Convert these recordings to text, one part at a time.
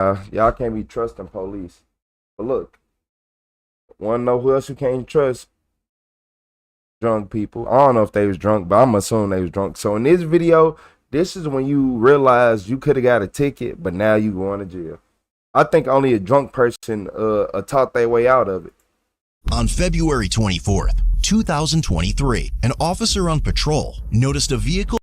Y'all can't be trusting police. But look, wanna know who else you can't trust? Drunk people. I don't know if they was drunk, but I'm assuming they was drunk. So in this video, this is when you realize you could have got a ticket, but now you going to jail. I think only a drunk person taught their way out of it. On February 24th, 2023, an officer on patrol noticed a vehicle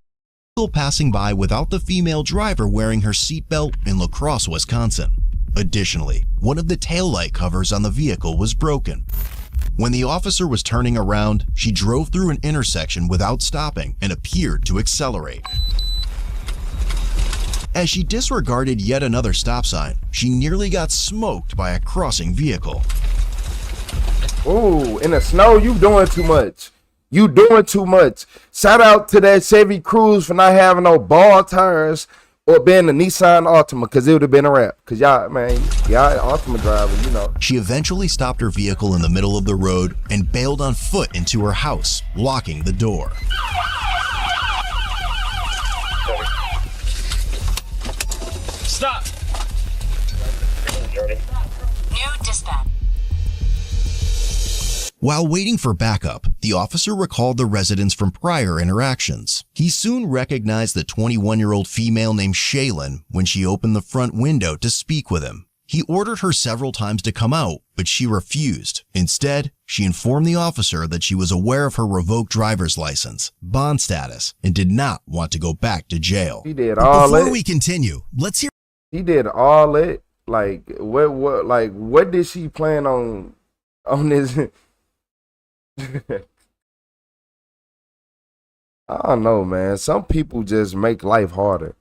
passing by without the female driver wearing her seatbelt in La Crosse, Wisconsin. Additionally, one of the taillight covers on the vehicle was broken. When the officer was turning around, she drove through an intersection without stopping and appeared to accelerate. As she disregarded yet another stop sign, she nearly got smoked by a crossing vehicle. Ooh, in the snow, you doing too much. You doing too much. Shout out to that Chevy Cruze for not having no ball tires or being a Nissan Altima, because it would have been a wrap. Because y'all, man, y'all Altima driver, you know. She eventually stopped her vehicle in the middle of the road and bailed on foot into her house, locking the door. Stop! New dispatch. While waiting for backup, the officer recalled the residents from prior interactions. He soon recognized the 21-year-old female named Shaylin when she opened the front window to speak with him. He ordered her several times to come out, but she refused. Instead, she informed the officer that she was aware of her revoked driver's license, bond status, and did not want to go back to jail. He did all Before that. we continue, let's hear. He did all that. Like what did she plan on this? I don't know, man. Some people just make life harder.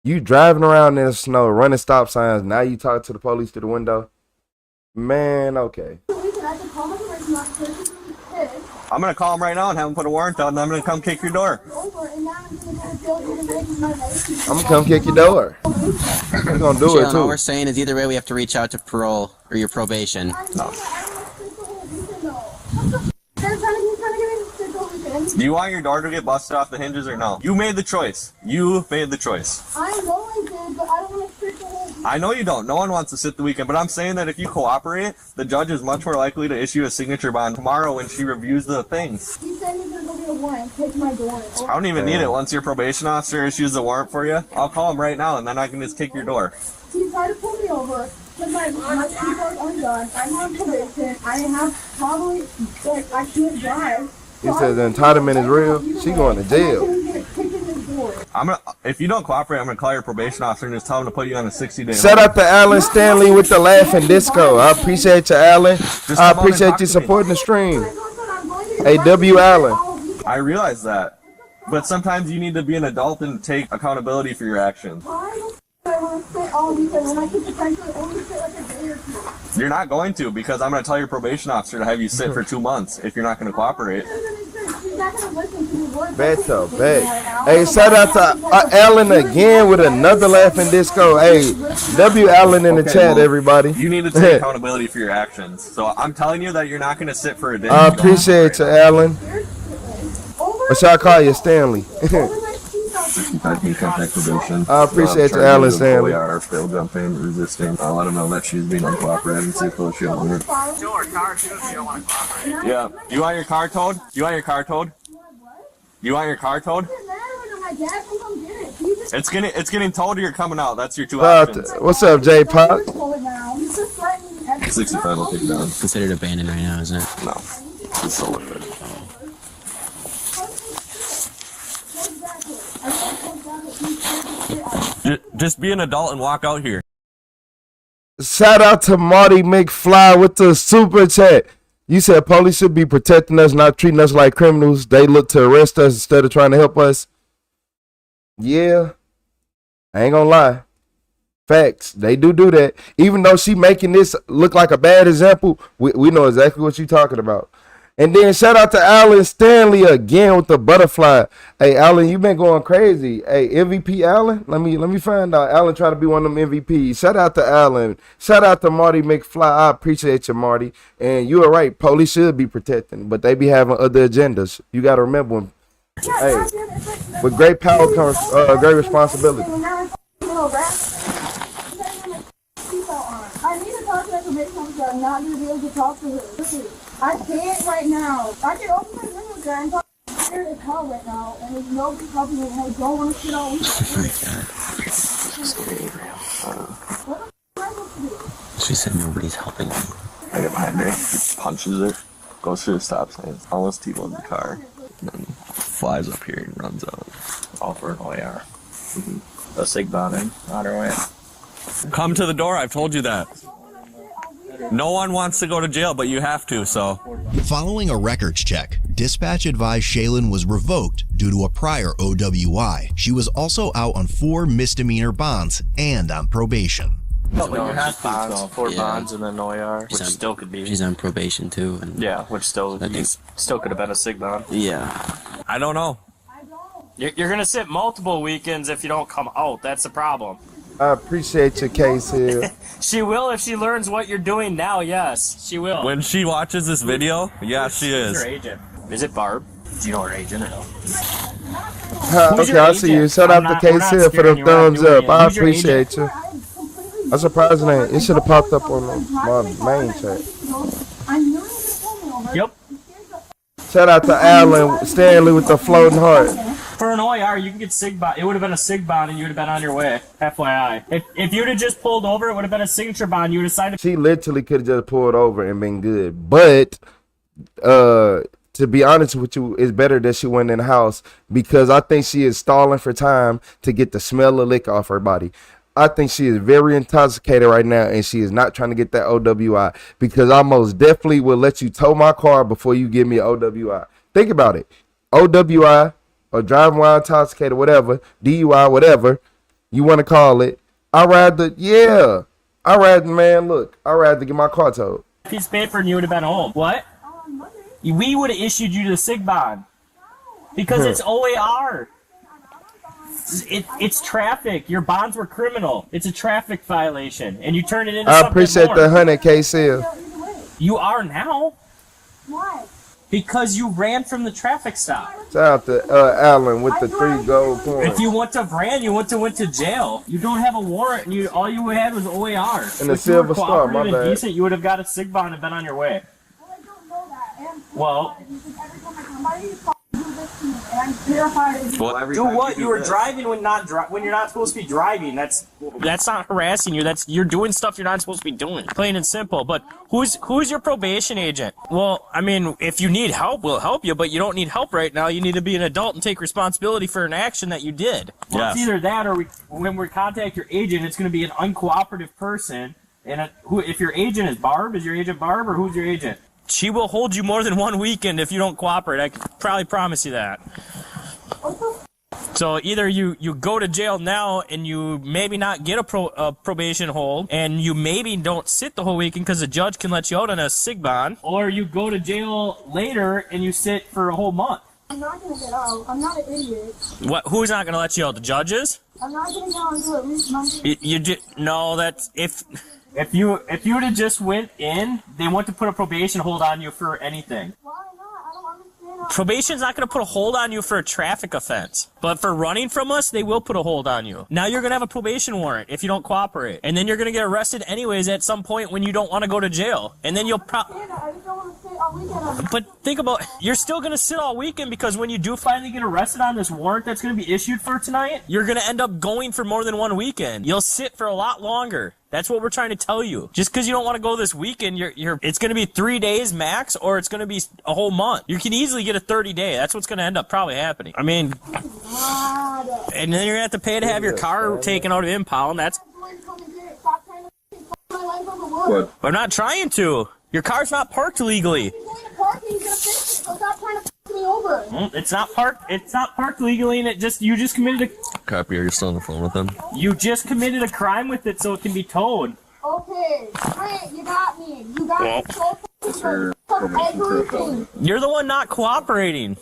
You driving around in the snow, running stop signs. Now you talk to the police through the window. Man, okay. I'm gonna call him right now and have him put a warrant out, and I'm gonna come kick your door. I'm gonna come kick your door. I'm gonna do it too. All we're saying is either way we have to reach out to parole or your probation. No. Do you want your door to get busted off the hinges or no? You made the choice. You made the choice. I know I did, but I don't want to sit the whole weekend. I know you don't. No one wants to sit the weekend, but I'm saying that if you cooperate, the judge is much more likely to issue a signature bond tomorrow when she reviews the things. He said he's going to go get a warrant, take my door. I don't even need it. Once your probation officer issues the warrant for you, I'll call him right now, and then I can just kick your door. He tried to pull me over. Because my seatbelt undone. I'm on probation. I have probably, like, I can't drive. He says the entitlement is real. She going to jail. If you don't cooperate, I'm gonna call your probation officer and just tell him to put you on a 60-day. Shout out to Alan Stanley with the laughing disco. I appreciate you, Alan. I appreciate you supporting the stream. Hey, W. Allen. I realize that, but sometimes you need to be an adult and take accountability for your actions. You're not going to, because I'm going to tell your probation officer to have you sit for 2 months if you're not going to cooperate. Beto, bet. Hey, shout out to Alan again with another laughing disco. Hey, W. Allen in the chat, everybody. You need to take accountability for your actions. So I'm telling you that you're not going to sit for a day. I appreciate you, Alan. What shall I call you, Stanley? I appreciate you, Alan Stanley. Are still jumping, resisting. I'll let them know that she's being uncooperative and see if she'll want her. Yeah. You want your car towed? You want your car towed? You want your car towed? It's getting towed or you're coming out. That's your two options. What's up, J Pop? 65 will take it down. Considered abandoned right now, isn't it? No. It's so liquid. Just be an adult and walk out here. Shout out to Marty McFly with the super chat. You said police should be protecting us, not treating us like criminals. They look to arrest us instead of trying to help us. Yeah, I ain't gonna lie. Facts. They do that. Even though she making this look like a bad example, we know exactly what you're talking about. And then shout out to Alan Stanley again with the butterfly. Hey, Alan, you been going crazy. Hey, MVP Alan, let me find out. Alan trying to be one of them MVPs. Shout out to Alan. Shout out to Marty McFly. I appreciate you, Marty. And you are right. Police should be protecting, but they be having other agendas. You got to remember when. Hey, with great power comes great responsibility. probation officer, I'm not gonna be able to talk to her. Listen, I can't right now. I can open my window there and talk. I'm scared as hell right now, and there's nobody helping me, and I don't want to sit all week. What am I supposed to do? She said nobody's helping him. I get behind her, punches her, goes through the stop sign, almost T-bones the car, and then flies up here and runs out. All for an OAR. A sig bombing on her way. Come to the door, I've told you that. No one wants to go to jail, but you have to, so. Following a records check, dispatch advised Shaylin was revoked due to a prior OWI. She was also out on 4 misdemeanor bonds and on probation. No, but you have bonds, 4 Yeah. bonds and then OAR, which She's on- still could be. She's on probation too. And Yeah, which still I think- still could have been a sig bond. yeah. I don't know. You're gonna sit multiple weekends if you don't come out. That's the problem. I appreciate your case here. She will if she learns what you're doing now. Yes, she will. When she watches this video, yeah, she Who's is. her agent? Is it Barb? Do you know her agent or no? Who's Okay, your I see you. agent? Shout I'm out the not- we're case not here for scaring the you, we're not thumbs doing up. it. I Who's your agent? appreciate you. I'm surprised it should have popped up on my main chat. Yep. Shout out to Alan Stanley with the floating heart. For an OAR, you can get sig bond. It would have been a sig bond, and you would have been on your way. FYI. If you'd have just pulled over, it would have been a signature bond. You would have signed a. She literally could have just pulled over and been good. But to be honest with you, it's better that she went in the house because I think she is stalling for time to get the smell of liquor off her body. I think she is very intoxicated right now, and she is not trying to get that OWI because I most definitely will let you tow my car before you give me an OWI. Think about it. OWI or driving while intoxicated, whatever, DUI, whatever you want to call it. I'd rather get my car towed. Piece of paper, and you would have been home. What? We would have issued you the sig bond because it's OAR. It's traffic. Your bonds were criminal. It's a traffic violation, and you turned it into I something appreciate more. the 100K sale. You are now Why? because you ran from the traffic stop. Shout out to Alan with the 3 gold coins. If you went to Brand, you went to jail. You don't have a warrant, and all you had was OAR. And the If you were Silver Star, my cooperative and bad. decent, you would have got a sig bond and been on your way. Well, I don't know that. And Well- because every time I come by, you fucking do this to me, and I'm terrified of you. Well, Do what? You were driving when you're not supposed to be driving. That's not harassing you. You're doing stuff you're not supposed to be doing. Plain and simple. But who's your probation agent? Well, I mean, if you need help, we'll help you. But you don't need help right now. You need to be an adult and take responsibility for an action that you did. Well, Yes. it's either that, or when we contact your agent, it's going to be an uncooperative person. And if your agent is Barb, is your agent Barb, or who's your agent? She will hold you more than 1 weekend if you don't cooperate. I can probably promise you that. So either you go to jail now and you maybe not get a probation hold, and you maybe don't sit the whole weekend because the judge can let you out on a sig bond, or you go to jail later and you sit for a whole month. I'm not gonna get out. I'm not an idiot. What? Who's not going to let you out? The judges? I'm not gonna get out until at least Monday. No, that's if you would have just went in, they want to put a probation hold on you for anything. Why not? I don't understand how. Probation's not going to put a hold on you for a traffic offense. But for running from us, they will put a hold on you. Now you're going to have a probation warrant if you don't cooperate. And then you're going to get arrested anyways at some point when you don't want to go to jail. And then you'll I just don't want to stay all weekend. But think about, you're still going to sit all weekend because when you do finally get arrested on this warrant that's going to be issued for tonight, you're going to end up going for more than 1 weekend. You'll sit for a lot longer. That's what we're trying to tell you. Just because you don't want to go this weekend, it's going to be 3 days max, or it's going to be a whole month. You can easily get a 30-day. That's what's going to end up probably happening. I mean, and then you're going to have to pay to have your car taken out of impound. That's. Stop trying to fuck my life over work. I'm not trying to. Your car's not parked legally. He's going to park and he's gonna fix it, so stop trying to fuck me over. It's not parked. It's not parked legally, and you just committed Copy, are you still on the phone with him? You just committed a crime with it, so it can be towed. Okay, great, you got me. You got me so fucking everything. You're the one not cooperating.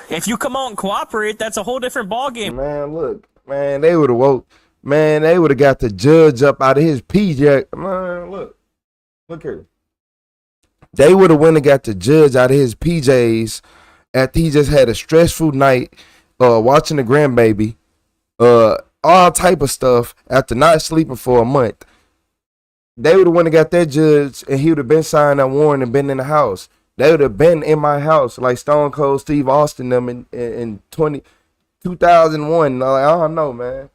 If you come out and cooperate, that's a whole different ballgame. Man, look, man, they would have got the judge up out of his PJ. Man, look here. They would have went and got the judge out of his PJs after he just had a stressful night, watching the grandbaby, all type of stuff after not sleeping for a month. they would have went and got that judge, and he would have been signed that warrant and been in the house. They would have been in my house like Stone Cold Steve Austin them in 2001. Like, I don't know, man.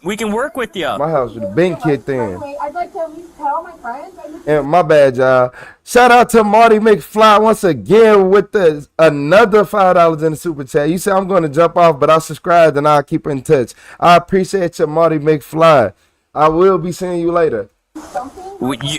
We can work with you. My house would have been kicked in. Anyway, I'd like to at least tell my friends. And my bad, y'all. Shout out to Marty McFly once again with another $5 in the super chat. You say I'm going to jump off, but I'll subscribe and I'll keep in touch. I appreciate you, Marty McFly. I will be seeing you later.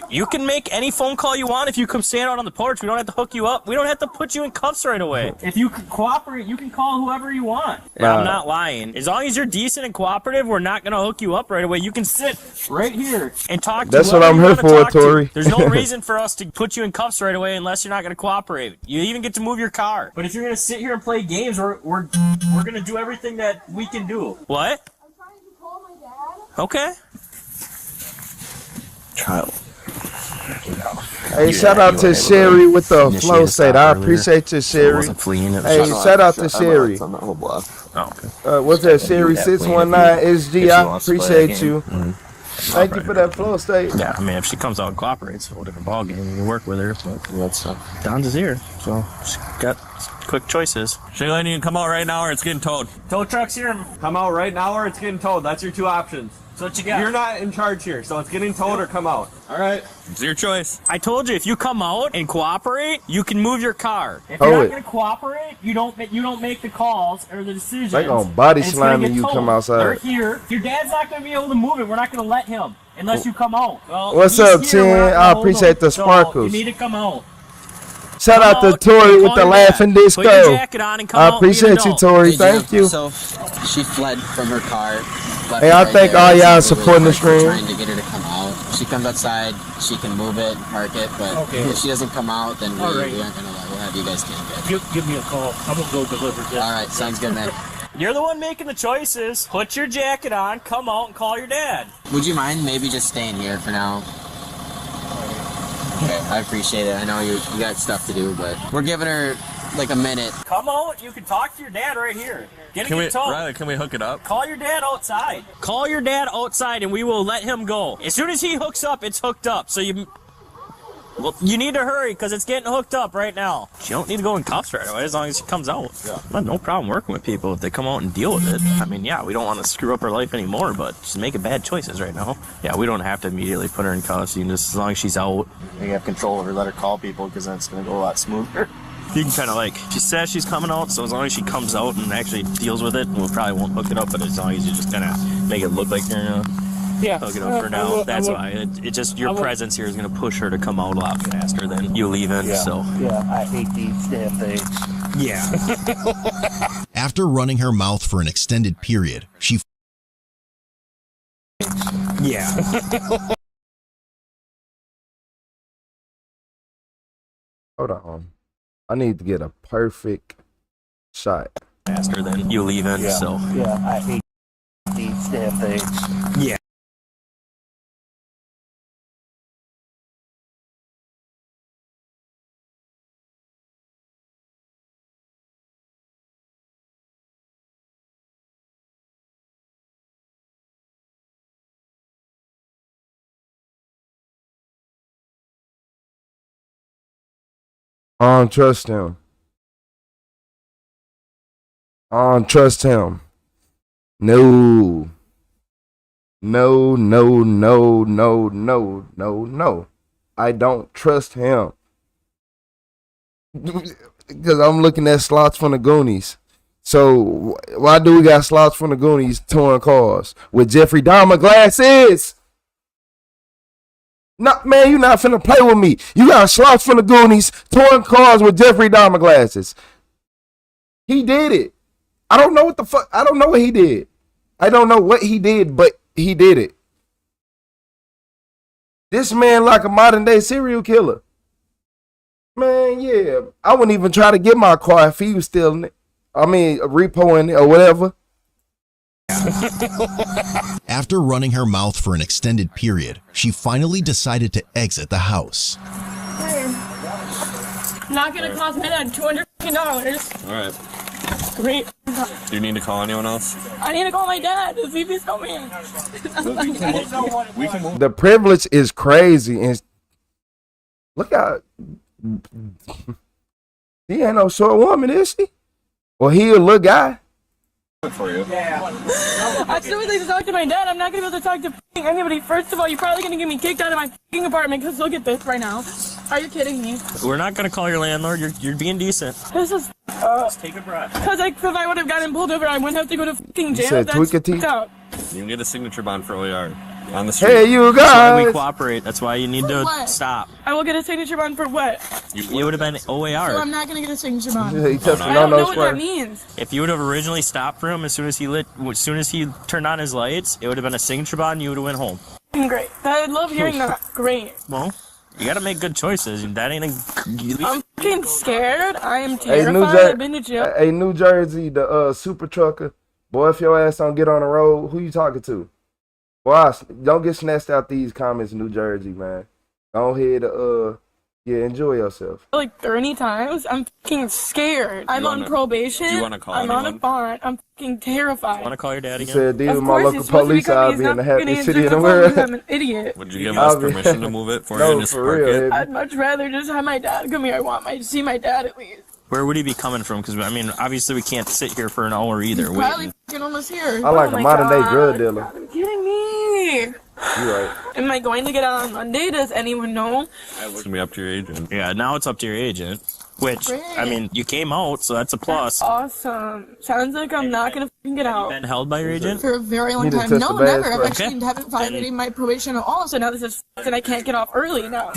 You can make any phone call you want if you come stand out on the porch. We don't have to hook you up. We don't have to put you in cuffs right away. If you cooperate, you can call whoever you want. And I'm not lying. As long as you're decent and cooperative, we're not going to hook you up right away. You can sit right here and talk to That's what I'm here for, Tori. There's no reason for us to put you in cuffs right away unless you're not going to cooperate. You even get to move your car. But if you're going to sit here and play games, we're going to do everything that we can do. What? I'm trying to call my dad. Okay. Child. Hey, shout out to Sherry with the flow state. I appreciate you, Sherry. Hey, shout out to Sherry. What's that, Sherry 619 SG? I appreciate you. Thank you for that flow state. Yeah, I mean, if she comes out and cooperates, a whole different ballgame. You can work with her. But that's Don's is here, so she's got quick choices. Shaylin, you can come out right now or it's getting towed. Tow truck's here. Come out right now or it's getting towed. That's your two options. So what you got? You're not in charge here, so it's getting towed or come out. All right. It's your choice. I told you, if you come out and cooperate, you can move your car. If you're not going to cooperate, you don't make the calls or the decisions. They gonna body slam when you come outside. They're here. Your dad's not going to be able to move it. We're not going to let him unless you come out. Well, what's up, Chin? I appreciate the sparkles. So you need to come out. Shout out to Tori with the laughing disco. Put your jacket on and come I appreciate you, Tori. Thank you. So she fled from her car. Hey, I thank all y'all supporting the stream. Trying to get her to come out. If she comes outside, she can move it, park it. But if she doesn't come out, then we aren't gonna let. We'll have you guys take it. Give me a call. I'm gonna go deliver this. All right, sounds good, man. You're the one making the choices. Put your jacket on, come out, and call your dad. Would you mind maybe just staying here for now? Okay, I appreciate it. I know you got stuff to do, but we're giving her like a minute. Come out. You can talk to your dad right here. Riley, can we hook it up? Call your dad outside. Call your dad outside, and we will let him go. As soon as he hooks up, it's hooked up. So you need to hurry because it's getting hooked up right now. You don't need to go in cuffs right away as long as he comes out. Yeah. No problem working with people if they come out and deal with it. I mean, yeah, we don't want to screw up her life anymore, but she's making bad choices right now. Yeah, we don't have to immediately put her in cuffs. You can just, as long as she's out, you have control of her. Let her call people because that's going to go a lot smoother. You can kind of she says she's coming out, so as long as she comes out and actually deals with it, we probably won't hook it up, but as long as you just kind of make it look like you're going to hook it up for now. That's why. It just, your presence here is going to push her to come out a lot faster than you leaving, so. Yeah, I hate these damn things. Yeah. After running her mouth for an extended period, she Hold on. I need to get a perfect shot. Faster than you leaving, so. Yeah, I hate these damn things. Yeah. I don't trust him. I don't trust him. No. No, no, no, no, no, no, no. I don't trust him. Because I'm looking at slots from the Goonies. So why do we got slots from the Goonies towing cars with Jeffrey Dahmer glasses? No, man, you not finna play with me. You got slots from the Goonies towing cars with Jeffrey Dahmer glasses. He did it. I don't know what the fuck. I don't know what he did. I don't know what he did, but he did it. This man like a modern day serial killer. Man, yeah. I wouldn't even try to get my car if he was stealing it. I mean, repoing it or whatever. After running her mouth for an extended period, she finally decided to exit the house. Not gonna cost me that $200. All right. Great. Do you need to call anyone else? I need to call my dad to see if he's coming. We can move. The privilege is crazy, and look out. He ain't no short woman, is she? Well, he a little guy. For you. I still would like to talk to my dad. I'm not gonna be able to talk to anybody. First of all, you're probably gonna get me kicked out of my apartment because look at this right now. Are you kidding me? We're not gonna call your landlord. You're being decent. This is. Just take a breath. Because if I would have gotten pulled over, I wouldn't have to go to fucking jail. said That's tweak a tee? fucked up. You can get a signature bond for OER on the street. Hey, you That's why we guys. cooperate. That's why you need to What? stop. I will get a signature bond for what? You would have been So OAR. I'm not gonna get a signature bond. He tested I on don't know those what that squares. means. If you would have originally stopped for him as soon as he turned on his lights, it would have been a signature bond. And you would have went home. Great. I love hearing that. Great. Well, you gotta make good choices. That ain't a. I'm fucking scared. I am Hey, terrified. I've been to jail. Hey, New Jersey, the super trucker. Boy, if your ass don't get on the road, who you talking to? Boy, don't get snatched out these comments, New Jersey, man. Go ahead, yeah, enjoy yourself. Like 30 times. I'm fucking scared. I'm on probation. do you wanna call I'm on a anyone? bond. I'm fucking terrified. Want to call your dad He again? said, these Of are my course, local he's supposed to be police, coming. I'll He's be in not the gonna happiest answer city in the phone because world. I'm an idiot. Would you give us permission to move it for you No, and just for park real. it? I'd much rather just have my dad come here. I want to see my dad at least. Where would he be coming from? Because I mean, obviously we can't sit here for an hour either. Probably Waiting. fucking almost here. I like Oh a my modern day God. drug dealer. God, are you kidding me? You right. Am I going to get out on Monday? Does anyone know? It's gonna be up to your agent. Yeah, now it's up to your agent. Which Great. I mean, you came out, so that's a plus. Awesome. Sounds like I'm not gonna fucking get out. Been held by your agent? For a very long You didn't time. test No, the bass, never. I've bro. actually Okay. haven't violated my probation at all. So now this is and I can't get off early now.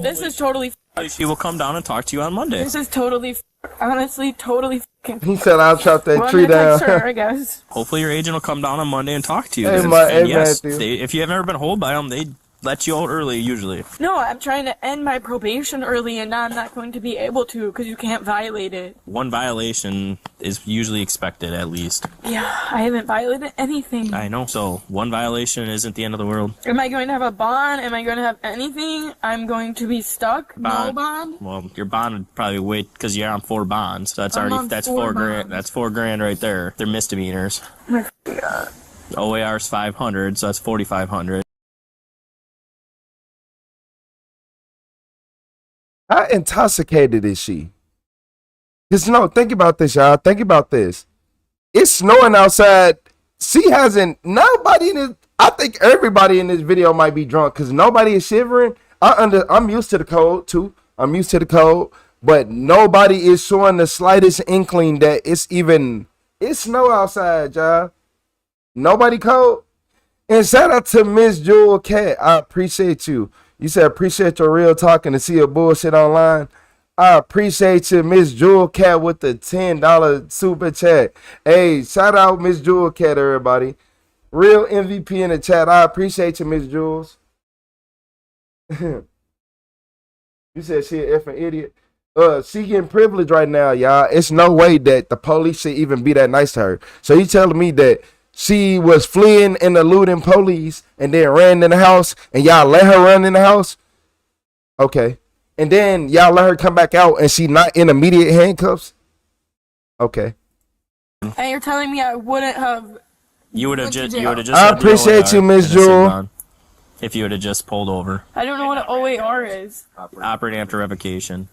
This is totally. He will come down and talk to you on Monday. This is totally. Honestly, totally. He said, I'll chop that Well, tree I'm gonna text down. her, I guess. Hopefully your agent will come down on Monday and talk to you. Hey, And- my- and hey, yes, Matthew. if you have never been held by them, they let you out early usually. No, I'm trying to end my probation early, and now I'm not going to be able to because you can't violate it. One violation is usually expected at least. Yeah, I haven't violated anything. I know. So one violation isn't the end of the world. Am I going to have a bond? Am I going to have anything? I'm going to be stuck. No Bond. bond. Well, your bond would probably wait because you're on 4 bonds. So that's I'm already on that's 4 $4,000. bonds. That's $4,000 right there. They're misdemeanors. Oh my God. OAR's 500, so that's 4,500. How intoxicated is she? Because no, think about this, y'all. Think about this. It's snowing outside. She hasn't. Nobody in this. I think everybody in this video might be drunk because nobody is shivering. I'm used to the cold too. I'm used to the cold, but nobody is showing the slightest inkling that it's snow outside, y'all. Nobody cold. And shout out to Miss Jewel Cat. I appreciate you. You said appreciate your real talk and to see your bullshit online. I appreciate you, Miss Jewel Cat, with the $10 super chat. Hey, shout out Miss Jewel Cat, everybody. Real MVP in the chat. I appreciate you, Miss Jules. You said she an effing idiot. She getting privileged right now, y'all. It's no way that the police should even be that nice to her. So you telling me that she was fleeing and eluding police and then ran in the house and y'all let her run in the house? Okay. And then y'all let her come back out and she not in immediate handcuffs? Okay. And you're telling me I wouldn't have. You would have Went to just. jail. You would have just. I had the appreciate OAR you, Miss and a sit Jewel. down. If you would have just pulled over, I don't know what an OAR is. operating after revocation.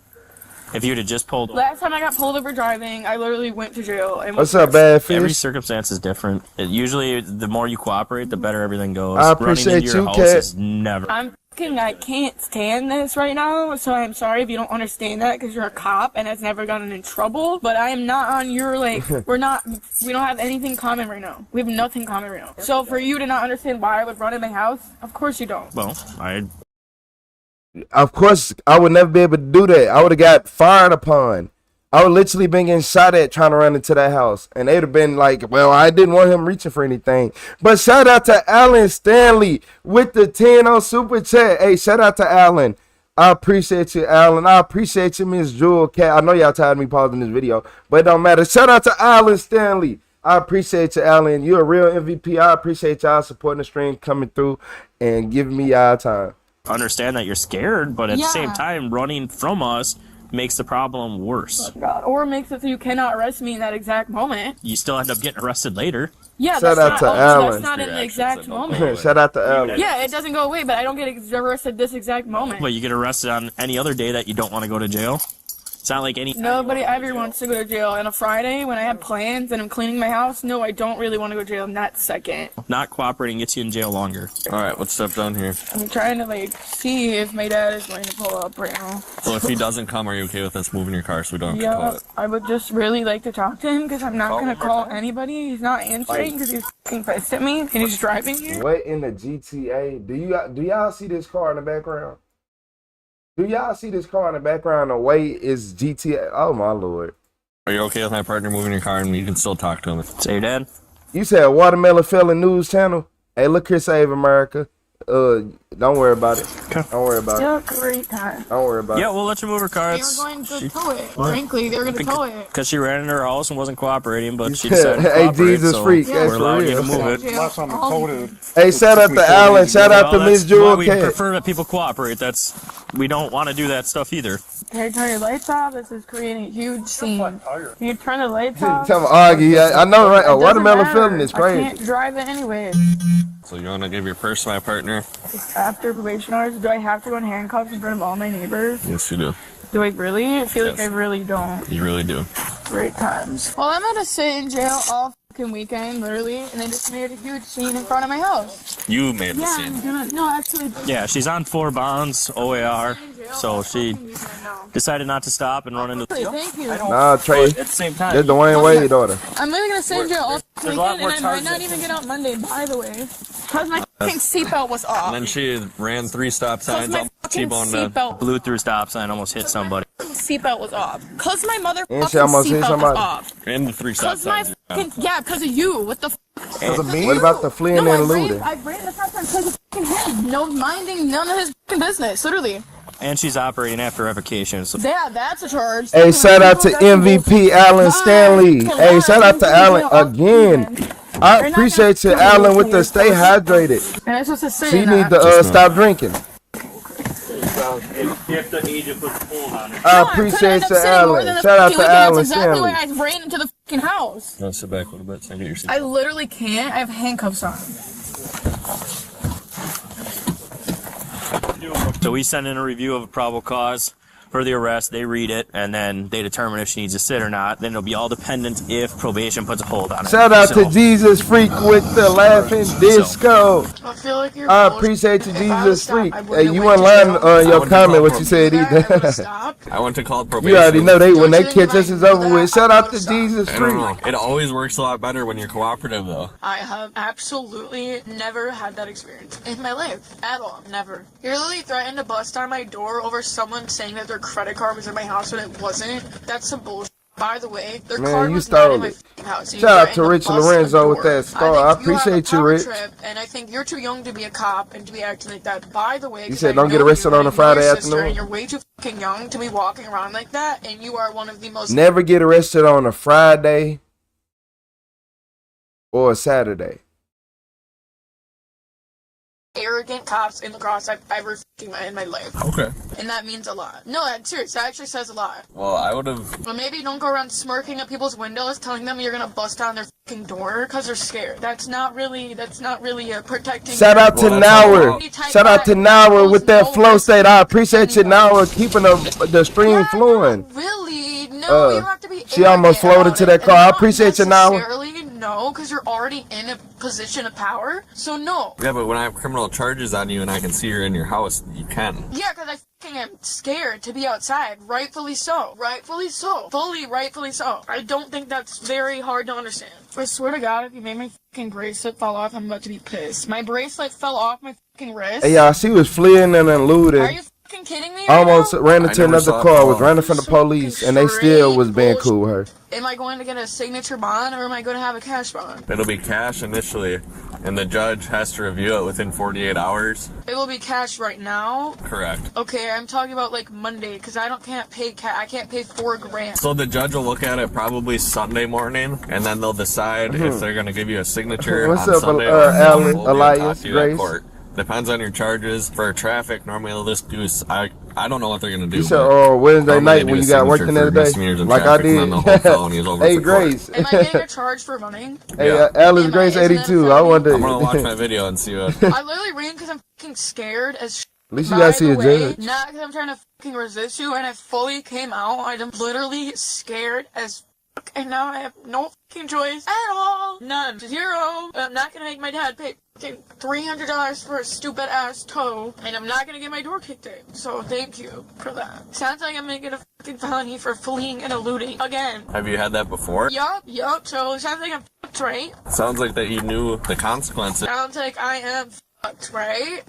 If you would have just pulled over. Last time I got pulled over driving, I literally went to jail. And What's up, bad fish? Every circumstance is different. Usually, the more you cooperate, the better everything goes. I Running appreciate into your you, house Kat. is never. I can't stand this right now, so I'm sorry if you don't understand that because you're a cop and has never gotten in trouble. But I am not on your, like, we don't have anything common right now. We have nothing common right now. So for you to not understand why I would run in my house, of course you don't. Well, Of course, I would never be able to do that. I would have got fired upon. I would literally been getting shot at trying to run into that house. And they'd have been like, well, I didn't want him reaching for anything. But shout out to Alan Stanley with the 10 on Super Chat. Hey, shout out to Alan. I appreciate you, Alan. I appreciate you, Miss Jewel Cat. I know y'all tired of me pausing this video, but it don't matter. Shout out to Alan Stanley. I appreciate you, Alan. You're a real MVP. I appreciate y'all supporting the stream, coming through, and giving me y'all time. understand that you're scared, but at the same time, running from us makes the problem worse. God. Or makes it so you cannot arrest me in that exact moment. You still end up getting arrested later. Yeah, Shout out to Alan. That's not in the exact moment. Shout out to Alan. Yeah, it doesn't go away, but I don't get arrested this exact moment. But you get arrested on any other day that you don't want to go to jail. It's not like any... Nobody ever wants to go to jail. On a Friday, when I have plans and I'm cleaning my house, no, I don't really want to go to jail in that second. Not cooperating gets you in jail longer. Alright, what's step done here? I'm trying to, like, see if my dad is going to pull up right now. So if he doesn't come, are you okay with us moving your car so we don't have to tow Yeah, it? I would just really like to talk to him because I'm not going to call anybody. He's not answering because he's fucking pissed at me and he's driving here. What in the GTA? Do y'all see this car in the background? Do y'all see this car in the background? The way is GTA. Oh my lord. Are you okay with my partner moving your car and you can still talk to him? Say your dad? You said Watermelon Felon News Channel? Hey, look here, Save America. Don't worry about it. Don't worry about it. Yeah, great time. Don't worry about it. Yeah, we'll let you move her car. They were going to tow it. Frankly, they were going to tow it. Because she ran into her house and wasn't cooperating, but she decided to Hey, cooperate, Jesus so freak. we're That's allowing for you to real. move it. Last time I told her. Hey, shout out to Alan. Shout out to Well, Miss that's why Jewel we Cat. prefer that people cooperate. We don't want to do that stuff either. Can I turn your lights off? This is creating a huge scene. Can you turn the lights off? Tell me, Augie. I know, right? A It doesn't Watermelon matter. Felon is I crazy. can't drive it anyway. So you want to give your purse to my partner? After probation hours, do I have to go in handcuffs in front of all my neighbors? Yes, you do. Do I really? I feel like Yes. I really don't. You really do. Great times. Well, I'm gonna sit in jail all fucking weekend, literally, and they just made a huge scene in front of my house. You made the Yeah, scene. I'm gonna. No, actually. Yeah, she's on 4 bonds, OAR, so she decided not to stop and run into the... Thank you. Nah, Trey. At the same time, That's Dwayne Wade daughter. I'm really gonna sit in jail all there's a lot weekend, more and I might charges. not even get out Monday, by the way. Because my fucking seatbelt was off. and then she ran 3 stop signs Because my on fucking T-bone. seatbelt Blew through a stop sign, almost hit somebody. was off. Because my And she motherfucking almost hit seatbelt was somebody. off. And the 3 stop Because my signs. fucking, yeah, because of you. What the What about the fleeing No, and looting? I ran the stop sign because of fucking him. No minding none of his fucking business, literally. And she's operating after revocation, so... Yeah, that's a charge. Hey, shout out to MVP Alan Stanley. Hey, shout out to Alan again. I appreciate you, Alan, with the stay hydrated. And I supposed to say She that. need to stop drinking. You have to age it with the hold on it. I appreciate you, Alan. Shout out to Alan That's exactly Stanley. why I ran into the fucking house. No, sit back a little bit so I get your seat. I literally can't. I have handcuffs on. So we send in a review of a probable cause for the arrest. They read it, and then they determine if she needs to sit or not. Then it'll be all dependent if probation puts a hold on it. Shout out So- to Jesus Freak with the laughing disco. I feel like you're I bullshit. appreciate you, If I was Jesus stopped, Freak. I Hey, wouldn't you wait weren't to lying jail. on your wouldn't comment call what you said I would either. stop. I went to call probation. You already know they when they Don't you catch us think is over that with. Shout out I to would've Jesus I don't Freak. know. It always works a lot better when you're cooperative, though. I have absolutely never had that experience in my life. At all. Never. You literally threatened to bust down my door over someone saying that their credit card was in my house when it wasn't. That's some bullshit. By the way, their Man, card you was not stole in my it. fucking house. You Shout out to threatened Rich bust Lorenzo a with door. that star. I think you have a appreciate you, power Rich. trip, and I think you're too young to be a cop and to be acting like that. By the way, You 'cause said I don't get know arrested you on and a your Friday sister, afternoon? And you're way too fucking young to be walking around like that, and you are one of the most Never get arrested on a Friday or a Saturday. arrogant cops in the cross I've ever met in my life. Okay. And that means a lot. No, that's serious. That actually says a lot. Well, I would have. But maybe don't go around smirking at people's windows, telling them you're gonna bust down their fucking door because they're scared. That's not really protecting. Shout out to Well, that's all Nauer. about- Shout out to Nauer with that flow state. I appreciate you, Nauer, keeping the stream flowing. Really? No, you have to be. She almost arrogant floated to about that it. car. I And not appreciate you, Nauer. necessarily, no, because you're already in a position of power. So no. Yeah, but when I have criminal charges on you and I can see you're in your house, you can. Yeah, because I fucking am scared to be outside. Rightfully so. Rightfully so. Fully rightfully so. I don't think that's very hard to understand. I swear to God, if you made my fucking bracelet fall off, I'm about to be pissed. My bracelet fell off my fucking wrist. Hey, y'all, she was fleeing and Are eluding. you fucking kidding me? Almost right ran I into never another saw it car, fall was off. running from the police, and they still was being cool with her. now? Am I going to get a signature bond or am I going to have a cash bond? It'll be cash initially, and the judge has to review it within 48 hours. It will be cash right now. Correct. Okay, I'm talking about like Monday because I can't pay I can't pay $4,000. So the judge will look at it probably Sunday morning, and then they'll decide if they're going to give you a signature What's on up, Sunday Alan, we'll be able to Elias, talk to you at Grace? court. Depends on your charges. For traffic, normally they'll just do. I don't know what they're gonna do. You said, oh, Wednesday night when you got work the other day, like I did. Hey, Grace. Am I getting a charge for running? Hey, Alice Grace 82. I wonder. I'm gonna watch my video and see what. I literally ran because I'm fucking scared as. At least you gotta see a judge. Not because I'm trying to fucking resist you, and I fully came out. I'm literally scared as fuck, and now I have no fucking choice at all. None. Zero. I'm not gonna make my dad pay fucking $300 for a stupid ass tow, and I'm not gonna get my door kicked in. So thank you for that. Sounds like I'm gonna get a fucking felony for fleeing and eluding again. Have you had that before? Yup. So it sounds like I'm fucked, right? Sounds like that you knew the consequences. Sounds like I am fucked, right?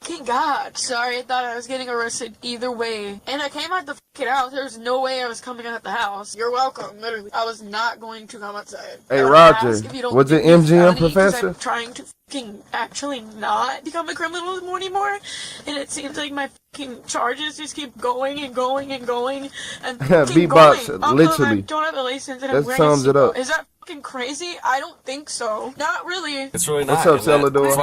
Fucking God. Sorry, I thought I was getting arrested either way. And I came out the fucking house. There was no way I was coming out the house. You're welcome, literally. I was not going to come outside. Hey, Roger, was it MGM Professor? I'm trying to fucking actually not become a criminal anymore. And it seems like my fucking charges just keep going and going and going. And Beatbox, literally. I don't have a license and that I'm wearing sums it up. Is that fucking crazy? I don't think so. Not really. It's really not. What's up, Celador?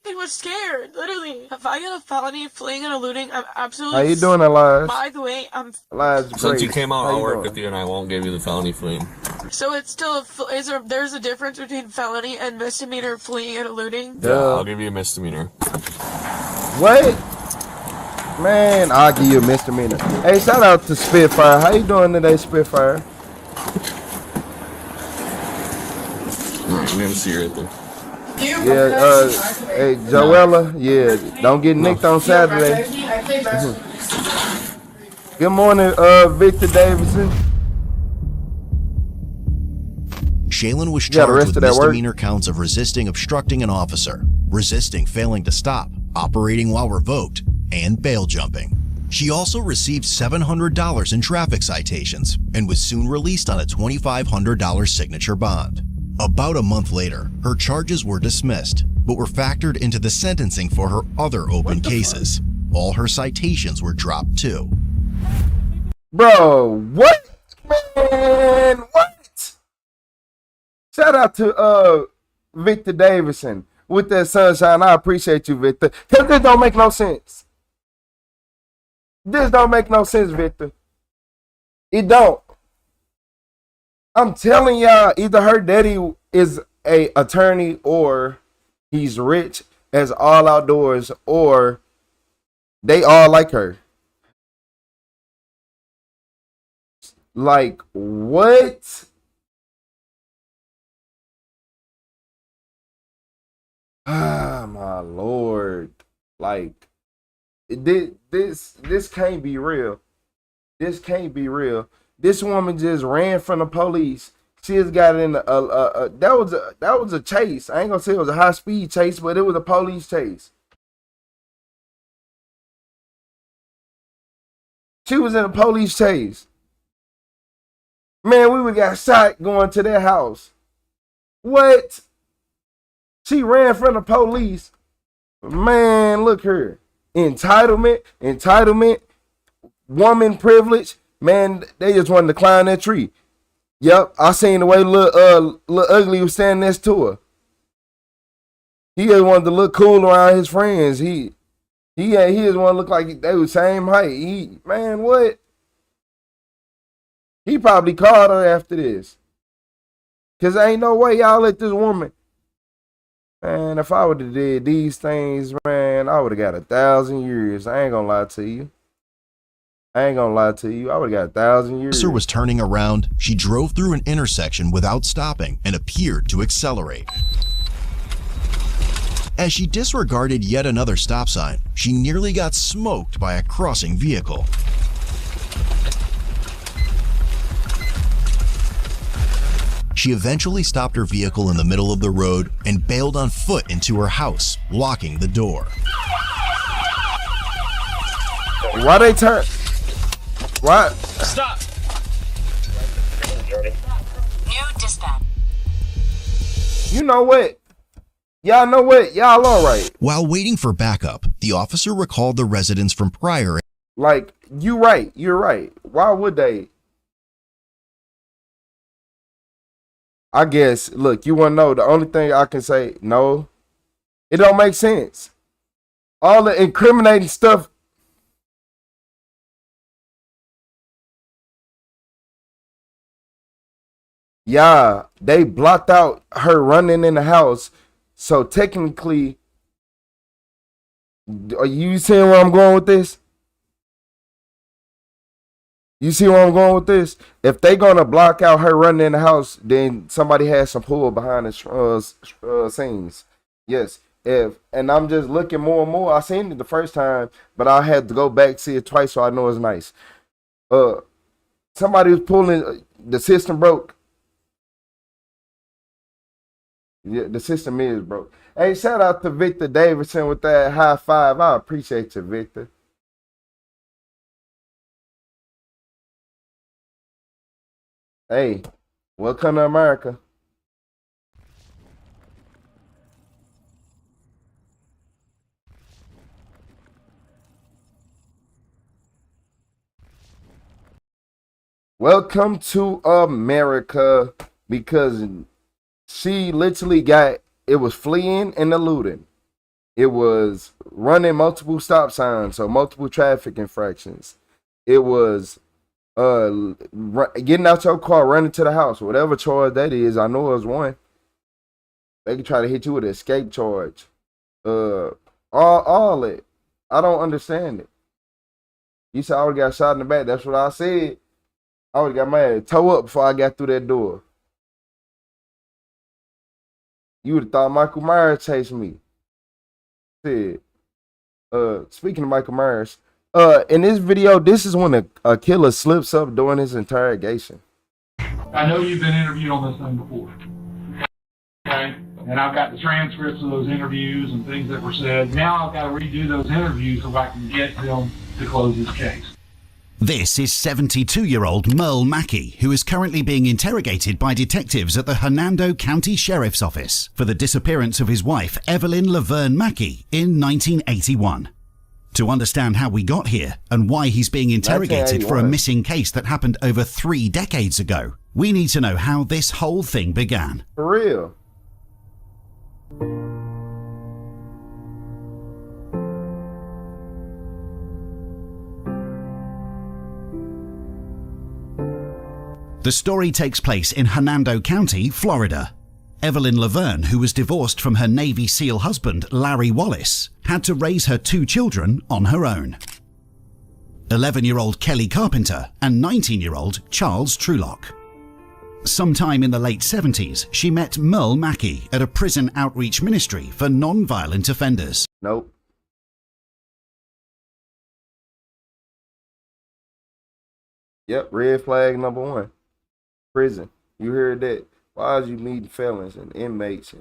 I was scared, literally. If I get a felony fleeing and eluding, I'm absolutely. How you doing, Elias? By the way, I'm. Elias, since you came out, I'll work with you, and I won't give you the felony fleeing. So it's still there's a difference between felony and misdemeanor fleeing and eluding? Yeah, I'll give you a misdemeanor. What? Man, I'll give you a misdemeanor. Hey, shout out to Spitfire. How you doing today, Spitfire? I'm gonna see you right there. Yeah, hey, Joella, yeah, don't get nicked on Saturday. Good morning, Victor Davidson. Shaylin was charged with misdemeanor counts of resisting obstructing an officer, resisting failing to stop, operating while revoked, and bail jumping. She also received $700 in traffic citations and was soon released on a $2,500 signature bond. About a month later, her charges were dismissed, but were factored into the sentencing for her other open cases. All her citations were dropped too. Bro, what? Man, what? Shout out to Victor Davidson with that sunshine. I appreciate you, Victor. Cause this don't make no sense. This don't make no sense, Victor. It don't. I'm telling y'all, either her daddy is a attorney or he's rich as all outdoors, or they all like her. Like, what? Ah, my Lord. Like, this can't be real. This can't be real. This woman just ran from the police. She just got in that was a chase. I ain't gonna say it was a high speed chase, but it was a police chase. She was in a police chase. Man, we would got shot going to their house. What? She ran from the police. Man, look here. Entitlement, woman privilege. Man, they just wanted to climb that tree. Yep, I seen the way little Ugly was standing next to her. He just wanted to look cool around his friends. He just want to look like they were same height. Man, what? He probably called her after this. Cause ain't no way y'all let this woman. Man, if I would have did these things, man, I would have got 1,000 years. I ain't gonna lie to you. I would have got 1,000 years. The officer was turning around. She drove through an intersection without stopping and appeared to accelerate. As she disregarded yet another stop sign, she nearly got smoked by a crossing vehicle. She eventually stopped her vehicle in the middle of the road and bailed on foot into her house, locking the door. Why they turn? What? Stop. New dispatch. You know what? Y'all know what? Y'all all right. While waiting for backup, the officer recalled the residents from prior. Like, you're right. Why would they? I guess, look, you want to know, the only thing I can say, no, It don't make sense. All the incriminating stuff. Yeah, they blocked out her running in the house. So technically, are you seeing where I'm going with this? You see where I'm going with this? If they gonna block out her running in the house, then somebody has some pull behind the scenes. Yes. And I'm just looking more and more. I seen it the first time, but I had to go back see it twice, so I know it's nice. Somebody was pulling. The system broke. Yeah, the system is broke. Hey, shout out to Victor Davidson with that high five. I appreciate you, Victor. Hey, welcome to America. Welcome to America, because she literally it was fleeing and eluding. It was running multiple stop signs, so multiple traffic infractions. It was getting out your car, running to the house, whatever charge that is. I know it was one. They could try to hit you with an escape charge. All it. I don't understand it. You said I would got shot in the back. That's what I said. I would got my head toe up before I got through that door. You would have thought Michael Myers chased me. Said, speaking of Michael Myers, in this video, this is when a killer slips up during his interrogation. I know you've been interviewed on this thing before. Okay? And I've got the transcripts of those interviews and things that were said. Now I've got to redo those interviews so I can get them to close this case. This is 72-year-old Merle Mackey, who is currently being interrogated by detectives at the Hernando County Sheriff's Office for the disappearance of his wife, Evelyn Laverne Mackey, in 1981. To understand how we got here and why he's being interrogated for a missing case that happened over 3 decades ago, we need to know how this whole thing began. For real. The story takes place in Hernando County, Florida. Evelyn Laverne, who was divorced from her Navy SEAL husband, Larry Wallace, had to raise her 2 children on her own. 11-year-old Kelly Carpenter and 19-year-old Charles Trulock. Sometime in the late 70s, she met Merle Mackey at a prison outreach ministry for non-violent offenders. Nope. Yep, red flag number 1. Prison. You heard that? Why is you meeting felons and inmates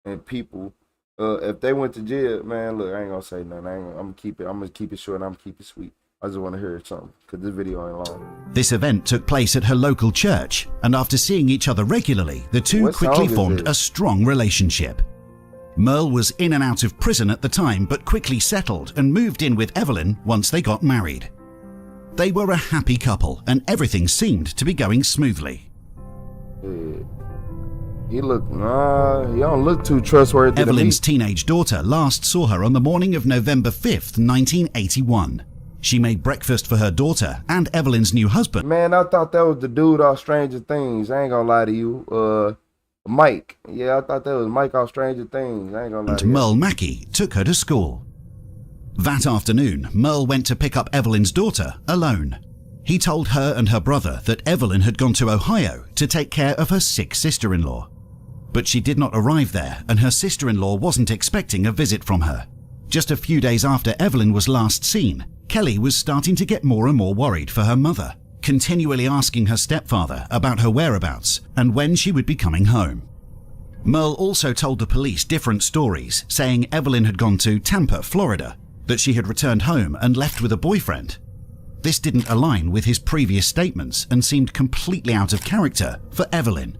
and people? If they went to jail, man, look, I ain't gonna say nothing. I'm gonna keep it short and I'm gonna keep it sweet. I just want to hear something, because this video ain't long. This event took place at her local church, and after seeing each other regularly, the two quickly formed a strong relationship. Merle was in and out of prison at the time, but quickly settled and moved in with Evelyn once they got married. They were a happy couple, and everything seemed to be going smoothly. He don't look too trustworthy. Evelyn's teenage daughter last saw her on the morning of November 5th, 1981. She made breakfast for her daughter and Evelyn's new husband. Man, I thought that was the dude off Stranger Things. I ain't gonna lie to you. Mike. Yeah, I thought that was Mike off Stranger Things. I ain't gonna lie to you. Merle Mackey took her to school. That afternoon, Merle went to pick up Evelyn's daughter alone. He told her and her brother that Evelyn had gone to Ohio to take care of her sick sister-in-law. But she did not arrive there, and her sister-in-law wasn't expecting a visit from her. Just a few days after Evelyn was last seen, Kelly was starting to get more and more worried for her mother, continually asking her stepfather about her whereabouts and when she would be coming home. Merle also told the police different stories, saying Evelyn had gone to Tampa, Florida, that she had returned home and left with a boyfriend. This didn't align with his previous statements and seemed completely out of character for Evelyn.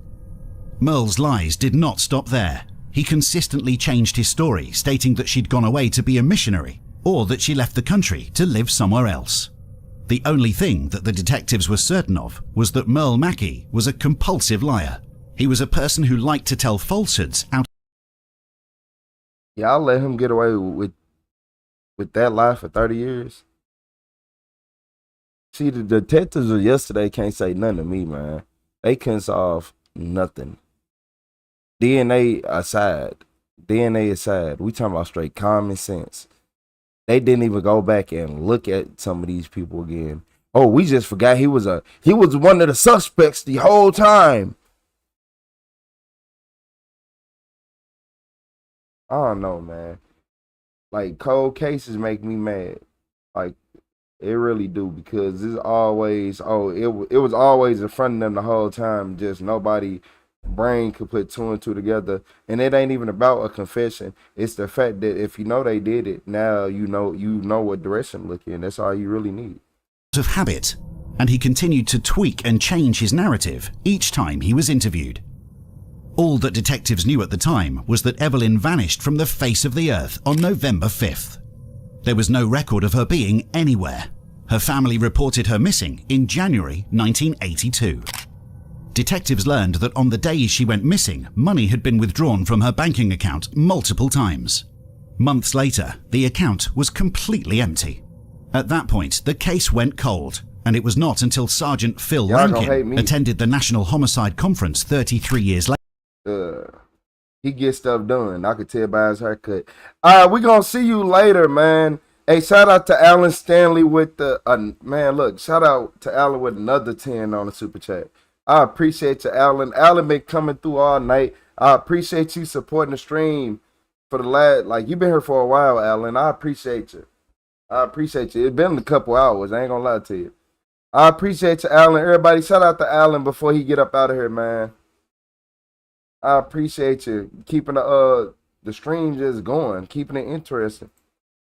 Merle's lies did not stop there. He consistently changed his story, stating that she'd gone away to be a missionary or that she left the country to live somewhere else. The only thing that the detectives were certain of was that Merle Mackey was a compulsive liar. He was a person who liked to tell falsehoods out Y'all let him get away with that lie for 30 years. See, the detectives of yesterday can't say nothing to me, man. They couldn't solve nothing. DNA aside, we talking about straight common sense. They didn't even go back and look at some of these people again. Oh, we just forgot he was one of the suspects the whole time. I don't know, man. Like, cold cases make me mad. Like, it really do, because it's always, it was always in front of them the whole time. Just nobody brain could put two and two together. And it ain't even about a confession. It's the fact that if you know they did it, now you know what direction to look in. That's all you really need. Of habit, and he continued to tweak and change his narrative each time he was interviewed. All that detectives knew at the time was that Evelyn vanished from the face of the earth on November 5th. There was no record of her being anywhere. Her family reported her missing in January 1982. Detectives learned that on the day she went missing, money had been withdrawn from her banking account multiple times. Months later, the account was completely empty. At that point, the case went cold, and it was not until Sergeant Phil Lankin attended the National Homicide Conference 33 years later. He gets stuff done. I could tell by his haircut. All right, we're going to see you later, man. Hey, shout out to Alan Stanley with the... man, look, shout out to Alan with another 10 on the Super Chat. I appreciate you, Alan. Alan been coming through all night. I appreciate you supporting the stream for the last... Like, you've been here for a while, Alan. I appreciate you. It's been a couple hours. I ain't going to lie to you. I appreciate you, Alan. Everybody, shout out to Alan before he get up out of here, man. I appreciate you keeping the stream just going, keeping it interesting.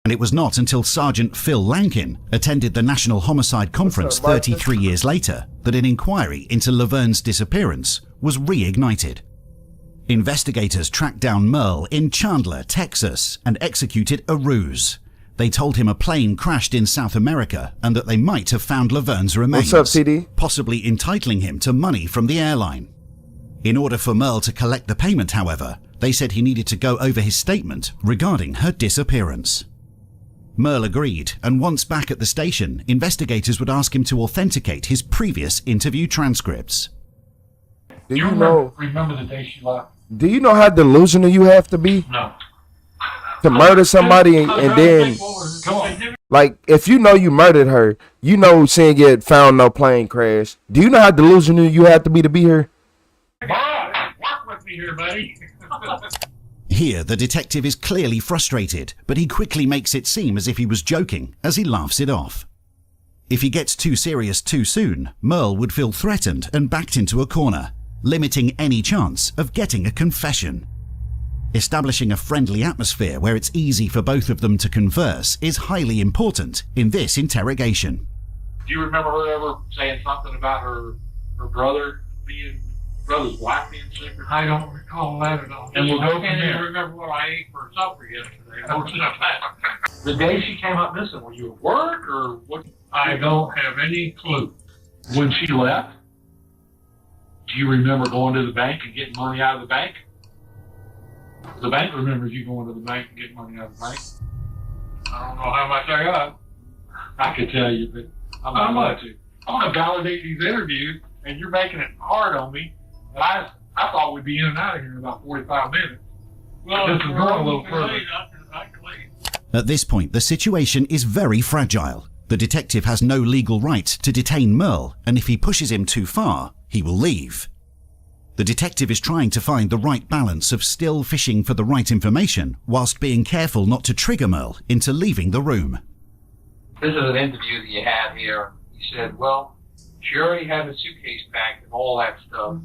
And it was not until Sergeant Phil Lankin attended the National Homicide Conference 33 years later that an inquiry into Laverne's disappearance was reignited. Investigators tracked down Merle in Chandler, Texas, and executed a ruse. They told him a plane crashed in South America and that they might have found Laverne's remains, what's up, CD? Possibly entitling him to money from the airline. In order for Merle to collect the payment, however, they said he needed to go over his statement regarding her disappearance. Merle agreed, and once back at the station, investigators would ask him to authenticate his previous interview transcripts. Do you know? Remember the day she left? Do you know how delusional you have to be? No. To murder somebody and then, like, if you know you murdered her, you know she ain't get found no plane crash. Do you know how delusional you have to be here? Work with me here, buddy. Here, the detective is clearly frustrated, but he quickly makes it seem as if he was joking as he laughs it off. If he gets too serious too soon, Merle would feel threatened and backed into a corner, limiting any chance of getting a confession. Establishing a friendly atmosphere where it's easy for both of them to converse is highly important in this interrogation. Do you remember her ever saying something about her brother's wife being sick? I don't recall that at all. And I can't even remember what I ate for supper yesterday. The day she came up missing, were you at work or what? I don't have any clue. When she left, do you remember going to the bank and getting money out of the bank? The bank remembers you going to the bank and getting money out of the bank. I don't know how much I got. I could tell you, but I'm not allowed to. I want to validate these interviews, and you're making it hard on me. But I thought we'd be in and out of here in about 45 minutes. Well, this is going a little further. At this point, the situation is very fragile. The detective has no legal right to detain Merle, and if he pushes him too far, he will leave. The detective is trying to find the right balance of still fishing for the right information whilst being careful not to trigger Merle into leaving the room. This is an interview that you had here. You said, well, she already had a suitcase packed and all that stuff.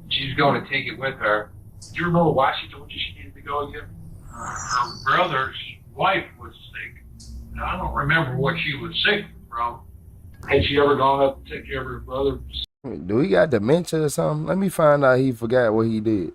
She's going to take it with her. Do you remember why she told you she needed to go again? Her brother's wife was sick. Now, I don't remember what she was sick from. Had she ever gone up to take care of her brother? Do he got dementia or something? Let me find out he forgot what he did.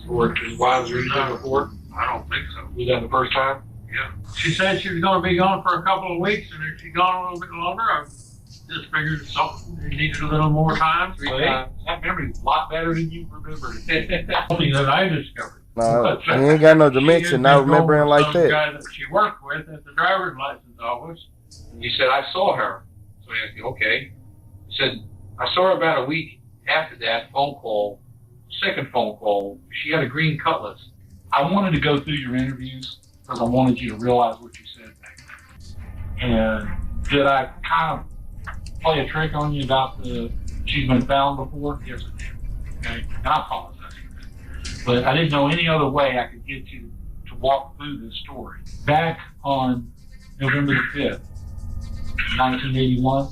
Or his wives or anything before? I don't think so. Was that the first time? Yeah. She said she was going to be gone for a couple of weeks, and if she'd gone a little bit longer, I just figured something needed a little more time. 3 times. That memory's a lot better than you remember. Something that I discovered. Nah, he ain't got no dementia, not remembering like The that. guy that she worked with at the driver's license office. He said, I saw her. So he said, okay. He said, I saw her about a week after that phone call, second phone call. She had a green cutlass. I wanted to go through your interviews because I wanted you to realize what you said back then. And did I kind of play a trick on you about she's been found before? Yes, I did. Okay? And I apologize for that. But I didn't know any other way I could get you to walk through this story. Back on November the 5th, 1981,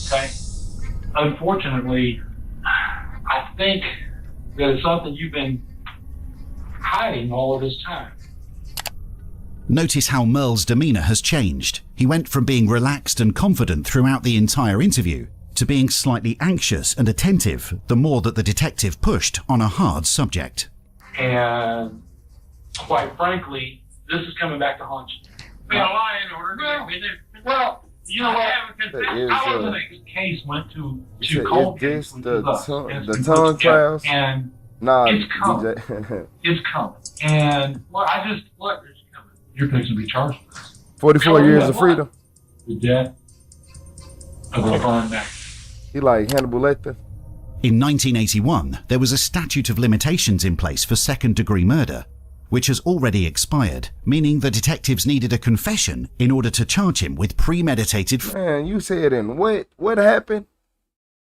okay? Unfortunately, I think that it's something you've been hiding all of this time. Notice how Merle's demeanour has changed. He went from being relaxed and confident throughout the entire interview to being slightly anxious and attentive the more that the detective pushed on a hard subject. And quite frankly, this is coming back to haunt you. Well, lie in order to get me there. Well, you know what? How was The case went to Is cold this case with the us, tongue- and the it's tongue put together. trials? And Nah, it's coming. DJ. It's coming. And what is coming? You're fixing to be charged with this. 44 years of freedom. The death of Laverne Mack. He like Hannibal Lecter. In 1981, there was a statute of limitations in place for second-degree murder, which has already expired, meaning the detectives needed a confession in order to charge him with premeditated... Man, you said in what? What happened?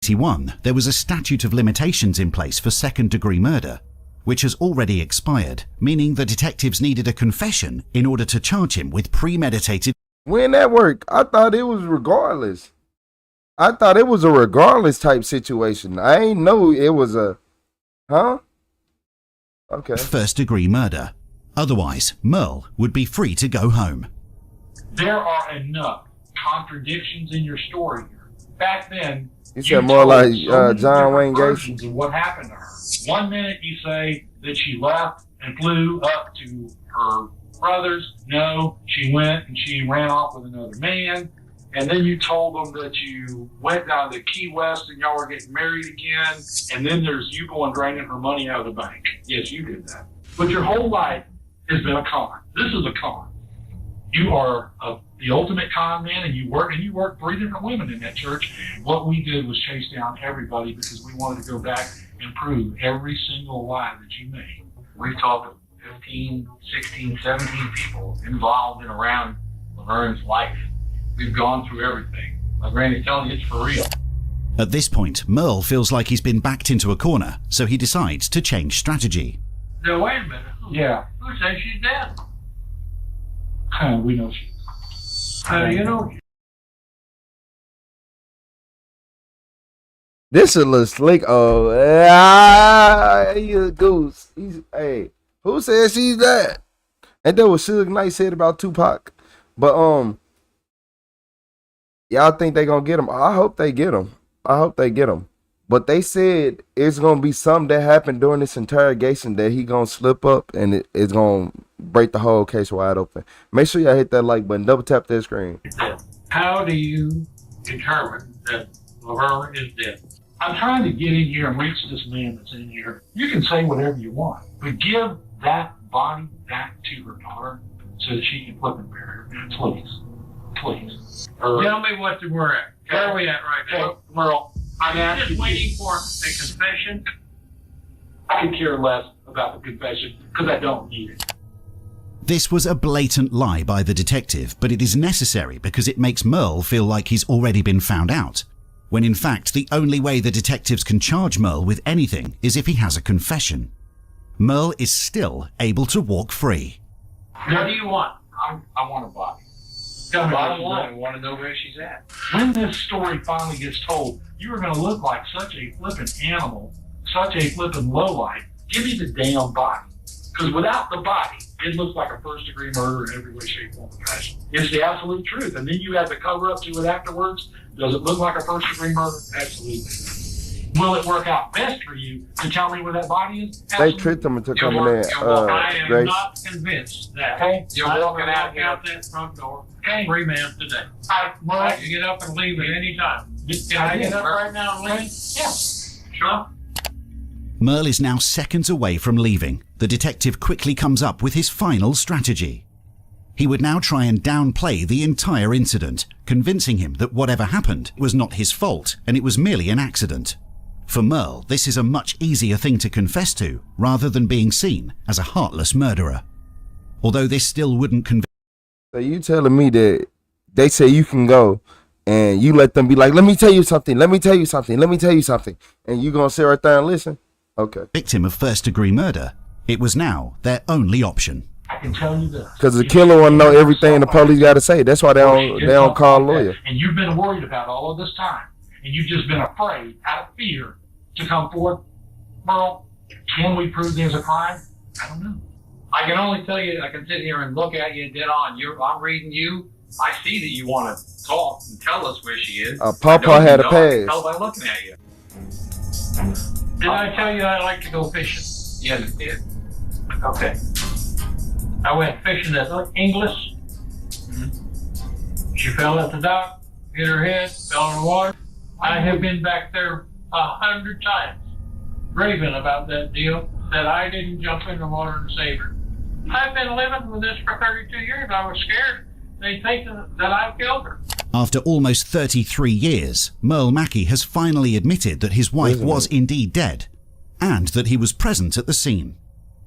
1981, there was a statute of limitations in place for second-degree murder, which has already expired, meaning the detectives needed a confession in order to charge him with premeditated... When that work? I thought it was regardless. I thought it was a regardless type situation. I ain't know it was a... Huh? Okay. First-degree murder. Otherwise, Merle would be free to go home. There are enough contradictions in your story here. Back then, You said more told like so many John Wayne different Gacy. versions of what happened to her. 1 minute you say that she left and flew up to her brother's. No, she went and she ran off with another man. And then you told them that you went down to Key West and y'all were getting married again. And then there's you going draining her money out of the bank. Yes, you did that. But your whole life has been a con. This is a con. You are the ultimate con man, and you work 3 different women in that church. What we did was chase down everybody because we wanted to go back and prove every single lie that you made. We've talked to 15, 16, 17 people involved and around Laverne's life. We've gone through everything. My granny's telling you it's for real. At this point, Merle feels like he's been backed into a corner, so he decides to change strategy. Now, wait a minute. Yeah. Who says she's dead? We know she is. How do you know? This is a little slick. Oh, he a goose. Hey, who said she's that? And that what Suge Knight said about Tupac. But y'all think they gonna get him? I hope they get him. But they said it's gonna be something that happened during this interrogation that he gonna slip up and it's gonna break the whole case wide open. Make sure y'all hit that like button. Double tap that screen. How do you determine that Laverne is dead? I'm trying to get in here and reach this man that's in here. You can say whatever you want, but give that body back to her daughter so that she can flip and bury her. Please. Tell me what we're at. Where are we at right now? Merle, I'm Are you asking just waiting for a confession? I could care less about the confession because I don't need it. This was a blatant lie by the detective, but it is necessary because it makes Merle feel like he's already been found out, when in fact the only way the detectives can charge Merle with anything is if he has a confession. Merle is still able to walk free. What do you want? I want a body. Bottom line, I want to know where she's at. When this story finally gets told, you are going to look like such a flippin' animal, such a flippin' lowlife. Give me the damn body. Because without the body, it looks like a first-degree murder in every way, shape, form, or fashion. It's the absolute truth. And then you have to cover up to it afterwards. Does it look like a first-degree murder? Absolutely. Will it work out best for you to tell me where that body is? They tricked him into coming in. I am Grace. not convinced that You're walking out that front door. Okay. Free man today. I can get up and leave at any time. Can I get up right now and leave? Yeah. Sure. Merle is now seconds away from leaving, the detective quickly comes up with his final strategy. He would now try and downplay the entire incident, convincing him that whatever happened was not his fault and it was merely an accident. For Merle, this is a much easier thing to confess to, rather than being seen as a heartless murderer. Although this still wouldn't convince... So you telling me that they say you can go and you let them be like, let me tell you something, let me tell you something, let me tell you something, and you gonna sit right there and listen? Okay. Victim of first-degree murder, it was now their only option. I can tell you this. Because the killer want to know everything the police got to say. That's why they don't call a lawyer. And you've been worried about all of this time, and you've just been afraid, out of fear, to come forward. Merle, can we prove there's a crime? I don't know. I can only tell you, I can sit here and look at you dead on. I'm reading you. I see that you want to talk and tell us where she is. Papa had a pass. I can tell by looking at you. Did I tell you I like to go fishing? Yes, you did. Okay. I went fishing at English. She fell at the dock, hit her head, fell in the water. I have been back there 100 times, raving about that deal, that I didn't jump in the water and save her. I've been living with this for 32 years. I was scared they'd think that I killed her. After almost 33 years, Merle Mackey has finally admitted that his wife was indeed dead, and that he was present at the scene.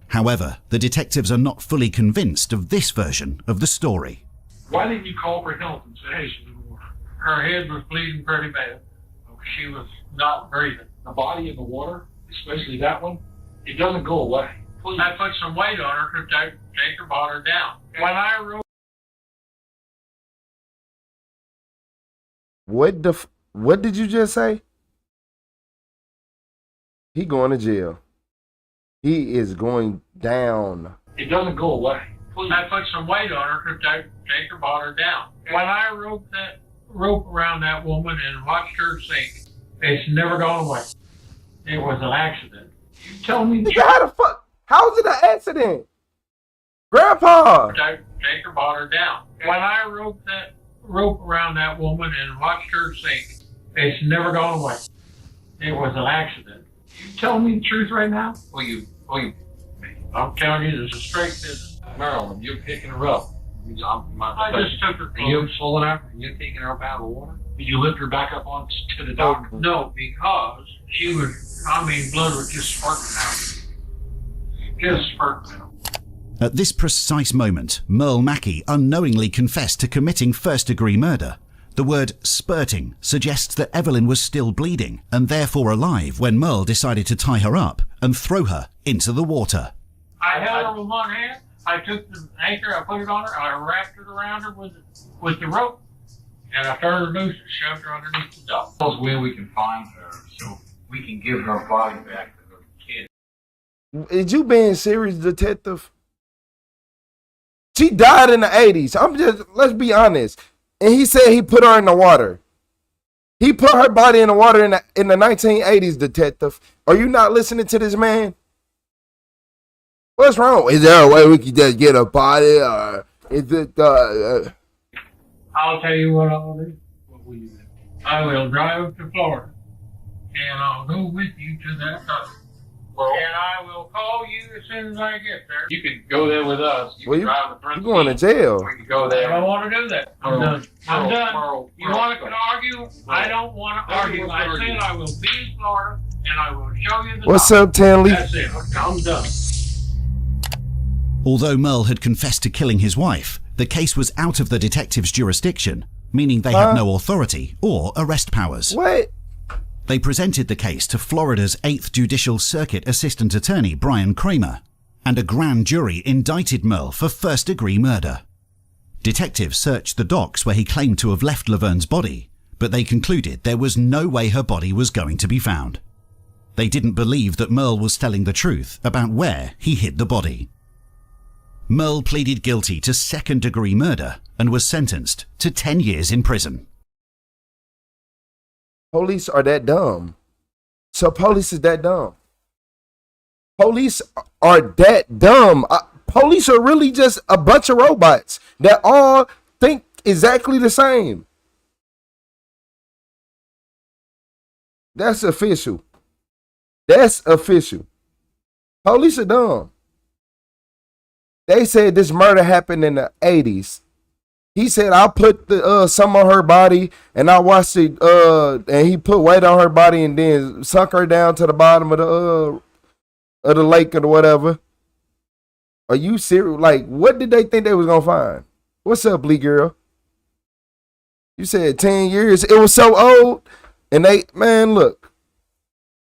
However, the detectives are not fully convinced of this version of the story. Why didn't you call for help and say, hey, she's in the water? Her head was bleeding pretty bad. She was not breathing. The body in the water, especially that one, it doesn't go away. I put some weight on her to take her brought her down. When I wrote... What did you just say? He going to jail. He is going down. It doesn't go away. I put some weight on her to take her brought her down. When I roped that rope around that woman and watched her sink, it's never gone away. It was an accident. You tell me how the fuck? How is it an accident? Grandpa! Take her brought her down. When I roped that rope around that woman and watched her sink, it's never gone away. It was an accident. You tell me the truth right now? I'm telling you, this is straight business. Marilyn, you're picking her up. I just took her. Are you pulling her and you're taking her up out of the water? Did you lift her back up to the dock? No, because she was, blood was just spurting out. Just spurting out. At this precise moment, Merle Mackey unknowingly confessed to committing first-degree murder. The word spurting suggests that Evelyn was still bleeding and therefore alive when Merle decided to tie her up and throw her into the water. I held her with one hand, I took the anchor, I put it on her, I wrapped it around her with the rope, and I turned her loose and shoved her underneath the dock. Tell us where we can find her so we can give her body back to her kid. Is you being serious, detective? She died in the 80s. Let's be honest. And he said he put her in the water. He put her body in the water in the 1980s, detective. Are you not listening to this man? What's wrong? Is there a way we can just get a body, or is it? I'll tell you what I'll do. What will you do? I will drive to Florida, and I'll go with you to that dock. And I will call you as soon as I get there. You can go there with us. You can drive the front. You going to jail? We can go there. I don't want to do that. I'm done. I'm done. You want to argue? I don't want to argue. I said I will be in Florida, and I will show you the What's dock. up, Tanley? That's it. I'm done. Although Merle had confessed to killing his wife, the case was out of the detective's jurisdiction, meaning they had no authority or arrest powers. What? They presented the case to Florida's 8th Judicial Circuit Assistant Attorney Brian Kramer, and a grand jury indicted Merle for first-degree murder. Detectives searched the docks where he claimed to have left Laverne's body, but they concluded there was no way her body was going to be found. They didn't believe that Merle was telling the truth about where he hid the body. Merle pleaded guilty to second-degree murder and was sentenced to 10 years in prison. Police are that dumb. So police is that dumb. Police are that dumb. Police are really just a bunch of robots that all think exactly the same. That's official. That's official. Police are dumb. They said this murder happened in the 80s. He said I put the some on her body and I watched it and he put weight on her body and then sunk her down to the bottom of the lake or whatever. Are you serious? Like, what did they think they was gonna find? What's up, Lee girl? You said 10 years. It was so old. And man, look.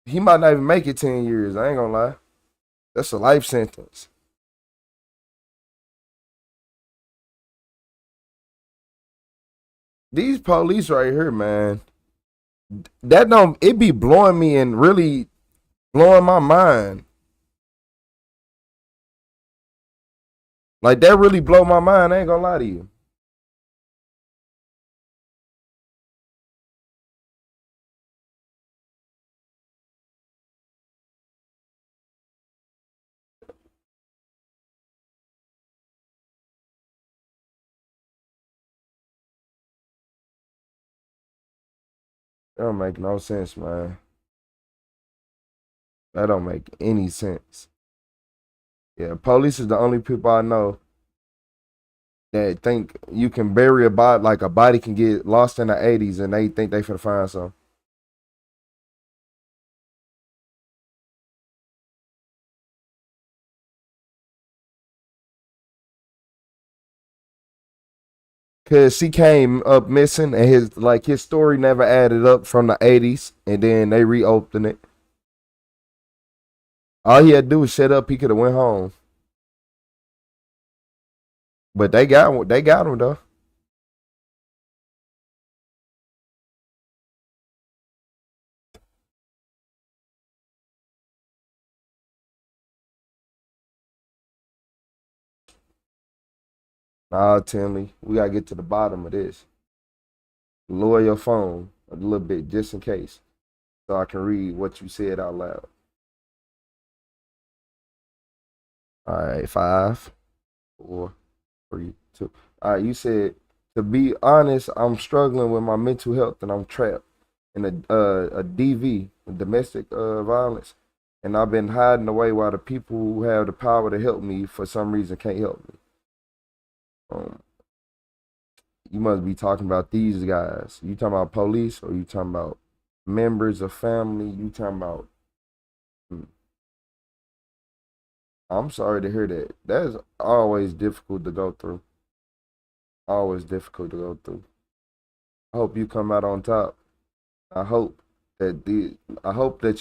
He might not even make it 10 years. I ain't gonna lie. That's a life sentence. These police right here, man. It be blowing me and really blowing my mind. Like, that really blow my mind. I ain't gonna lie to you. That don't make no sense, man. That don't make any sense. Yeah, police is the only people I know that think you can bury a body, like a body can get lost in the 80s and they think they finna find something. Cause she came up missing and his story never added up from the 80s and then they reopened it. All he had to do was shut up, he could have went home. But they got him though. Nah, Tinley, we gotta get to the bottom of this. Lower your phone a little bit just in case, so I can read what you said out loud. All right, 5, 4, 3, 2. All right, you said, to be honest, I'm struggling with my mental health and I'm trapped in a DV, domestic violence, and I've been hiding away while the people who have the power to help me for some reason can't help me. You must be talking about these guys. You talking about police or you talking about members of family? You talking about... I'm sorry to hear that. That's always difficult to go through. Always difficult to go through. I hope you come out on top. I hope that you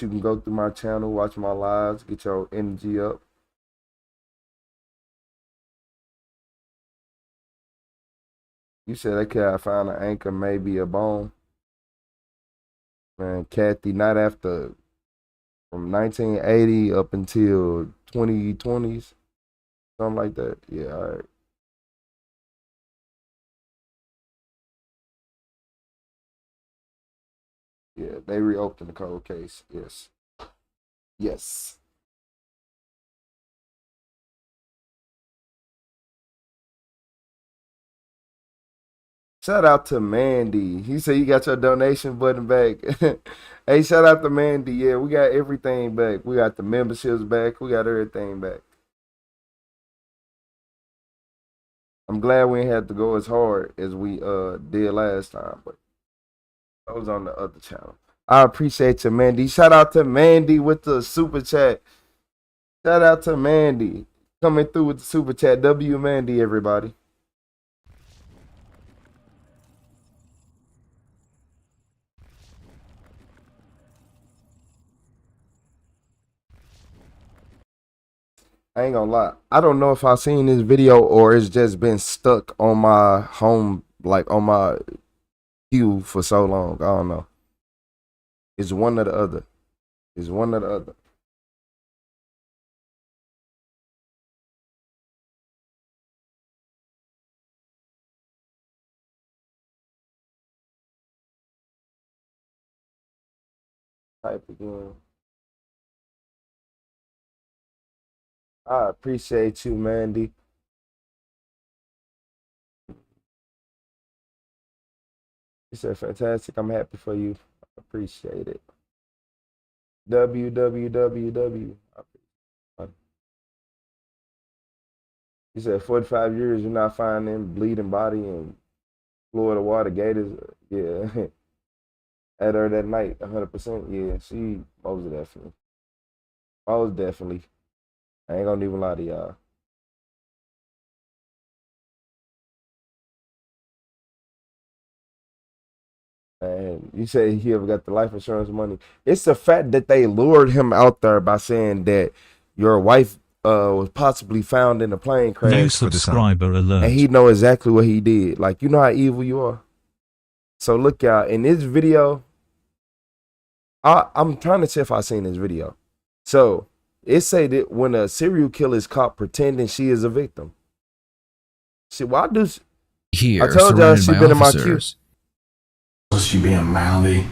can go through my channel, watch my lives, get your energy up. You said I could find an anchor, maybe a bone. Man, Kathy, not after from 1980 up until 2020s, something like that. Yeah, all right. Yeah, they reopened the cold case. Yes. Yes. Shout out to Mandy. He said you got your donation button back. Hey, shout out to Mandy. Yeah, we got everything back. We got the memberships back. We got everything back. I'm glad we ain't had to go as hard as we did last time, but I was on the other channel. I appreciate you, Mandy. Shout out to Mandy with the super chat. Shout out to Mandy coming through with the super chat. W Mandy, everybody. I ain't gonna lie. I don't know if I've seen this video or it's just been stuck on my home, like on my queue for so long. I don't know. It's one or the other. It's one or the other. Type again. I appreciate you, Mandy. You said fantastic. I'm happy for you. I appreciate it. WWWW. You said 45 years, you're not finding bleeding body in Florida water gators. Yeah. At her that night, 100%. Yeah, she most definitely. Most definitely. I ain't gonna even lie to y'all. And you say he ever got the life insurance money. It's the fact that they lured him out there by saying that your wife was possibly found in a plane crash. New subscriber alert. And he know exactly what he did. Like, you know how evil you are. So look out. In this video, I'm trying to see if I seen this video. So it say that when a serial killer is caught pretending she is a victim. See, why do here? I told y'all she been in my queue. Was she being mouthy?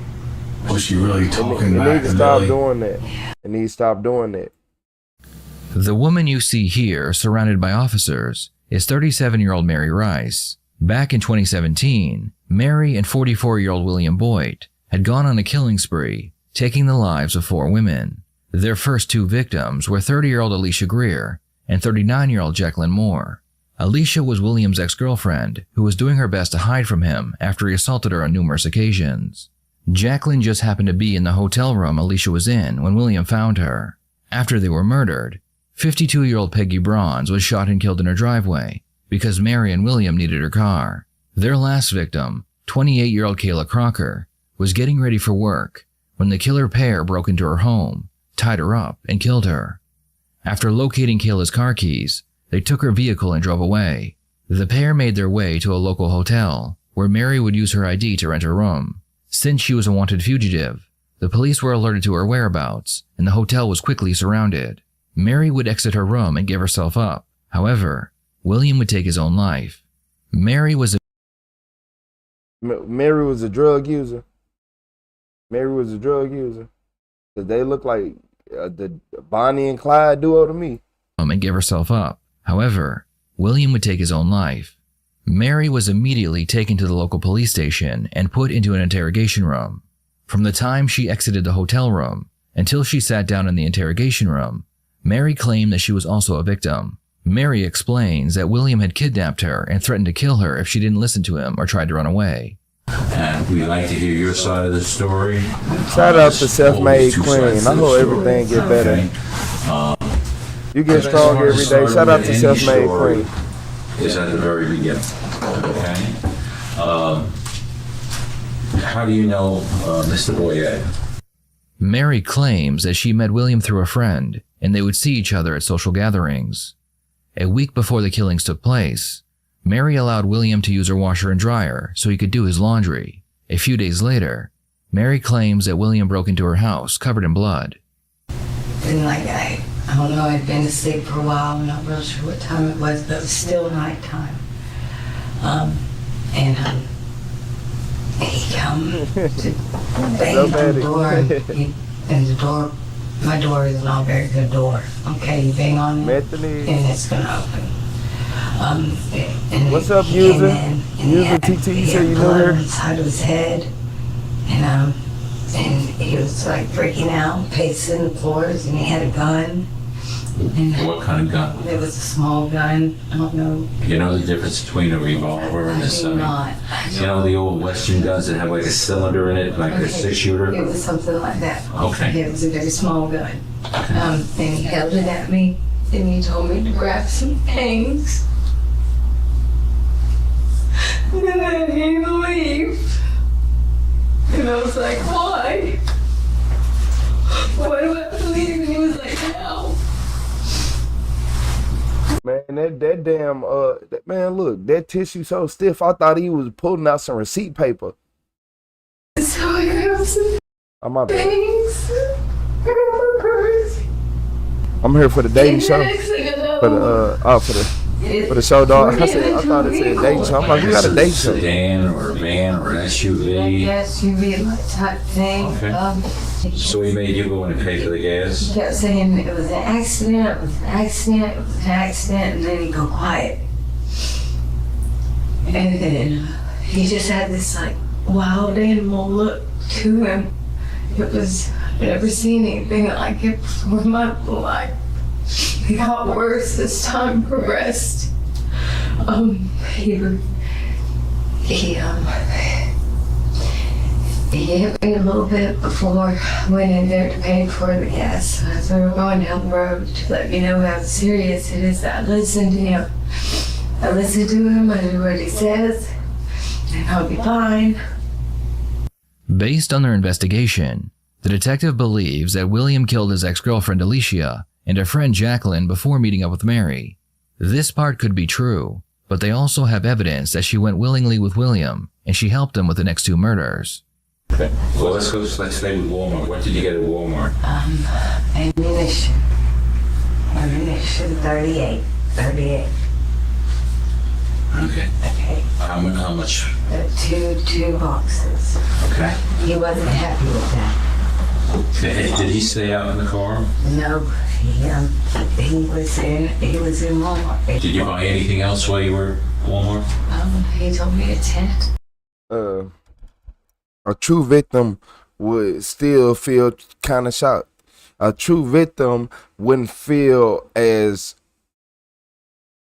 Was she really talking back? It needs to stop doing that. It needs to stop doing that. The woman you see here, surrounded by officers, is 37-year-old Mary Rice. Back in 2017, Mary and 44-year-old William Boyd had gone on a killing spree, taking the lives of 4 women. Their first 2 victims were 30-year-old Alicia Greer and 39-year-old Jacqueline Moore. Alicia was William's ex-girlfriend, who was doing her best to hide from him after he assaulted her on numerous occasions. Jacqueline just happened to be in the hotel room Alicia was in when William found her. After they were murdered, 52-year-old Peggy Bronze was shot and killed in her driveway because Mary and William needed her car. Their last victim, 28-year-old Kayla Crocker, was getting ready for work when the killer pair broke into her home, tied her up, and killed her. After locating Kayla's car keys, they took her vehicle and drove away. The pair made their way to a local hotel, where Mary would use her ID to rent a room. Since she was a wanted fugitive, the police were alerted to her whereabouts, and the hotel was quickly surrounded. Mary would exit her room and give herself up. However, William would take his own life. Mary was a drug user. Mary was a drug user. They look like the Bonnie and Clyde duo to me. And give herself up. However, William would take his own life. Mary was immediately taken to the local police station and put into an interrogation room. From the time she exited the hotel room until she sat down in the interrogation room, Mary claimed that she was also a victim. Mary explains that William had kidnapped her and threatened to kill her if she didn't listen to him or tried to run away. And we'd like to hear your side of the story. Shout out to Self-Made Queen. I hope everything get better. You get strong every day. Shout out to Self-Made Queen. Is at the very beginning. Okay. How do you know Mr. Boyd? Mary claims that she met William through a friend, and they would see each other at social gatherings. A week before the killings took place, Mary allowed William to use her washer and dryer so he could do his laundry. A few days later, Mary claims that William broke into her house covered in blood. And I don't know, I'd been asleep for a while. I'm not real sure what time it was, but it was still nighttime. He come to bang on the door, and the door, my door is not a very good door. Okay, you bang on it, and it's gonna open. What's up, user? User TT, you say you know her? Inside of his head, and he was like freaking out, pacing the floors, and he had a gun. And what kind of gun? It was a small gun. I don't know. You know the difference between a revolver and a not. You know the old Western guns that have like a cylinder in it, like a 6-shooter? It was something like that. Okay. It was a very small gun. And he held it at me, and he told me to grab some things. And then he leave. And I was like, why? Why do I have to leave? And he was like, no. Man, that damn, man, look, that tissue so stiff, I thought he was pulling out some receipt paper. So I grabbed some things. I'm here for the dating show. For the show, dog. I thought it said dating show. I'm like, we got a dating show. Sedan or a van or an SUV? SUV type thing. Okay. So he made you go in and pay for the gas? He kept saying it was an accident, it was an accident, it was an accident, and then he'd go quiet. And then he just had this like wild animal look to him. It was, I've never seen anything like it before in my life. It got worse as time progressed. He hit me a little bit before I went in there to pay for the gas. As we were going down the road to let me know how serious it is. I listened to him. I listen to him, I do what he says, and I'll be fine. Based on their investigation, the detective believes that William killed his ex-girlfriend Alicia and her friend Jacqueline before meeting up with Mary. This part could be true, but they also have evidence that she went willingly with William and she helped him with the next two murders. Okay. Well, let's stay with Walmart. What did you get at Walmart? Ammunition. Ammunition, 38. Okay. Okay. How much? Two boxes. Okay. He wasn't happy with that. Did he stay out in the car? No, he was in Walmart. Did you buy anything else while you were at Walmart? He told me to tent. A true victim would still feel kind of shocked. A true victim wouldn't feel as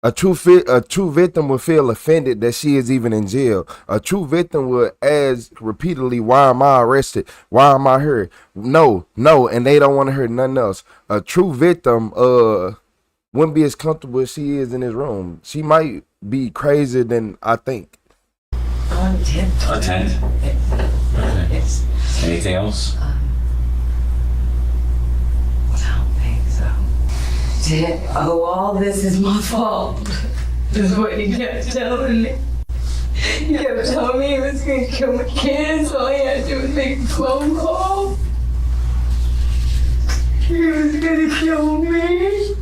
a true victim would feel offended that she is even in jail. A true victim would ask repeatedly, "Why am I arrested? Why am I here?" No, and they don't want to hear nothing else. A true victim wouldn't be as comfortable as she is in his room. She might be crazier than I think. On tent. A tent? Okay. Yes. Anything else? I don't think so. Oh, all this is my fault. Is what he kept telling me. He kept telling me he was going to kill my kids. All he had to do was make a phone call. He was going to kill me.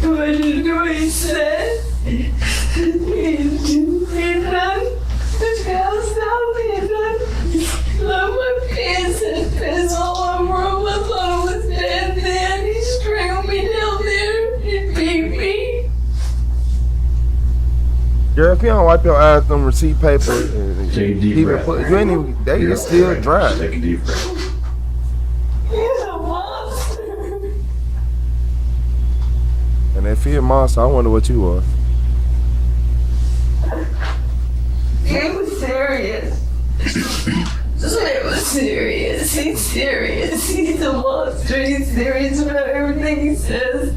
If I didn't do what he said. He's done. This house now, he's done. Love my pants and piss all over him. I thought I was dead then. He strangled me down there. He beat me. Girl, if you don't wipe your eyes on receipt paper, Take a deep breath. you ain't even, they can still dry. Take a deep breath. He's a monster. And if you're a monster, I wonder what you are. He was serious. It was serious. He's serious. He's a monster. He's serious about everything he says.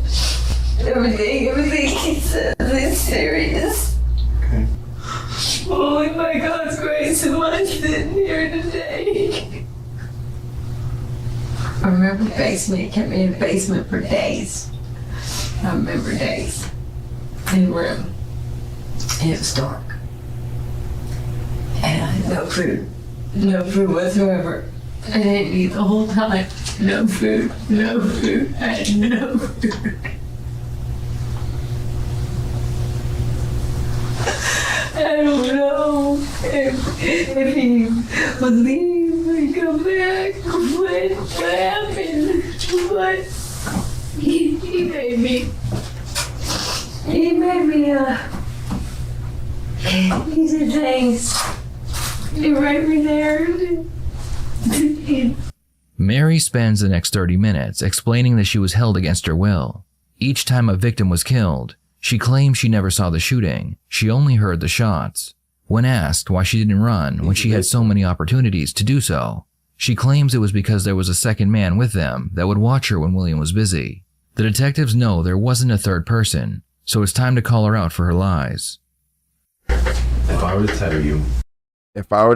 Everything he says is serious. Okay. Only by God's grace am I sitting here today. I remember the basement. He kept me in the basement for days. I remember days. In the room. And it was dark. And I had no food. No food whatsoever. I didn't eat the whole time. No food. No food. I had no food. I don't know if he would leave and come back. What happened? But he made me. He made me. He did things. He right me there. Mary spends the next 30 minutes explaining that she was held against her will. Each time a victim was killed, she claims she never saw the shooting. She only heard the shots. When asked why she didn't run when she had so many opportunities to do so, she claims it was because there was a second man with them that would watch her when William was busy. The detectives know there wasn't a third person, so it's time to call her out for her lies. If I were to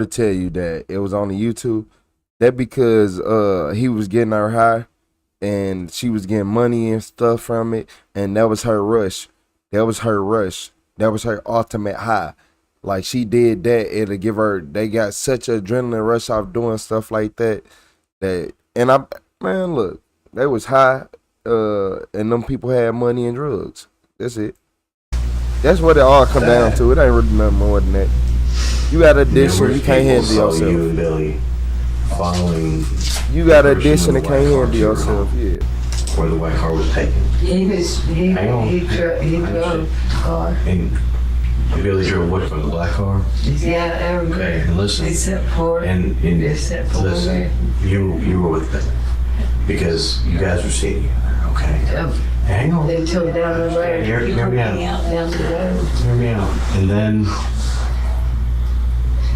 tell you that it was on the YouTube, that because he was getting her high and she was getting money and stuff from it, and that was her rush. That was her rush. That was her ultimate high. Like, she did that, it'll give her, they got such an adrenaline rush off doing stuff like that. Man, look, they was high, and them people had money and drugs. That's it. That's what it all come down to. It ain't really nothing more than that. You got addiction, you can't handle yourself. You got addiction and can't handle yourself, yeah. Where the white car was taken. He drove the car. And Billy drove what, from the black car? Yeah, everybody. Okay, and listen. Except for listen, you were with them because you guys were seeing, okay? Hang on. Until down the road. Hear me out. Down the road. Hear me out. And then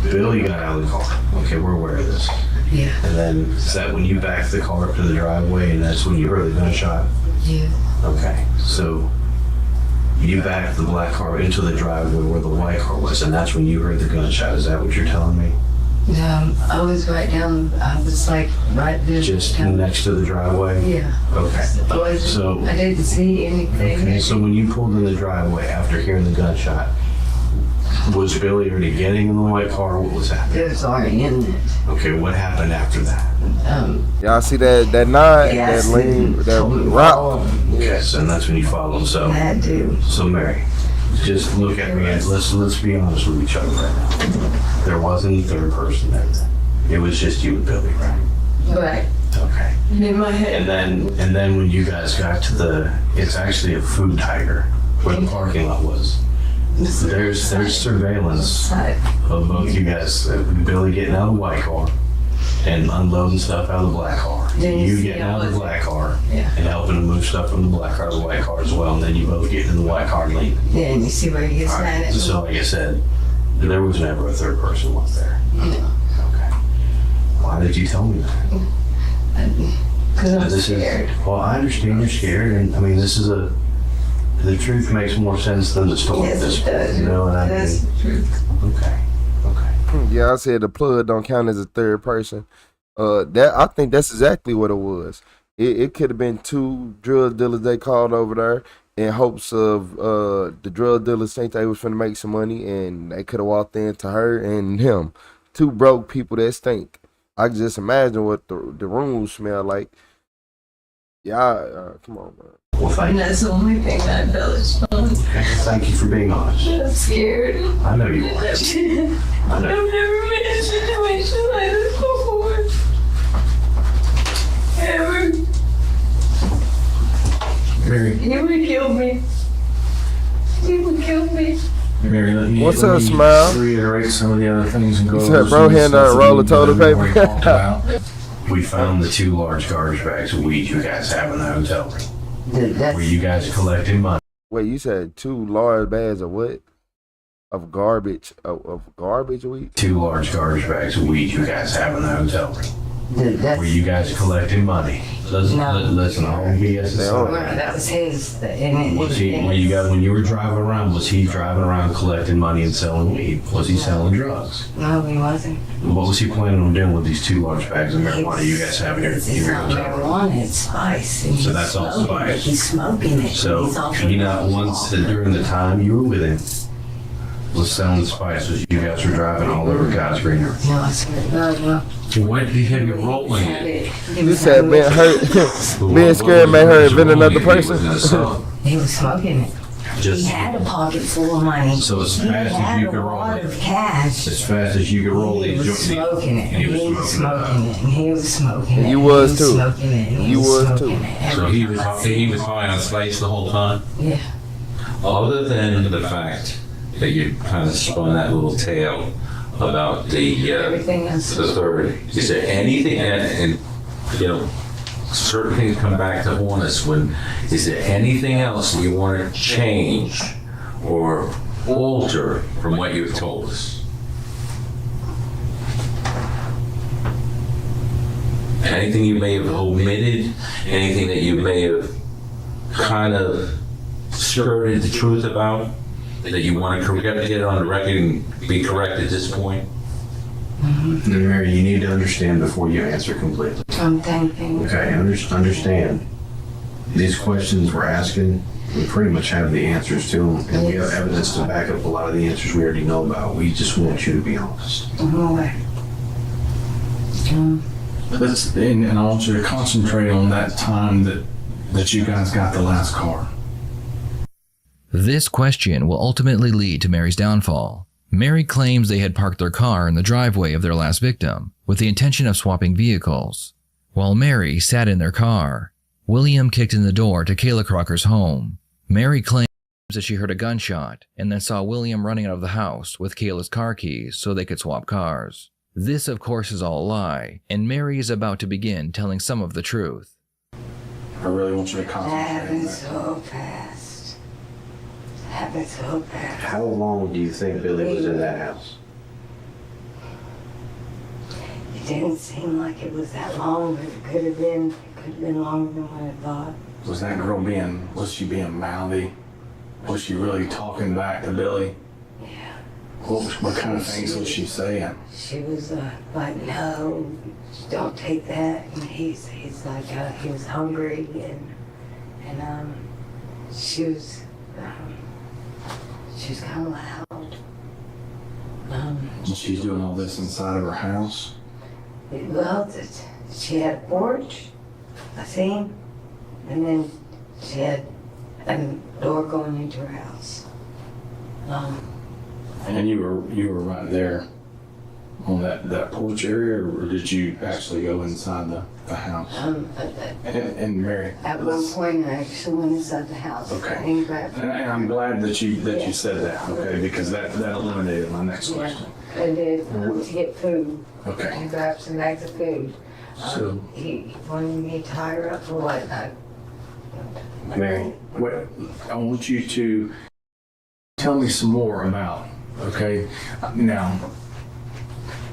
Billy got out of the car. Okay, we're aware of this. Yeah. And then is that when you backed the car up to the driveway and that's when you heard the gunshot? Yeah. Okay, so you backed the black car into the driveway where the white car was, and that's when you heard the gunshot. Is that what you're telling me? I was right down, I was like right there. Just next to the driveway? Yeah. Okay. So I didn't see anything. Okay, so when you pulled in the driveway after hearing the gunshot, was Billy already getting in the white car? What was happening? It was already in it. Okay, what happened after that? Y'all see that nine, Yes, that lean, that rock? Okay, so that's when you followed. So, I do. So Mary, just look at me and let's be honest with each other right now. There wasn't a third person there. It was just you and Billy, right? Right. Okay. In my head. And then when you guys got to it's actually a food tiger where the parking lot was. There's surveillance of both you guys, Billy getting out of the white car and unloading stuff out of the black car. You getting out of the black car and helping to move stuff from the black car to the white car as well, and then you both getting in the white car and leaving. Yeah, and you see where he gets mad at me. So like I said, there was never a third person was there. No. Okay. Why did you tell me that? Because I'm scared. Well, I understand you're scared, and I mean, the truth makes more sense than the story. Yes, it does. You know what I mean? That's the truth. Okay. Yeah, I said the plug don't count as a third person. I think that's exactly what it was. It could have been two drug dealers they called over there in hopes of the drug dealers think they was finna make some money, and they could have walked into her and him. Two broke people that stink. I can just imagine what the room smell like. Yeah, come on, man. Well, And that's the only thing I felt is fun. Thank you for being honest. I'm scared. I know you are. I've never been in a situation like this before. Ever. Mary. He would kill me. He would kill me. Mary, let me, What's let up, me Smile? reiterate some of the other things and go You over said, bro, some of the hand stuff out a that roll of you toilet already paper. talked about. We found the 2 large garbage bags of weed you guys have in the hotel room. Were you guys collecting money? Wait, you said 2 large bags of what? Of garbage? Of garbage weed? 2 large garbage bags of weed you guys have in the hotel room. Were you guys collecting money? Listen, all BS aside. That was his. Was he, when you were driving around, was he driving around collecting money and selling weed? Was he selling drugs? No, he wasn't. What was he planning on doing with these 2 large bags of marijuana you guys have in your It's not hotel room? marijuana, it's spice. And So that's all spice. He's smoking it. So He's also he not once during the time you were with him was selling spice as you guys were driving all over God's green earth. No, I swear to God, no. Why did he have you rolling it? You said being hurt, being scared made her invent another person. He was smoking it. Just He had a pocket full of money. so as He fast as had you a could roll lot it, of cash. as fast as you could roll He these was joints, smoking it. and He was smoking it. And he was smoking And it. you and was he too. Smoking it. and he You was too. smoking it. So he was high on spice the whole time? Yeah. Other than the fact that you kind of spun that little tale about the Everything else. the third, is there anything, and you know, certain things come back to haunt us, when, is there anything else you want to change or alter from what you've told us? Anything you may have omitted, anything that you may have kind of skirted the truth about, that you want to get it on the record and be correct at this point? And Mary, you need to understand before you answer completely. I'm thinking. Okay, understand. These questions we're asking, we pretty much have the answers to them, and we have evidence to back up a lot of the answers we already know about. We just want you to be honest. And I want you to concentrate on that time that you guys got the last car. This question will ultimately lead to Mary's downfall. Mary claims they had parked their car in the driveway of their last victim with the intention of swapping vehicles. While Mary sat in their car, William kicked in the door to Kayla Crocker's home. Mary claims that she heard a gunshot and then saw William running out of the house with Kayla's car keys so they could swap cars. This, of course, is all a lie, and Mary is about to begin telling some of the truth. I really want you to That concentrate. happened so fast. Happened so fast. How long do you think Billy was in that house? It didn't seem like it was that long, but it could have been. It could have been longer than what I thought. Was that girl was she being mouthy? Was she really talking back to Billy? Yeah. What kind of things was she saying? She was like, no, don't take that. And he's like, he was hungry and she was kind of loud. And she's doing all this inside of her house? Well, she had a porch, I seen, and then she had a door going into her house. And you were right there on that porch area, or did you actually go inside the house? And Mary, at one point, I actually went inside the house. Okay. And grabbed and I'm glad that you said that, okay, because that eliminated my next question. I did to get food. Okay. And grabbed some bags of food. So He wanted me to tie her up for what? Mary, I want you to tell me some more about, okay? Now,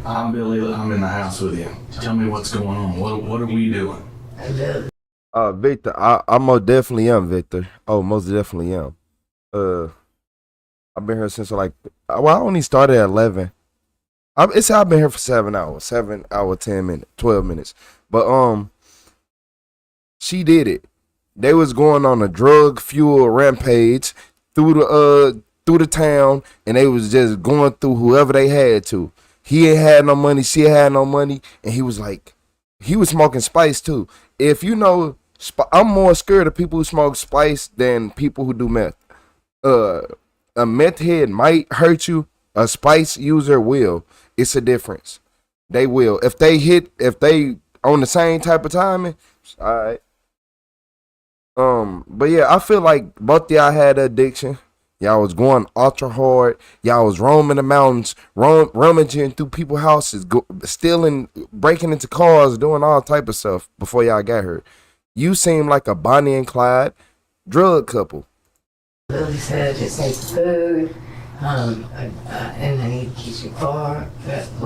I'm Billy, I'm in the house with you. Tell me what's going on. What are we doing? Victor, I most definitely am, Victor. Oh, most definitely am. I've been here since I only started at 11. I've been here for 7 hours, 7 hour, 10 minutes, 12 minutes. But she did it. They was going on a drug fuel rampage through the town, and they was just going through whoever they had to. He ain't had no money, she had no money, and he was smoking spice too. If you know, I'm more scared of people who smoke spice than people who do meth. A meth head might hurt you. A spice user will. It's a difference. They will. If they on the same type of timing, all right. But yeah, I feel like both of y'all had addiction. Y'all was going ultra hard. Y'all was roaming the mountains, rummaging through people's houses, stealing, breaking into cars, doing all type of stuff before y'all got hurt. You seem like a Bonnie and Clyde drug couple. Billy said, just take food, and I need the keys to the car.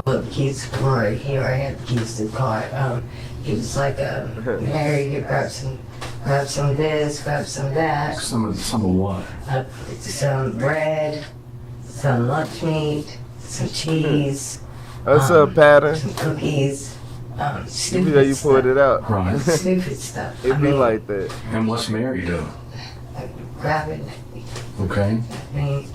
Well, the keys to the car right here. I had the keys to the car. He was like, Mary, you grab some of this, grab some of that. Some of what? Some bread, some lunch meat, some cheese. That's a pattern. Some cookies. Stupid you pulled it out. Right. Stupid stuff. It be like that. And what's Mary doing? Grabbing. Okay. I mean,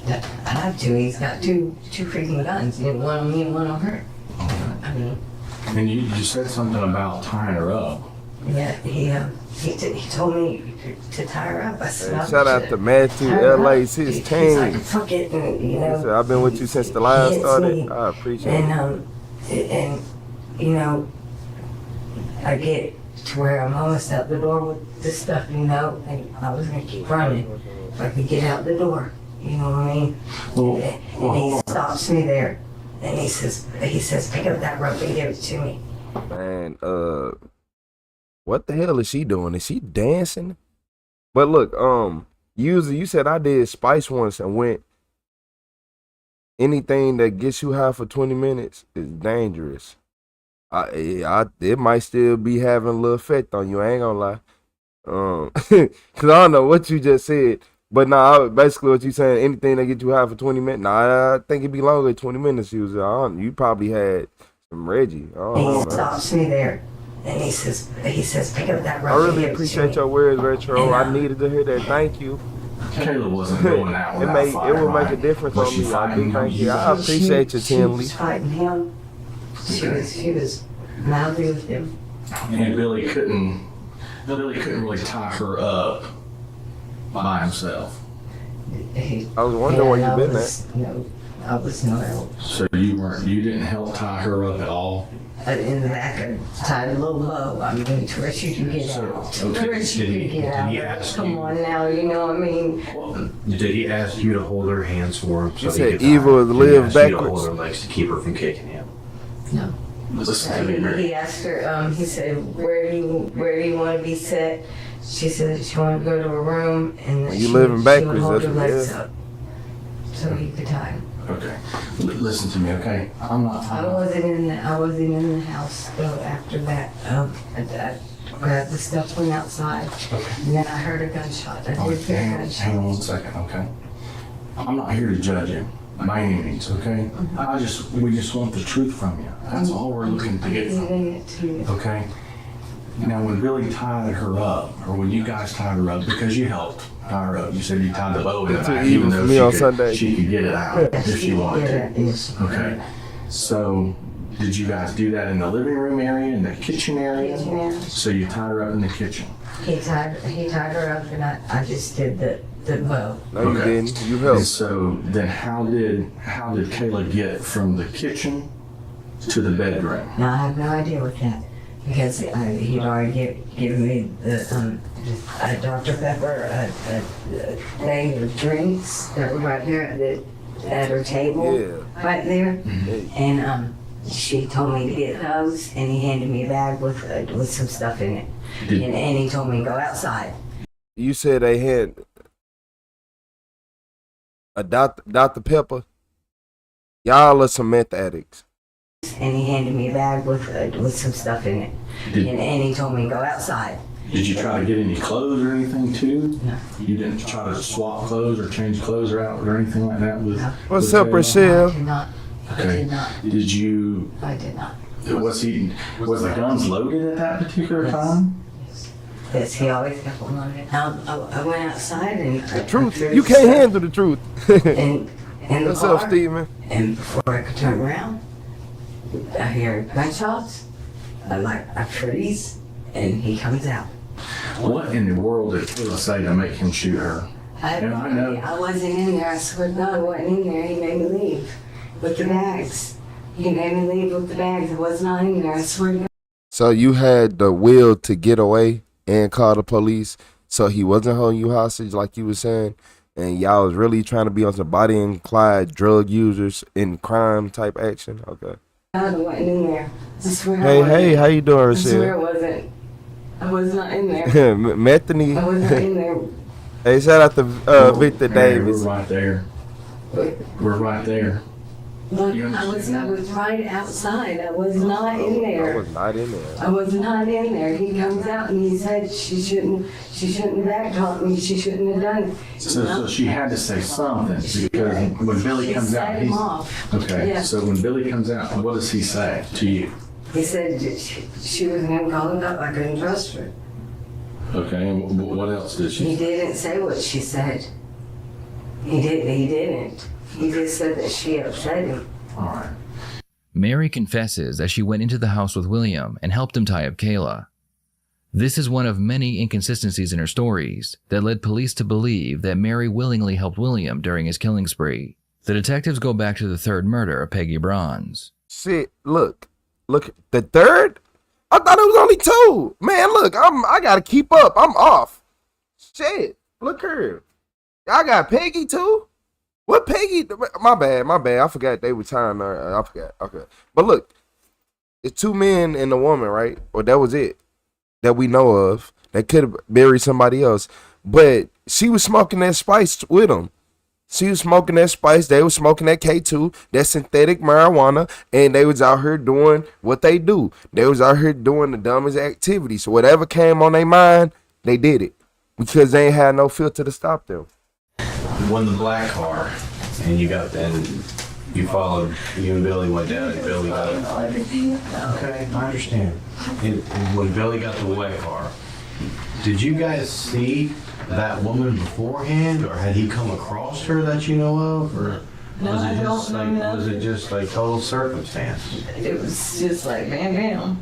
I have to. He's got two freaking guns. One on me and one on her. I mean. And you said something about tying her up. Yeah, he told me to tie her up. I said, shout out to Matthew, LA's his team. Like, fuck it, you know. Said, I've been with you since the line started. I appreciate it. And you know, I get to where I'm almost out the door with this stuff, you know, and I was gonna keep running if I could get out the door. You know what I mean? And he stops me there, and he says, pick up that rope and give it to me. Man, what the hell is she doing? Is she dancing? But look, you said I did spice once and went. Anything that gets you high for 20 minutes is dangerous. It might still be having a little effect on you. I ain't gonna lie. Cause I don't know what you just said, but basically what you saying, anything that gets you high for 20 minutes. I think it'd be longer than 20 minutes. You probably had some Reggie. He stops me there, and he says, pick up that rope. I really appreciate your words, Retro. I needed to hear that. Thank you. Caleb wasn't doing that without it will make a difference on me. I do thank you. I appreciate you, Tim Lee. She was fighting him. She was loudly with him. And Billy couldn't really tie her up by himself. I was wondering where you been at. No, I was no help. So you didn't help tie her up at all? In the back, I tied a little bow. I mean, to where she could get out. To where she could get out. Come on now, you know what I mean? Did he ask you to hold her hands for him? So he said evil is live backwards. Hold her legs to keep her from kicking him. No. Listen to me, Mary. He asked her, he said, where do you want to be set? She said that she wanted to go to a room and that You she living would backwards, hold her that's what it legs is. up so he could tie them. Okay. Listen to me, okay? I'm not. I wasn't in the house though after that. I grabbed the stuff, went outside, and then I heard a gunshot. I did hear a gunshot. Hang on 1 second, okay? I'm not here to judge you by any means, okay? We just want the truth from you. That's all we're looking to get from you. Okay? Now, when Billy tied her up, or when you guys tied her up, because you helped tie her up, you said you tied the bow in the back, even though she could get it out if she wanted to. Okay. So, did you guys do that in the living room area, in the kitchen area? So you tied her up in the kitchen. He tied her up, and I just did the bow. No, you didn't. You helped. And so then, how did Kayla get from the kitchen to the bedroom? Now I have no idea what that, because he'd already given me the Dr. Pepper, a thing of drinks that were right there at her table, right there, and she told me to get those, and he handed me a bag with some stuff in it, and he told me to go outside. You said they had a Dr. Pepper. Y'all are some meth addicts. And he handed me a bag with some stuff in it, and he told me to go outside. Did you try to get any clothes or anything too? No. You didn't try to swap clothes or change clothes out or anything like that with? What's up, Rochelle? I did not. Okay. I did not. Did you? I did not. Was the guns loaded at that particular time? Yes, he always kept them loaded. I went outside and the truth. You can't handle the truth. and what's up, Steven? And before I could turn around, I hear gunshots. I freeze, and he comes out. What in the world did Kayla say to make him shoot her? I know. I wasn't in there. I swear to God, I wasn't in there. He made me leave with the bags. He made me leave with the bags. I was not in there. I swear to God. So you had the will to get away and call the police. So he wasn't holding you hostage like you were saying. And y'all was really trying to be on some Bonnie and Clyde drug users in crime type action. Okay. I wasn't in there. I swear Hey, how you doing, Rochelle? I swear I wasn't. I was not in there. Methany. I wasn't in there. Hey, shout out to Victor Davis. We're right there. We're right there. Look, I was right outside. I was not in there. I was not in there. I was not in there. He comes out and he said she shouldn't have backtalked me. She shouldn't have done it. So she had to say something because when Billy comes out, him off. Okay. Yeah. So when Billy comes out, what does he say to you? He said she was going to call him up. I couldn't trust her. Okay. And what else did she? He didn't say what she said. He didn't. He just said that she upset him. All right. Mary confesses that she went into the house with William and helped him tie up Kayla. This is one of many inconsistencies in her stories that led police to believe that Mary willingly helped William during his killing spree. The detectives go back to the third murder of Peggy Bronze. Shit, look, the third? I thought it was only two. Man, look, I gotta keep up. I'm off. Shit, look here. I got Peggy too? What Peggy? My bad. I forgot they were tying her. I forgot. Okay. But look, it's two men and a woman, right? Or that was it that we know of. They could have buried somebody else. But she was smoking that spice with them. She was smoking that spice. They were smoking that K2, that synthetic marijuana, and they was out here doing what they do. They was out here doing the dumbest activity. So whatever came on their mind, they did it because they ain't had no filter to stop them. When the black car, and you followed, you and Billy went down, and Billy got it. Okay, I understand. When Billy got the white car, did you guys see that woman beforehand, or had he come across her that you know of, or was it just like total circumstance? It was just like bam, bam.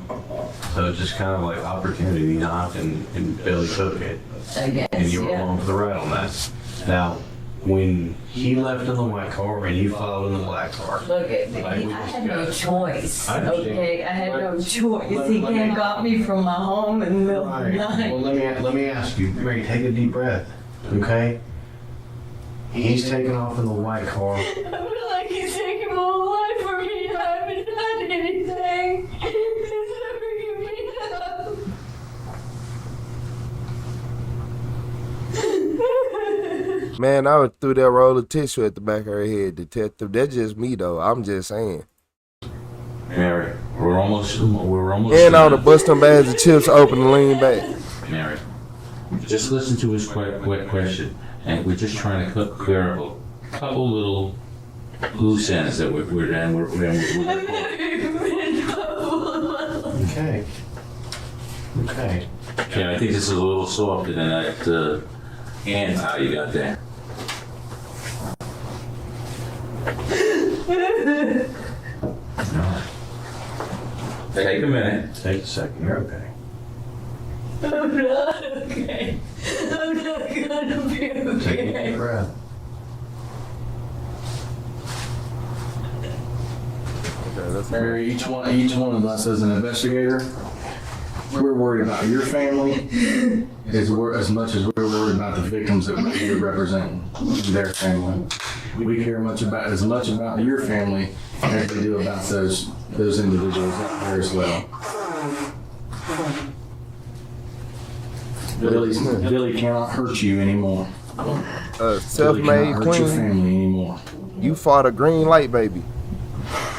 So it's just kind of like opportunity knocked, and Billy took it. I guess, and you were along for the ride on that. Now, when he left in the white car and you followed in the black car. Look at me. I had no choice. I understand. Okay, I had no choice. He came and got me from my home in the middle of the night. Well, let me ask you, Mary, take a deep breath, okay? He's taking off in the white car. I feel like he's taking my whole life from me. I haven't done anything. Man, I would threw that roll of tissue at the back of her head, detective. That's just me though. I'm just saying. Mary, we're almost And done. all the bust them bags of chips open and lean back. Mary, just listen to his quick question, and we're just trying to clear up a couple little loose ends that we're Okay. Okay. Yeah, I think this is a little softer than that hand tie you got there. Take a minute. Take a second. You're okay. I'm not okay. I'm not gonna be okay. Take a deep breath. Mary, each one of us as an investigator, we're worried about your family as much as we're worried about the victims that you're representing, their family. We care as much about your family as we do about those individuals out there as well. Billy cannot hurt you anymore. Self-made hurt your queen. family anymore. You fought a green light, baby.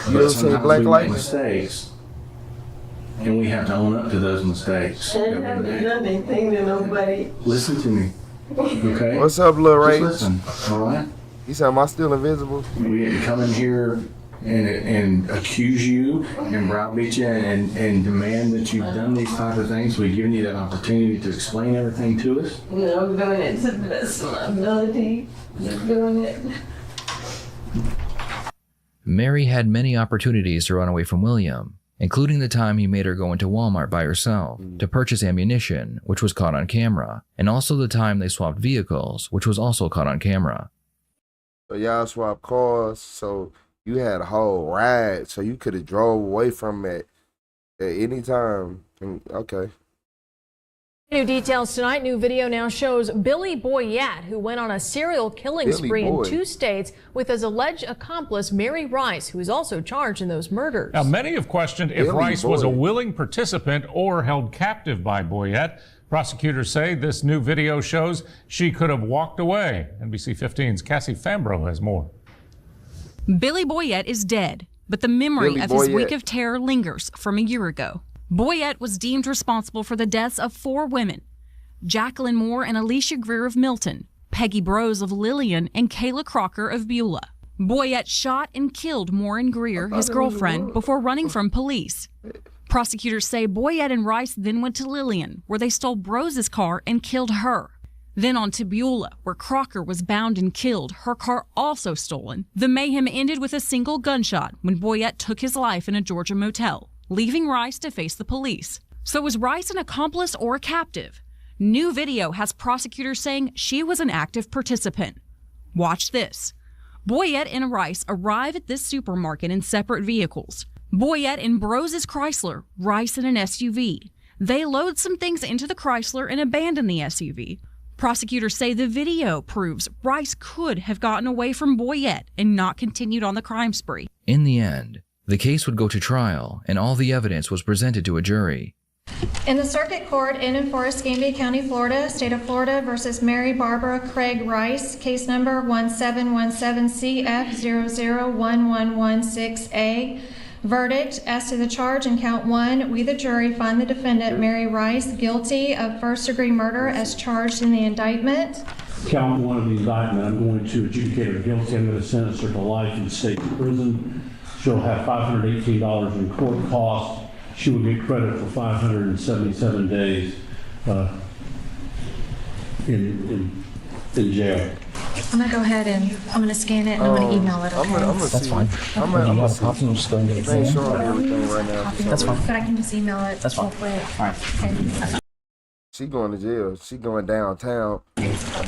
You don't see Sometimes black we light? make mistakes, and we have to own up to those mistakes. I haven't done anything to nobody. Listen to me, okay? What's up, Lil Ray? Just listen, all right? You said, am I still invisible? We had to come in here and accuse you and browbeat you and demand that you've done these type of things. We've given you that opportunity to explain everything to us. No, I'm doing it to the best of my ability. I'm doing it. Mary had many opportunities to run away from William, including the time he made her go into Walmart by herself to purchase ammunition, which was caught on camera, and also the time they swapped vehicles, which was also caught on camera. So y'all swapped cars, so you had a whole ride, so you could have drove away from it at any time. Okay. New details tonight. New video now shows Billy Boyette, who went on a serial killing spree in 2 states with his alleged accomplice, Mary Rice, who is also charged in those murders. Now, many have questioned if Rice was a willing participant or held captive by Boyette. Prosecutors say this new video shows she could have walked away. NBC 15's Cassie Fambro has more. Billy Boyette is dead, but the memory of his week of terror lingers from a year ago. Boyette was deemed responsible for the deaths of 4 women, Jacqueline Moore and Alicia Greer of Milton, Peggy Brose of Lillian, and Kayla Crocker of Beulah. Boyette shot and killed Moore and Greer, his girlfriend, before running from police. Prosecutors say Boyette and Rice then went to Lillian, where they stole Brose's car and killed her. Then on to Beulah, where Crocker was bound and killed, her car also stolen. The mayhem ended with a single gunshot when Boyette took his life in a Georgia motel, leaving Rice to face the police. So was Rice an accomplice or a captive? New video has prosecutors saying she was an active participant. Watch this. Boyette and Rice arrive at this supermarket in separate vehicles. Boyette in Brose's Chrysler, Rice in an SUV. They load some things into the Chrysler and abandon the SUV. Prosecutors say the video proves Rice could have gotten away from Boyette and not continued on the crime spree. In the end, the case would go to trial, and all the evidence was presented to a jury. In the Circuit Court in Forest, Escambia County, Florida, State of Florida versus Mary Barbara Craig Rice, case number 1717CF001116A. Verdict as to the charge in count 1, we the jury find the defendant Mary Rice guilty of first-degree murder as charged in the indictment. Count 1 of the indictment, I'm going to adjudicate her guilty. I'm going to sentence her to life in state prison. She'll have $518 in court costs. She will get credit for 577 days in jail. I'm gonna go ahead and I'm gonna scan it and I'm gonna email it. Okay? That's fine. I'm gonna have a copy. I'm just going to get it. Showing everything right now. That's fine. But I can just email it. That's fine. Real quick. All right. Okay. She going to jail. She going downtown.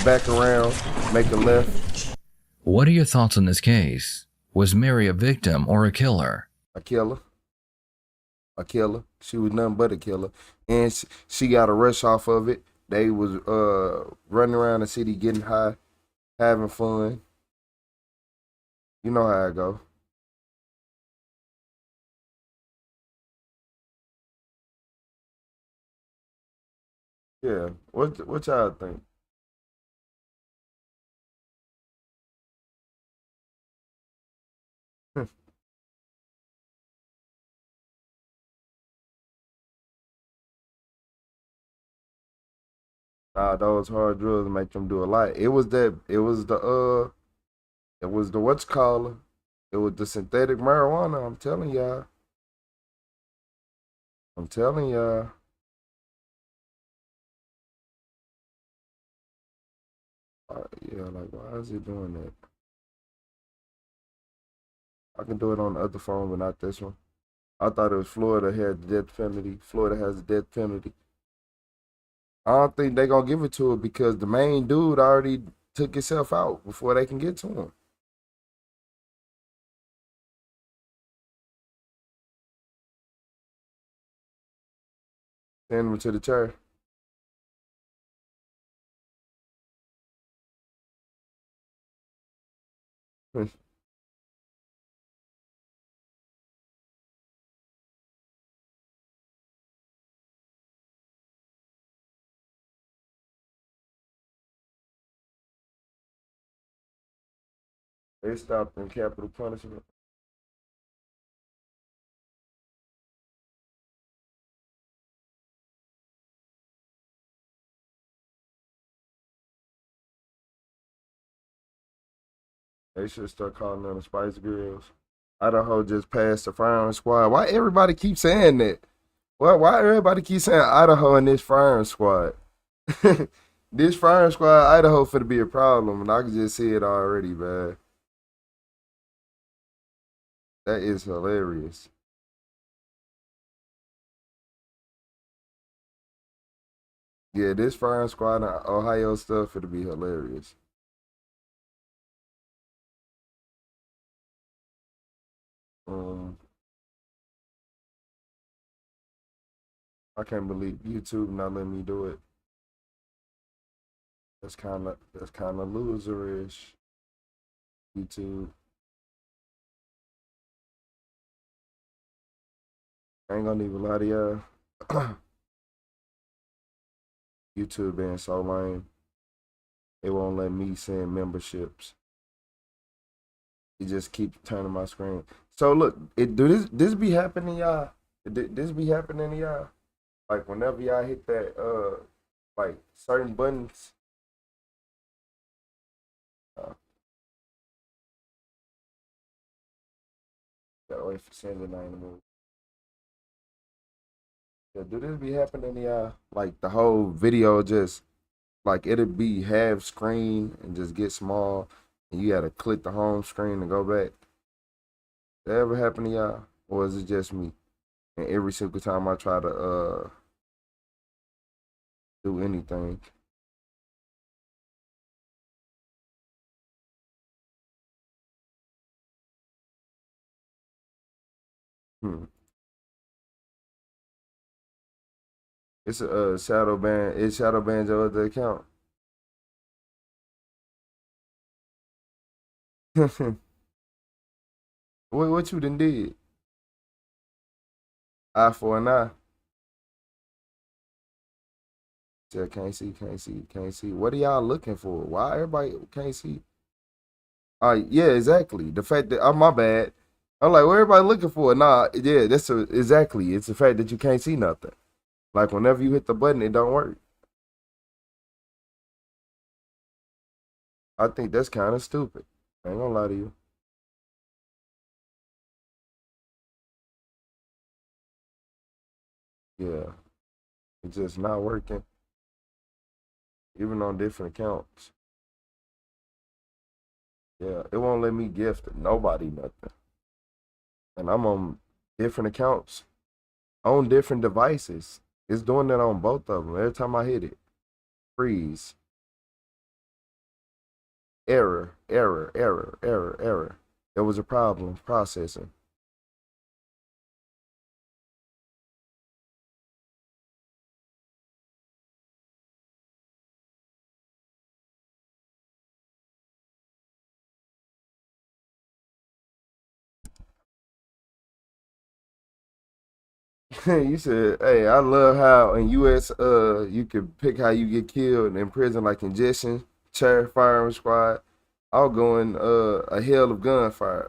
Back around. Make a left. What are your thoughts on this case? Was Mary a victim or a killer? A killer. A killer. She was nothing but a killer. And she got a rush off of it. They was running around the city getting high, having fun. You know how it go. Yeah. What y'all think? Those hard drugs make them do a lot. It was the what's called. It was the synthetic marijuana. I'm telling y'all. Yeah, like why is he doing that? I can do it on the other phone, but not this one. I thought it was Florida had the death penalty. Florida has the death penalty. I don't think they're gonna give it to her because the main dude already took himself out before they can get to him. Send him to the chair. They stopped in capital punishment. They should start calling them the Spice Girls. Idaho just passed the firing squad. Why everybody keep saying that? Why everybody keep saying Idaho and this firing squad? This firing squad, Idaho finna be a problem, and I can just see it already, man. That is hilarious. Yeah, this firing squad in Ohio stuff it'll be hilarious. I can't believe YouTube not letting me do it. That's kind of loserish. YouTube. I ain't gonna even lie to y'all. YouTube being so lame. It won't let me send memberships. It just keeps turning my screen. So look, this be happening, y'all. This be happening to y'all. Like whenever y'all hit that like certain buttons. Gotta wait for sending nine to move. Yeah, do this be happening to y'all? Like the whole video just like it'll be half screen and just get small and you gotta click the home screen and go back. That ever happen to y'all? Or is it just me? And every single time I try to do anything. It's a shadow ban. It shadow bans your other account. What you done did? Eye for an eye. Said can't see. What are y'all looking for? Why everybody can't see? Yeah, exactly. The fact that my bad. I'm like, what everybody looking for? Nah, yeah, exactly. It's the fact that you can't see nothing. Like whenever you hit the button, it don't work. I think that's kind of stupid. I ain't gonna lie to you. Yeah, it's just not working. Even on different accounts. Yeah, it won't let me gift nobody nothing. And I'm on different accounts, on different devices. It's doing that on both of them. Every time I hit it, freeze. Error. There was a problem processing. You said, hey, I love how in US you can pick how you get killed in prison, like injection, chair, firing squad. I'll go in a hell of gunfire.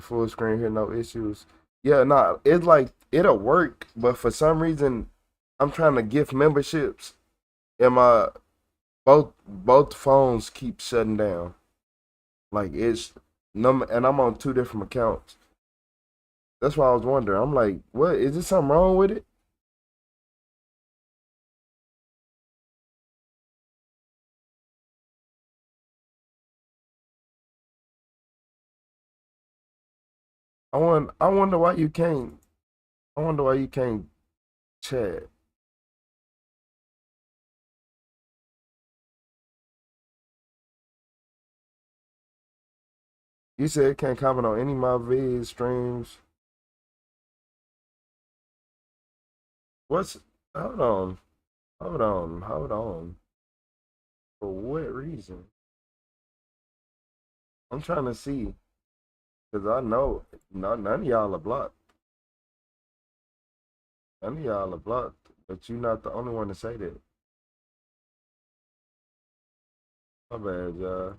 full screen here, no issues. Yeah, nah, it's like it'll work, but for some reason, I'm trying to gift memberships, and my both phones keep shutting down. Like it's and I'm on 2 different accounts. That's why I was wondering. I'm like, what is there something wrong with it? I wonder why you can't. I wonder why you can't chat. You said it can't comment on any of my vids, streams. What's hold on. Hold on. Hold on. For what reason? I'm trying to see. Cause I know none of y'all are blocked. None of y'all are blocked. But you're not the only one to say that. My bad, y'all.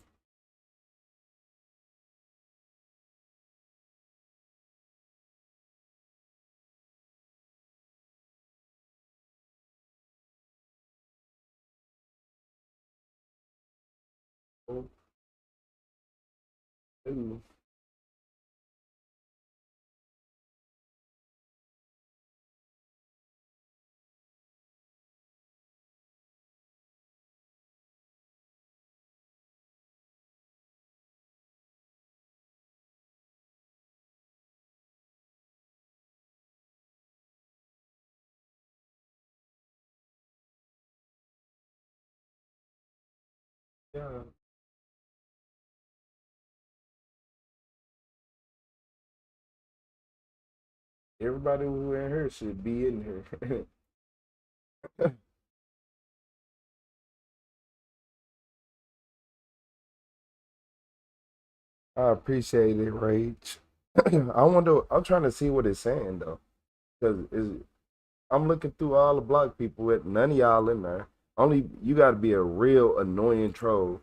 Oh, ooh. Yeah. Everybody who in here should be in here. I appreciate it, Rage. I wonder. I'm trying to see what it's saying though, because I'm looking through all the block people with none of y'all in there. Only you got to be a real annoying troll.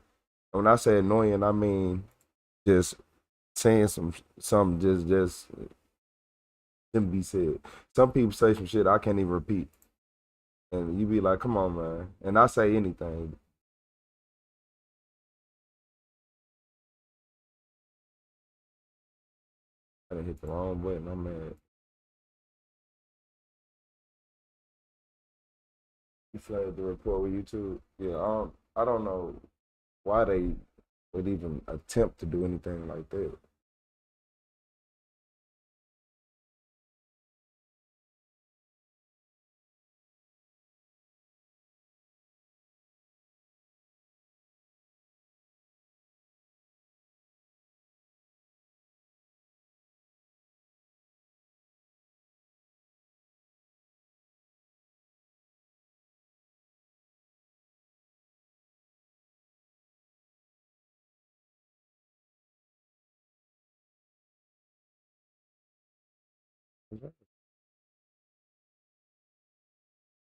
And when I say annoying, I mean just saying some just shouldn't be said. Some people say some shit I can't even repeat, and you be like, "Come on, man," and I say anything. I done hit the wrong button. I'm mad. You flagged the report with YouTube. Yeah, I don't know why they would even attempt to do anything like that.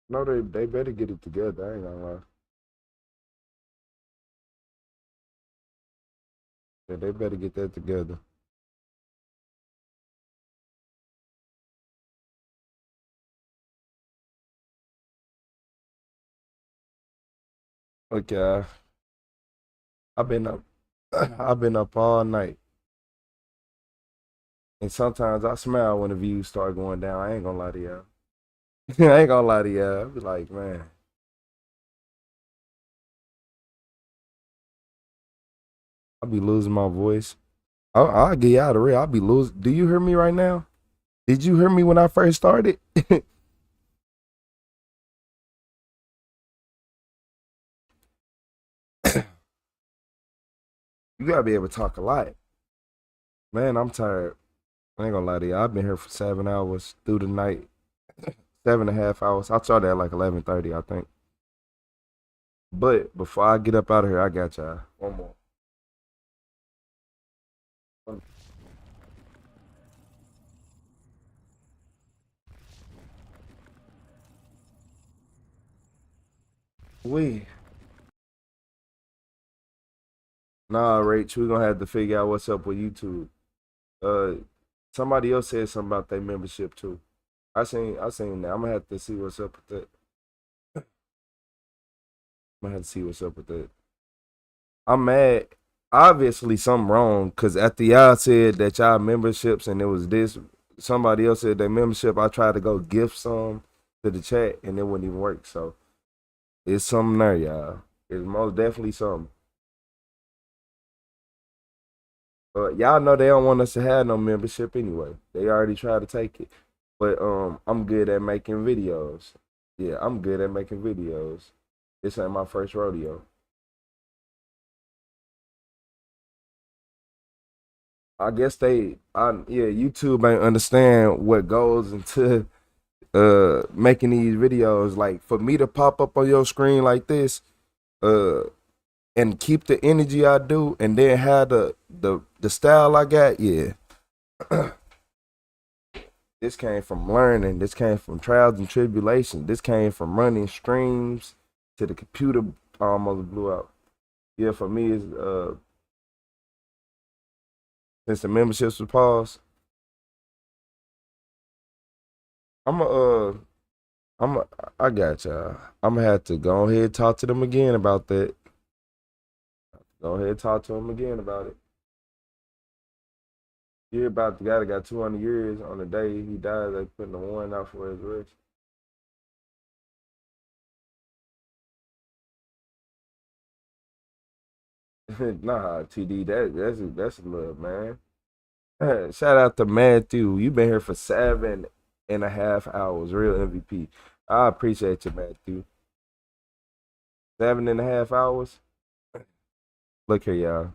No, they better get it together. I ain't gonna lie. Yeah, they better get that together. Okay, I've been up. I've been up all night, and sometimes I smile when the views start going down. I ain't gonna lie to y'all. I ain't gonna lie to y'all. I be like, man, I be losing my voice. I'll get you out of real. I'll be losing. Do you hear me right now? Did you hear me when I first started? You gotta be able to talk a lot. Man, I'm tired. I ain't gonna lie to you. I've been here for 7 hours through the night. 7.5 hours. I started at like 11:30, I think. But before I get up out of here, I got y'all. One more. Nah, Rach, we're gonna have to figure out what's up with YouTube. Somebody else said something about their membership too. I seen that. I'm gonna have to see what's up with that. I'm gonna have to see what's up with that. I'm mad. Obviously something wrong, cause after y'all said that y'all memberships and it was this, somebody else said their membership. I tried to go gift some to the chat and it wouldn't even work. So it's something there, y'all. It's most definitely something. But y'all know they don't want us to have no membership anyway. They already tried to take it. But I'm good at making videos. Yeah, I'm good at making videos. This ain't my first rodeo. I guess YouTube ain't understand what goes into making these videos. Like for me to pop up on your screen like this, and keep the energy I do, and then have the style I got, yeah. This came from learning. This came from trials and tribulations. This came from running streams to the computer almost blew out. Yeah, for me, it's since the memberships was paused, I got y'all. I'm gonna have to go ahead and talk to them again about that. Go ahead and talk to them again about it. Hear about the guy that got 200 years on the day he died. They putting a warrant out for his arrest. Nah, TD, that's a little, man. Shout out to Matthew. You been here for 7.5 hours. Real MVP. I appreciate you, Matthew. 7.5 hours. Look here, y'all.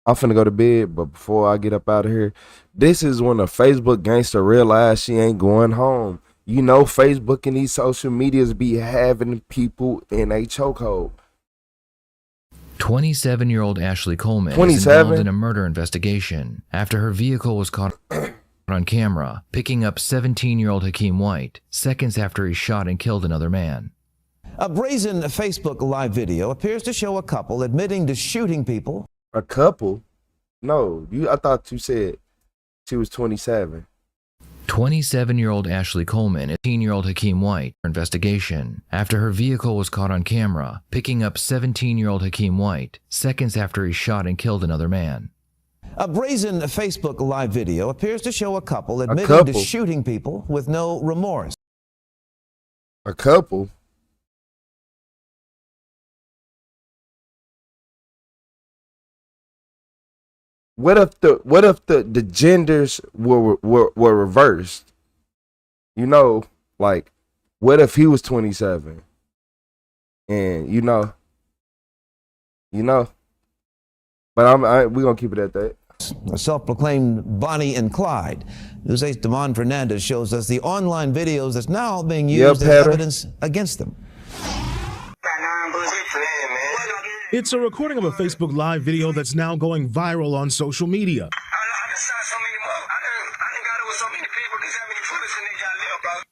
I'm finna go to bed, but before I get up out of here, this is when a Facebook gangster realized she ain't going home. You know, Facebook and these social medias be having people in a chokehold. 27-year-old Ashley Coleman is 27? involved in a murder investigation after her vehicle was caught on camera picking up 17-year-old Hakeem White seconds after he shot and killed another man. A brazen Facebook live video appears to show a couple admitting to shooting people. A couple? No, I thought you said she was 27. 27-year-old Ashley Coleman and 18-year-old Hakeem White investigation after her vehicle was caught on camera picking up 17-year-old Hakeem White seconds after he shot and killed another man. A brazen Facebook live video appears to show a couple admitting to shooting people with no remorse. A couple? What if the genders were reversed? You know, like, what if he was 27? And you know. But we're gonna keep it at that. A self-proclaimed Bonnie and Clyde. News 8's Damon Fernandez shows us the online videos that's now being used as evidence against them. It's a recording of a Facebook Live video that's now going viral on social media.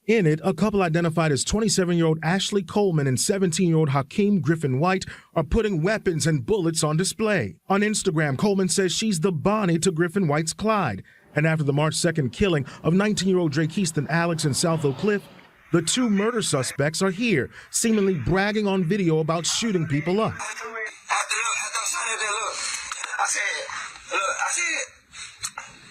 In it, a couple identified as 27-year-old Ashley Coleman and 17-year-old Hakeem Griffin White are putting weapons and bullets on display. On Instagram, Coleman says she's the Bonnie to Griffin White's Clyde. And after the March 2nd killing of 19-year-old Drake Easton Alex in South Oak Cliff, the two murder suspects are here, seemingly bragging on video about shooting people up. I said,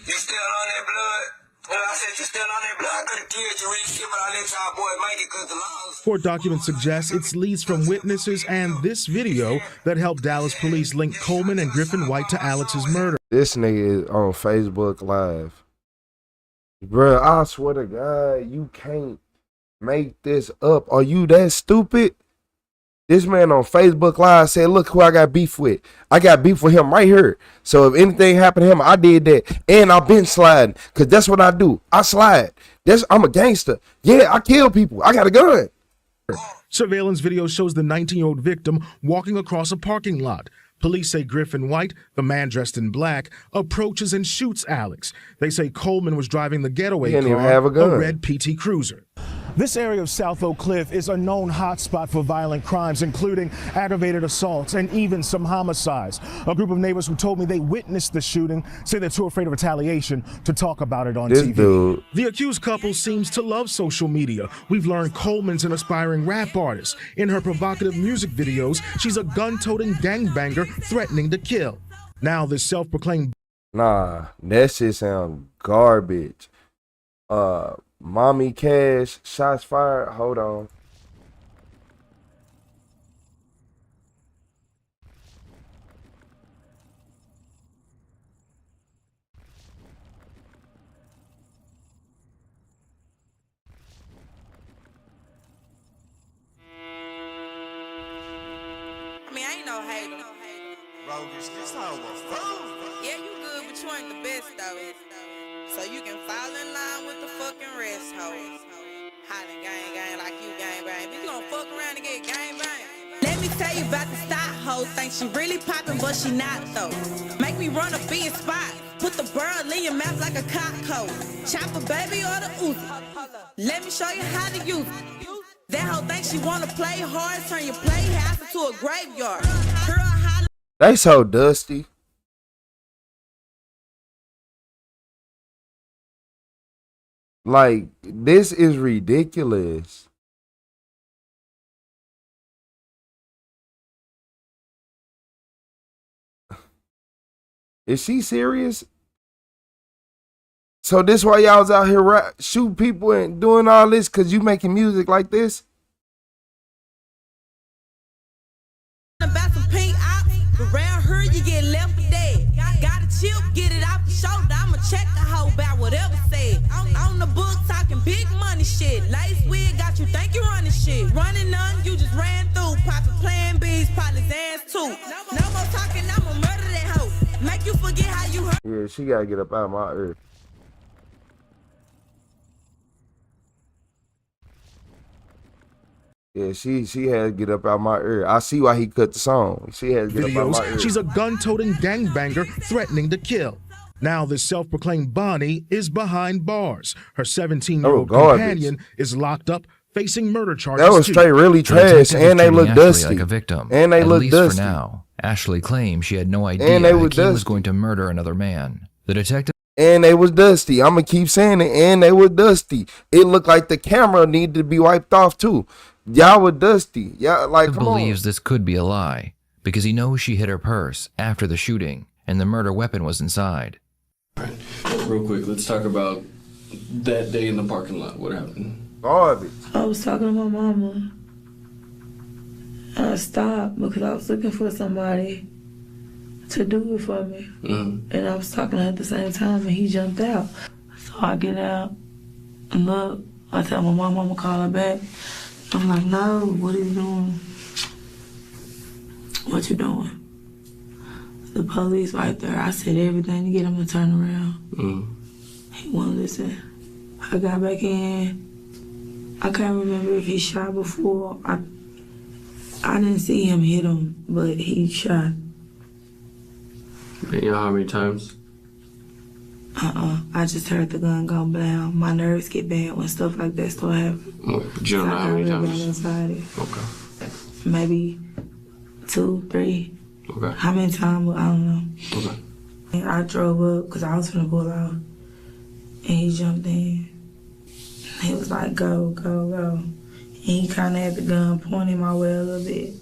you still on that blood? I said, you still on that blood? I could have killed you, really, but I let y'all boy make it because the laws. Court documents suggest it's leads from witnesses and this video that helped Dallas police link Coleman and Griffin White to Alex's murder. This nigga is on Facebook Live. Bruh, I swear to God, you can't make this up. Are you that stupid? This man on Facebook Live said, look who I got beef with. I got beef with him right here. So if anything happened to him, I did that. And I've been sliding. Because that's what I do. I slide. I'm a gangster. Yeah, I kill people. I got a gun. Surveillance video shows the 19-year-old victim walking across a parking lot. Police say Griffin White, the man dressed in black, approaches and shoots Alex. They say Coleman was driving the getaway car, have a gun. A red PT Cruiser. This area of South Oak Cliff is a known hotspot for violent crimes, including aggravated assaults and even some homicides. A group of neighbors who told me they witnessed the shooting say they're too afraid of retaliation to talk about it on TV. Dude. The accused couple seems to love social media. We've learned Coleman's an aspiring rap artist. In her provocative music videos, she's a gun-toting gangbanger threatening to kill. Now this self-proclaimed... Nah, that shit sound garbage. Mommy Cash, shots fired. Hold on. I mean, I ain't no hater. Roguish, this hoe a fool. Yeah, you good, but you ain't the best, though. So you can fall in line with the fucking rest, hoes. Hollin' gang like you gang bang. But you gon' fuck around and get gang bang. Let me tell you about the stock hoe. Think she really poppin', but she not, though. Make me run a big spot. Put the bird in your mouth like a cock hoe. Chop a baby or the Uzi. Let me show you how to use it. That hoe thinks she wanna play hard, turn your playhouse into a graveyard. Girl, holla. They so dusty. Like, this is ridiculous. Is she serious? So this why y'all was out here shooting people and doing all this because you making music like this? About some pink ops, around her you get left for dead. Got a chip, get it off the shoulder. I'ma check the hoe about whatever said. On the book talking big money shit. Lace wig got you think you running shit. Running none, you just ran through. Poppin' playing bees, probably Zans too. No more talking, I'ma murder that hoe. Make you forget how you heard. Yeah, she gotta get up out of my ear. Yeah, she had to get up out my ear. I see why he cut the song. She had to get up out my ear. She's a gun-toting gangbanger threatening to kill. Now this self-proclaimed Bonnie is behind bars. Her 17-year-old companion is locked up facing murder charges. That was straight really trash, and they look dusty. Like a victim. And they look dusty. For now, Ashley claims she had no idea that he was going to murder another man. The detective. And they was dusty. I'm gonna keep saying it. And they were dusty. It looked like the camera needed to be wiped off too. Y'all were dusty. Y'all like believes this could be a lie because he knows she hid her purse after the shooting and the murder weapon was inside. All right, real quick, let's talk about that day in the parking lot. What happened? Garbage. I was talking to my mama. I stopped because I was looking for somebody to do it for me. And I was talking to her at the same time and he jumped out. So I get out and look. I tell my mom I'm gonna call her back. I'm like, no, what are you doing? What you doing? The police right there. I said everything to get him to turn around. He won't listen. I got back in. I can't remember if he shot before. I didn't see him hit him, but he shot. You know how many times? I just heard the gun go down. My nerves get bad when stuff like that start happening. But you don't know how many times? Okay. Maybe 2, 3. Okay. How many times? I don't know. Okay. And I drove up because I was finna pull out. And he jumped in. He was like, go, go, go. And he kind of had the gun pointing my way a little bit.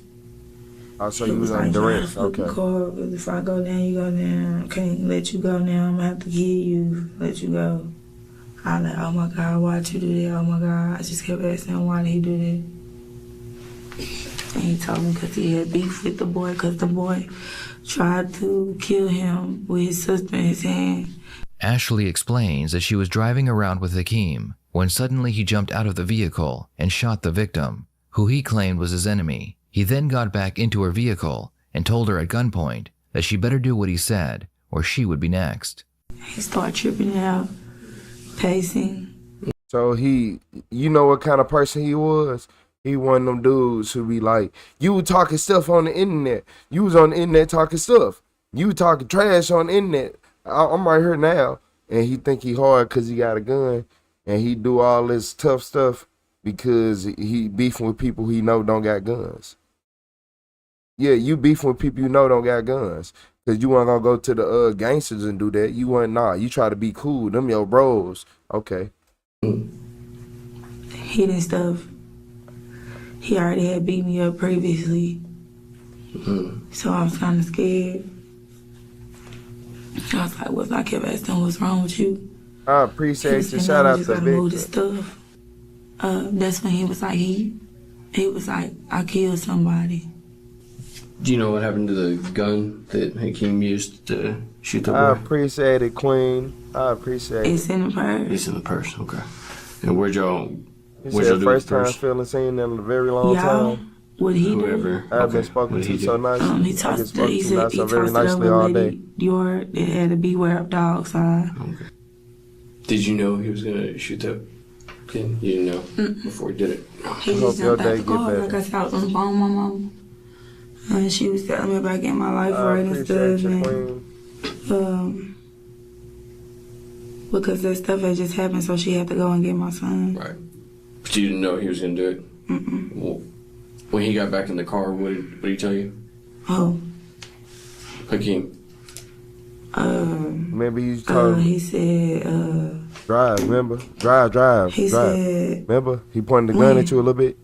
Oh, so you was on direct. Okay. If I go down, you go down. I can't let you go now. I'm gonna have to kill you. Let you go. I like, oh my God, why'd you do that? Oh my God. I just kept asking him, why did he do that? And he told me because he had beef with the boy, because the boy tried to kill him with his sister in his hand. Ashley explains that she was driving around with Hakeem when suddenly he jumped out of the vehicle and shot the victim, who he claimed was his enemy. He then got back into her vehicle and told her at gunpoint that she better do what he said or she would be next. He started tripping out, pacing. So you know what kind of person he was? He one of them dudes who be like, you were talking stuff on the internet. You was on the internet talking stuff. You were talking trash on the internet. I'm right here now. And he think he hard because he got a gun. And he do all this tough stuff. because he beefing with people he know don't got guns. Yeah, you beefing with people you know don't got guns. Cause you weren't gonna go to the gangsters and do that. You weren't you try to be cool. Them your bros. Okay. Hitting stuff. He already had beat me up previously. So I was kind of scared. I was like, what if I kept asking what's wrong with you? I appreciate you. Shout out to Victor. Stuff. That's when he was like, he was like, I killed somebody. Do you know what happened to the gun that Hakeem used to shoot the boy? I appreciate it, Queen. I appreciate it. It's in the purse. It's in the purse, okay. And where'd y'all do first time feeling seen in a very long time? What he Whoever. do? I've been spoken to so nice. He talked to very nicely all day. Dior, it had a beware of dog sign. Okay. Did you know he was gonna shoot that kid? You didn't know before he did it? He just jumped out the car. Like I said, I was on the phone with my mom. And she was telling me about getting my life right and stuff. And, because that stuff had just happened, so she had to go and get my son. Right. But you didn't know he was going to do it? Mm-mm. Well, when he got back in the car, what did he tell you? Oh. Hakeem. Maybe you told him. He said, drive, remember? Drive. He said. Remember? He pointed the gun at you a little bit.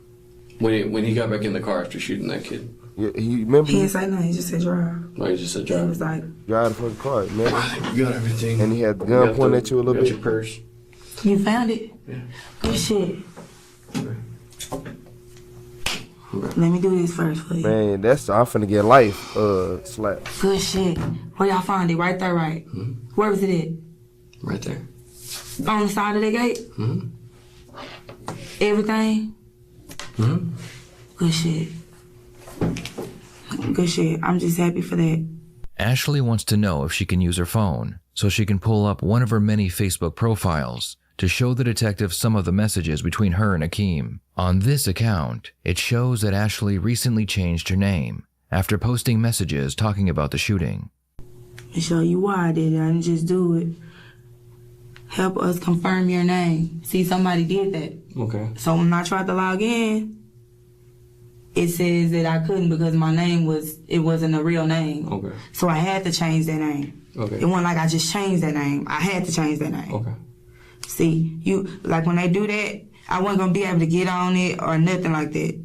When he got back in the car after shooting that kid. Yeah, he remember. He didn't say nothing. He just said drive. No, he just said drive. He was like, drive the fucking car, man. I think you got everything. And he had the gun pointed at you a little bit. Your purse. You found it? Yeah. Good shit. Okay. Let me do this first for you. Man, I'm finna get life slap. Good shit. Where y'all find it? Right there, right? Mm-hmm. Where was it at? Right there. On the side of the gate? Mm-hmm. Everything? Mm-hmm. Good shit. Good shit. I'm just happy for that. Ashley wants to know if she can use her phone so she can pull up one of her many Facebook profiles to show the detective some of the messages between her and Hakeem. On this account, it shows that Ashley recently changed her name after posting messages talking about the shooting. To show you why I did it. I didn't just do it. Help us confirm your name. See, somebody did that. Okay. So when I tried to log in, it says that I couldn't because my name wasn't a real name. Okay. So I had to change that name. Okay. It wasn't like I just changed that name. I had to change that name. Okay. See, like when they do that, I wasn't gonna be able to get on it or nothing like that.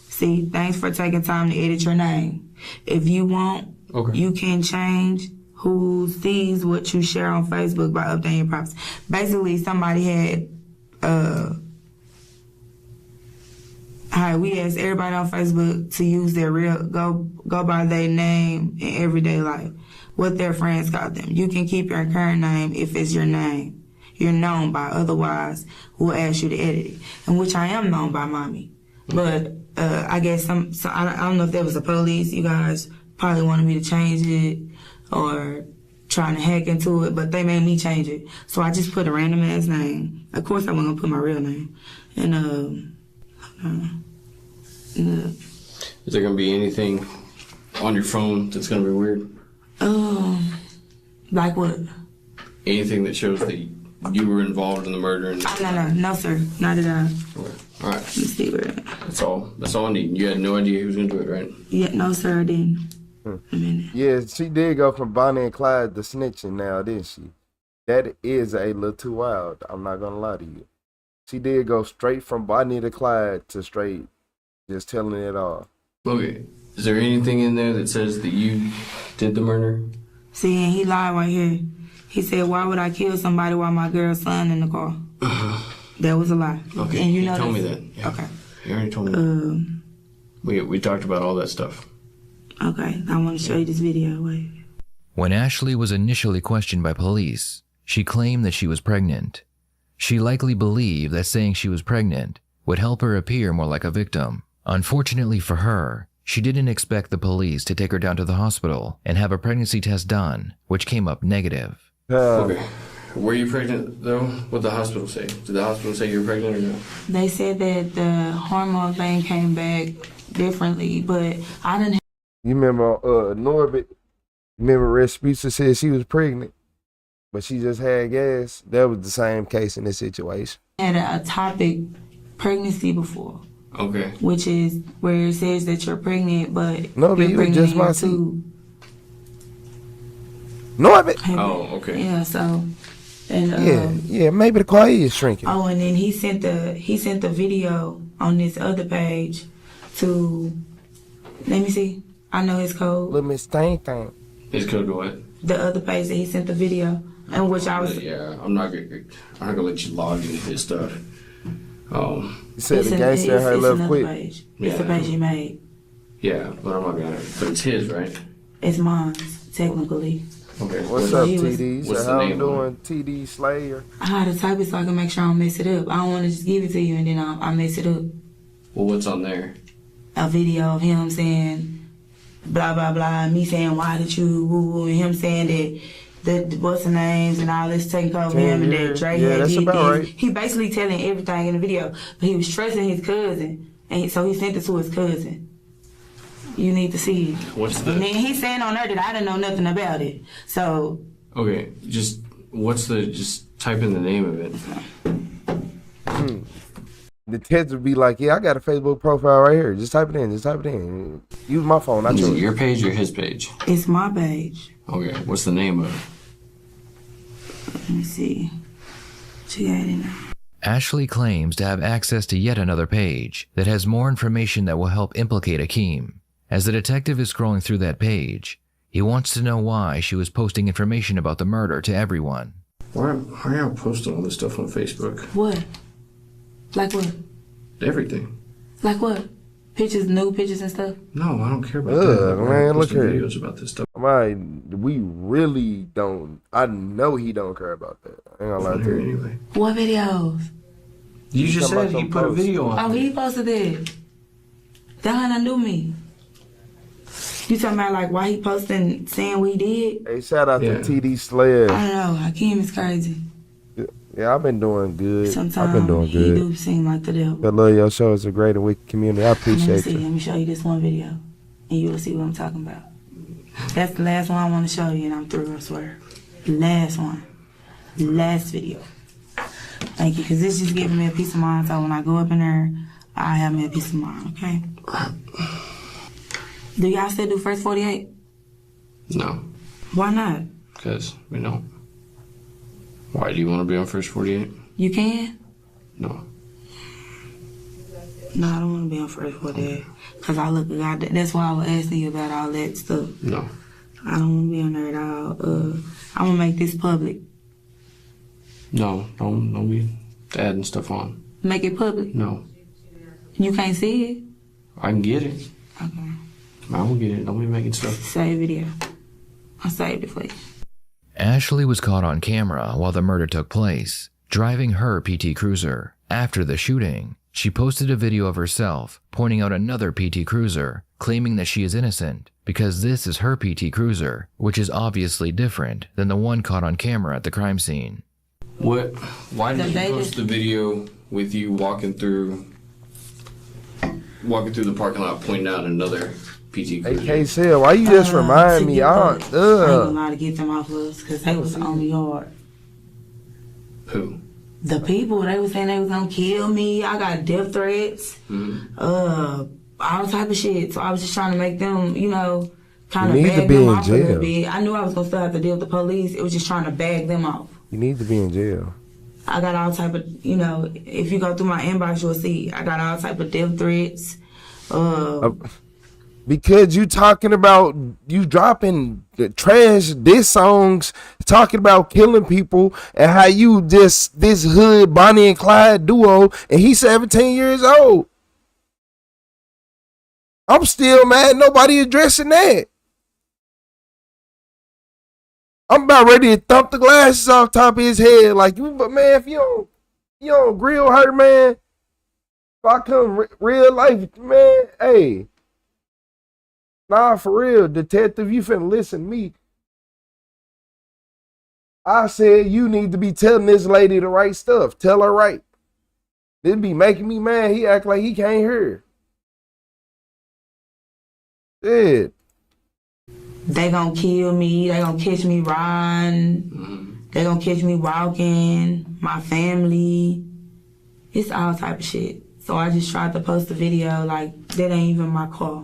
See, thanks for taking time to edit your name. If you want, you can change who sees what you share on Facebook by updating your props. Basically, somebody had, we asked everybody on Facebook to use their go by their name in everyday life, what their friends call them. You can keep your current name if it's your name you're known by, otherwise we'll ask you to edit it, and which I am known by Mommy. But I guess I don't know if there was a police, you guys probably wanted me to change it or trying to hack into it, but they made me change it. So I just put a random ass name. Of course I wasn't gonna put my real name. And Is there gonna be anything on your phone that's gonna be weird? Like what? Anything that shows that you were involved in the murder? No, sir, not at all. Okay. All right. Let's see where. That's all I need. You had no idea who was gonna do it, right? Yeah, no, sir, I didn't. Yeah, she did go from Bonnie and Clyde to snitching now, didn't she? That is a little too wild. I'm not gonna lie to you. She did go straight from Bonnie to Clyde to straight just telling it all. Okay. Is there anything in there that says that you did the murder? See, and he lied right here. He said, why would I kill somebody while my girl's son in the car? That was a lie. Okay, and you told me that. Yeah. Okay. You already told me that. We talked about all that stuff. Okay, I want to show you this video. Wait. When Ashley was initially questioned by police, she claimed that she was pregnant. She likely believed that saying she was pregnant would help her appear more like a victim. Unfortunately for her, she didn't expect the police to take her down to the hospital and have a pregnancy test done, which came up negative. Okay. Were you pregnant, though? What did the hospital say? Did the hospital say you were pregnant or no? They said that the hormone thing came back differently, but I didn't have... You remember Norbit? Remember Respusa said she was pregnant, but she just had gas? That was the same case in this situation. had a topic pregnancy before. Okay. Which is where it says that you're pregnant, but No, you're you pregnant just in my your seat. tube. No, I mean. Oh, okay. Yeah, so and Yeah, maybe the car is shrinking. oh, and then he sent the video on this other page to, let me see. I know his code. Little Miss Thing. His code to what? The other page that he sent the video, and which I was. Yeah, I'm not gonna let you log into his stuff. You said the gangster in her left quick. Page. It's the page he made. Yeah, but I'm not gonna. But it's his, right? It's mine, technically. Okay. What's up, TD? What's So how the I'm name doing, TD Slayer? I had to type it so I can make sure I don't mess it up. I don't want to just give it to you and then I mess it up. Well, what's on there? A video of him saying blah blah blah, me saying why did you woo, and him saying that what's the names and all this taking over him and that Dre had that's did about this. right. He basically telling everything in the video, but he was stressing his cousin, and so he sent it to his cousin. You need to see it. What's the? And then he's saying on there that I didn't know nothing about it. So Okay, just type in the name of it. The text would be like, yeah, I got a Facebook profile right here. Just type it in. Use my phone. Is it your page or his page? it's my page. Okay, what's the name of it? Let me see. She got it now. Ashley claims to have access to yet another page that has more information that will help implicate Akeem. As the detective is scrolling through that page, he wants to know why she was posting information about the murder to everyone. Why are y'all posting all this stuff on Facebook? What? Like what? Everything. Like what? Pictures, new pictures and stuff? No, I don't care about that. Man, look Posting here. videos about this stuff. We really don't. I know he don't care about that. I ain't gonna lie to you. Anyway. What videos? You just talking said about he some put a posts. video on. Oh, he posted that. That how I knew me. You talking about like why he posting saying what he did? Hey, shout out to TD Slayer. I don't know. Hakeem is crazy. Yeah, I've been doing good. Sometimes I've been doing he good. do seem like the devil. I love your show. It's a great and wicked community. I Let me appreciate see. you. Let me show you this one video, and you will see what I'm talking about. That's the last one I want to show you, and I'm through. I swear. Last one. Last video. Thank you, because this just giving me a peace of mind. So when I go up in there, I have me a peace of mind. Okay. Do y'all still do first 48? No, Why not? because we don't. Why do you want to be on First 48? You can? No. No, I don't want to be on first 48. Because I look God. That's why I was asking you about all that stuff. No. I don't want to be on there at all. I'm going to make this public. No, don't be adding stuff on. Make it public? No. You can't see it? I can get it. Okay. I will get it. Don't be making stuff. Save video. I saved it for you. Ashley was caught on camera while the murder took place, driving her PT Cruiser. After the shooting, she posted a video of herself pointing out another PT Cruiser, claiming that she is innocent because this is her PT Cruiser, which is obviously different than the one caught on camera at the crime scene. What? Why did you post the video with you walking through the parking lot, pointing out another PT Cruiser? Hey, K-Cell, why you just remind me? I ain't gonna lie to get them off of us because they was on me hard. Who? The people, they was saying they was gonna kill me. I got death threats. All type of shit. So I was just trying to make them, kind of You need to bag be them in off a little jail. bit. I knew I was gonna still have to deal with the police. It was just trying to bag them off. You need to be in jail. I got all type of, if you go through my inbox, you'll see. I got all type of death threats. Because you talking about, you dropping the trash diss songs, talking about killing people, and how you just, this hood Bonnie and Clyde duo, and he's 17 years old. I'm still mad nobody addressing that. I'm about ready to thump the glasses off top of his head. Like, but man, if you don't grill her, man, if I come real life, man, hey. Nah, for real, detective, you finna listen to me. I said you need to be telling this lady the right stuff. Tell her right. This be making me mad. He act like he can't hear. Shit. They gonna kill me. They gonna catch me riding. They gonna catch me walking. My family. It's all type of shit. So I just tried to post a video like, that ain't even my car.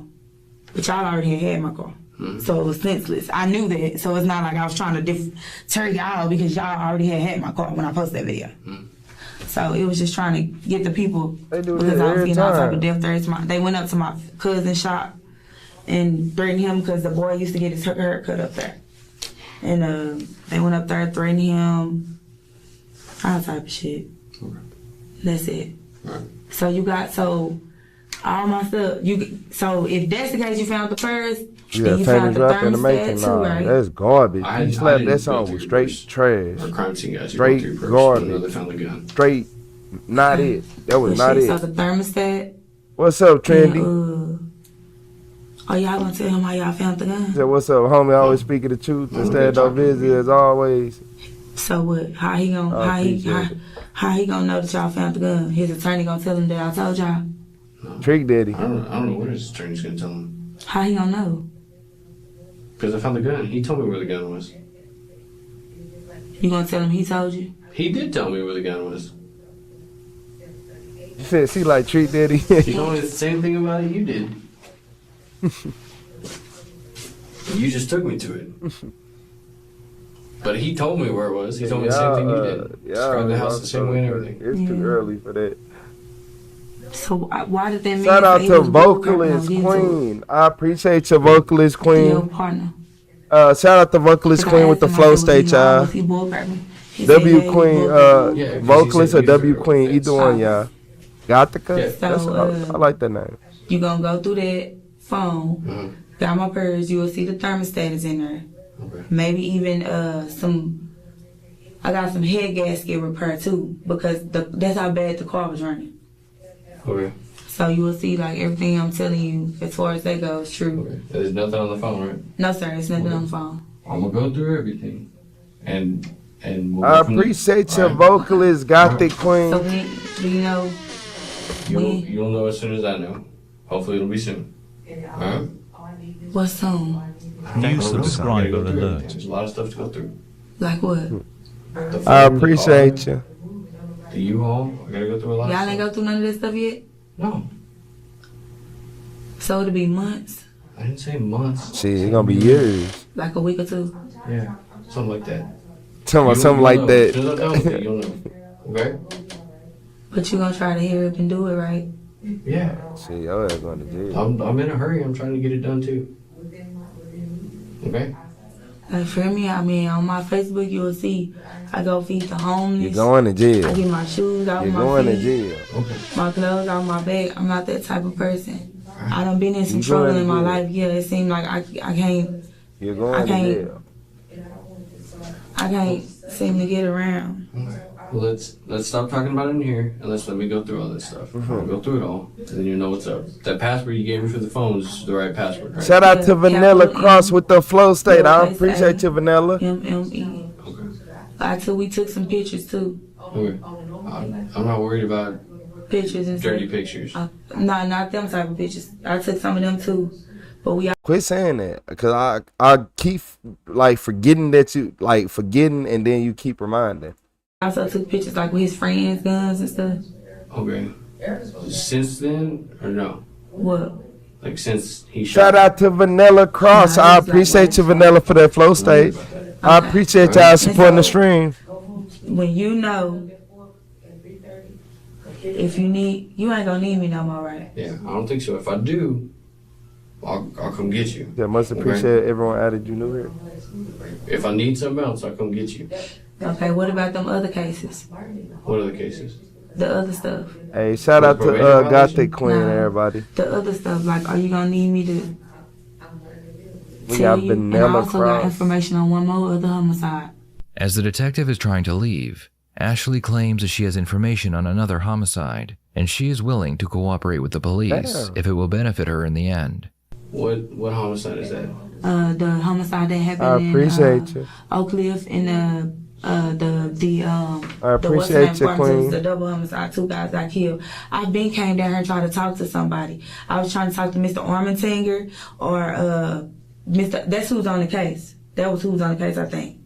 But y'all already had my car. So it was senseless. I knew that. So it's not like I was trying to deter y'all because y'all already had my car when I posted that video. So it was just trying to get the people, because I was getting all type of death threats. They went up to my cousin's shop and threatened him because the boy used to get his hair cut up there. And they went up there, threatened him, all type of shit. That's it. So you got, all my stuff, so if that's the case, you found the purse, then you found the thermostat too, right? That's garbage. You slapped that song with straight trash. Straight garbage. Straight, not it. That was not it. So the thermostat. What's up, Trendy? Oh, y'all gonna tell him how y'all found the gun? Said, what's up, homie? Always speaking the truth. Instead of busy as always. So what? How he gonna know that y'all found the gun? His attorney gonna tell him that I told y'all? Trick Daddy. I don't know what his attorney's gonna tell him. How he gonna know? Because I found the gun. He told me where the gun was. You gonna tell him he told you? He did tell me where the gun was. You said, see, like Trick Daddy. He told me the same thing about it you did. You just took me to it. But he told me where it was. He told me the same thing you did. Described the house the same way and everything. It's too early for that. So why did that mean? Shout out to Vocalist Queen. I appreciate your Vocalist Queen. Your partner. Shout out to Vocalist Queen with the flow state, y'all. W Queen, Vocalist or W Queen, either one, y'all. Got the cut? I like that name. You gonna go through that phone, got my purse, you will see the thermostat is in there. Maybe even I got some head gasket repair too, because that's how bad the car was running. Okay. So you will see like everything I'm telling you as far as that goes true. Okay. There's nothing on the phone, right? No sir, it's nothing on the phone. I'm gonna go through everything, and we'll I appreciate your Vocalist Gothic Queen. So do you know? You'll know as soon as I know. Hopefully it'll be soon. Alright? What soon? New subscriber alert. There's a lot of stuff to go through. Like what? I appreciate you. The U-Haul, I gotta go through a lot. Y'all ain't go through none of this stuff yet? No. So it'll be months? I didn't say months. Shit, it's gonna be years. Like a week or two? Yeah, something like that. Something like that. As soon as I'm done with it, you'll know. Okay? But you gonna try to hurry up and do it, right? Yeah. See, y'all ass going to jail. I'm in a hurry. I'm trying to get it done too. Okay? Like for me, I mean, on my Facebook, you will see I go feed the homeless. You're going to jail. I get my shoes out You're my going feet. to jail. My clothes out my bag. I'm not that type of person. I done been in some You trouble going to in my jail. life. Yeah, it seemed like I can't. You're going to jail. I can't seem to get around. Well, let's stop talking about it in here and let me go through all this stuff. I'll go through it all, and then you know what's up. That password you gave me for the phone is the right password, right? Shout out to Vanilla Cross with the flow state. I appreciate you, Vanilla. MME. Until we took some pictures too. Okay. I'm not worried about Pictures and dirty stuff. pictures. No, not them type of pictures. I took some of them too, but we. Quit saying that, cause I keep like forgetting and then you keep reminding. I also took pictures like with his friends' guns and stuff. Okay. Since then or no? What? Like since he Shout out to Vanilla Cross. I appreciate you, Vanilla, for that flow state. I appreciate y'all supporting the stream. When you know, if you need, you ain't gonna need me no more, right? Yeah, I don't think so. If I do, I'll come get you. Yeah, must appreciate everyone added you new here. If I need something else, I'll come get you. Okay, what about them other cases? What other cases? The other stuff. Hey, shout out to Gothic Queen, everybody. The other stuff, like, are you gonna need me to We tell got you? And I Vanilla also got Cross. information on one more other homicide. As the detective is trying to leave, Ashley claims that she has information on another homicide, and she is willing to cooperate with the police Damn. if it will benefit her in the end. What homicide is that? The homicide that happened I appreciate in you. Oak Cliff and I the appreciate you, Queen. The double homicide, 2 guys got killed. I've been came down here and tried to talk to somebody. I was trying to talk to Mr. Armentinger or Mr. That's who's on the case. That was who's on the case, I think.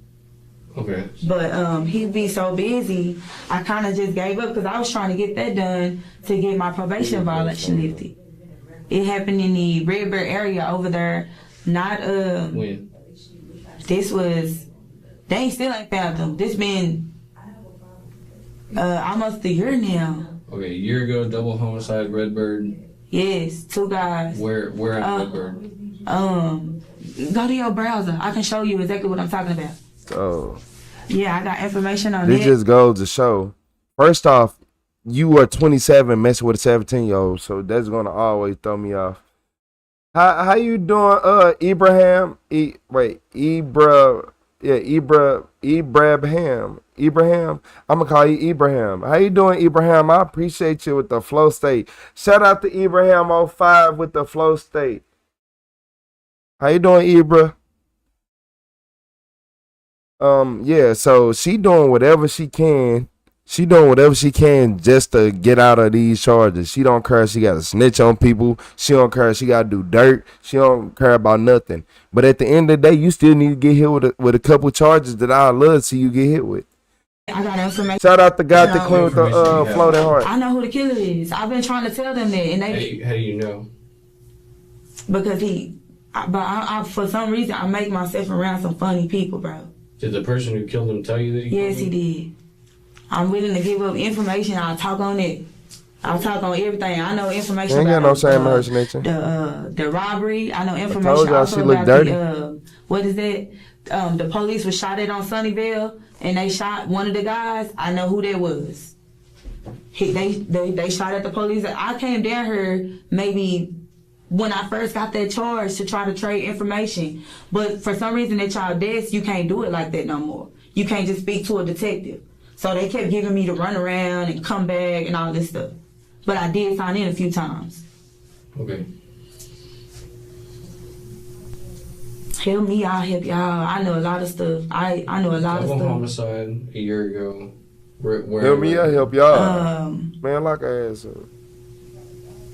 Okay. But he'd be so busy, I kind of just gave up because I was trying to get that done to get my probation violation lifted. It happened in the Redbird area over there. Not When? This was, they still ain't found them. This been almost a year now. Okay, a year ago, double homicide, Redbird. Yes, 2 guys. Where at Redbird? Go to your browser. I can show you exactly what I'm talking about. Oh. Yeah, I got information on This it. just goes to show. First off, you are 27 messing with a 17-year-old, so that's gonna always throw me off. How you doing, Ibrahim? Ibrahim. I'm gonna call you Ibrahim. How you doing, Ibrahim? I appreciate you with the flow state. Shout out to Ibrahim 05 with the flow state. How you doing, Ibra? Yeah, so she doing whatever she can. She doing whatever she can just to get out of these charges. She don't care if she got to snitch on people. She don't care if she got to do dirt. She don't care about nothing. But at the end of the day, you still need to get hit with a couple charges that I'd love to see you get hit with. I got information. Shout out to God the Queen with the floating heart. I know who the killer is. I've been trying to tell them that, and they. How do you know? Because I for some reason I make myself around some funny people, bro. Did the person who killed him tell you that? Yes, he did. I'm willing to give up information. I'll talk on it. I'll talk on everything. I know information Ain't about got no shame in her snitching. the robbery. I know information told y'all also she look about dirty. what is that? The police was shot at on Sunnyvale, and they shot one of the guys. I know who that was. They shot at the police. I came down here maybe when I first got that charge to try to trade information, but for some reason at y'all desk you can't do it like that no more. You can't just speak to a detective. So they kept giving me the run around and come back and all this stuff. But I did sign in a few times. Okay. Help me, I'll help y'all. I know a lot of stuff. I know a lot of Double stuff. homicide a year ago. Where Help me, I help y'all. Man, like an ass up.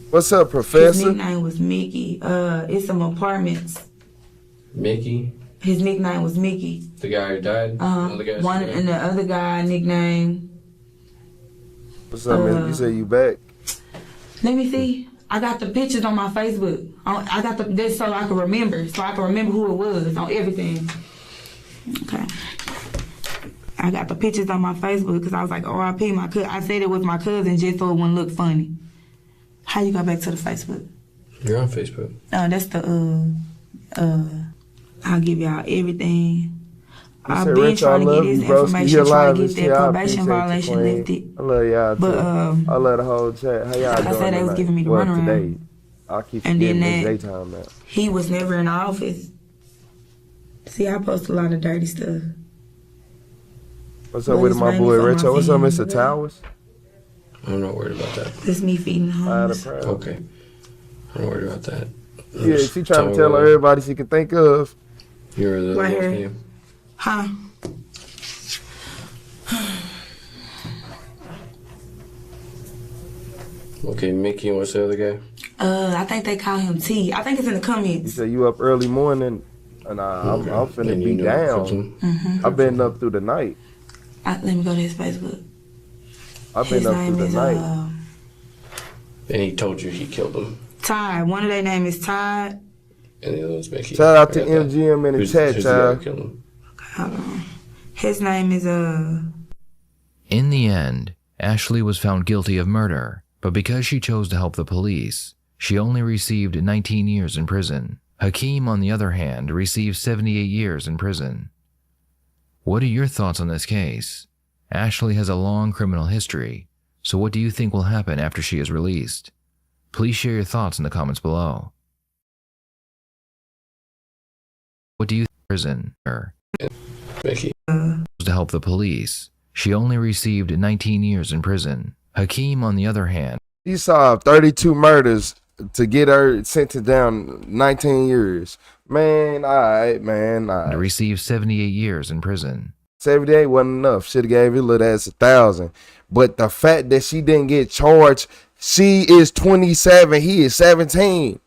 What's up, His Professor? nickname was Mickey. It's some apartments. Mickey? His nickname was Mickey. The guy who died? The guy One who died? and the other guy nickname. What's up, man? You say you back? Let me see. I got the pictures on my Facebook. I got this so I can remember. So I can remember who it was on everything. Okay. I got the pictures on my Facebook because I was like, R.I.P. my cousin. I said it was my cousin just so it wouldn't look funny. How you got back to the Facebook? You're on Facebook. That's the I'll give y'all everything. I've said, been Rich, trying to I get love this you, broski. information, You're trying live to as get shit. that I probation appreciate you, violation Queen. lifted. I love y'all too. But I love the whole chat. How y'all like I doing said, they was tonight? giving me the Well, runaround. today. I'll keep And forgetting then it's that- daytime now. He was never in the office. See, I post a lot of dirty stuff. What's up But with it's my mainly boy for my Retro? What's up, family. Mr. Towers? I'm not worried about that. This me feeding the homeless. Okay. I'm not worried about that. Yeah, she trying to tell everybody she can think of. You're the Right boss here. name. Huh? Okay, Mickey, and what's the other guy? I think they call him T. I think it's in the You comments. said you up early morning, and I'm finna And be you know down. Mhm. I've been up through the night. Let me go to his Facebook. I've been His up through name the is night. And he told you he killed him. Todd. One of their name is Todd. And the other one's Mickey. Shout out to I got that. MGM in the Who's chat, the guy who y'all. killed him? Hold on. His name is In the end, Ashley was found guilty of murder, but because she chose to help the police, she only received 19 years in prison. Hakeem, on the other hand, received 78 years in prison. What are your thoughts on this case? Ashley has a long criminal history, so what do you think will happen after she is released? Please share your thoughts in the comments below. What do you think? Prison? Mickey. To help the police, she only received 19 years in prison. Hakeem, on the other hand, He saw 32 murders to get her sentenced down 19 years. Man, alright, man, alright. received 78 years in prison. 78 wasn't enough. Should have gave his little ass 1,000. But the fact that she didn't get charged, she is 27, he is 17.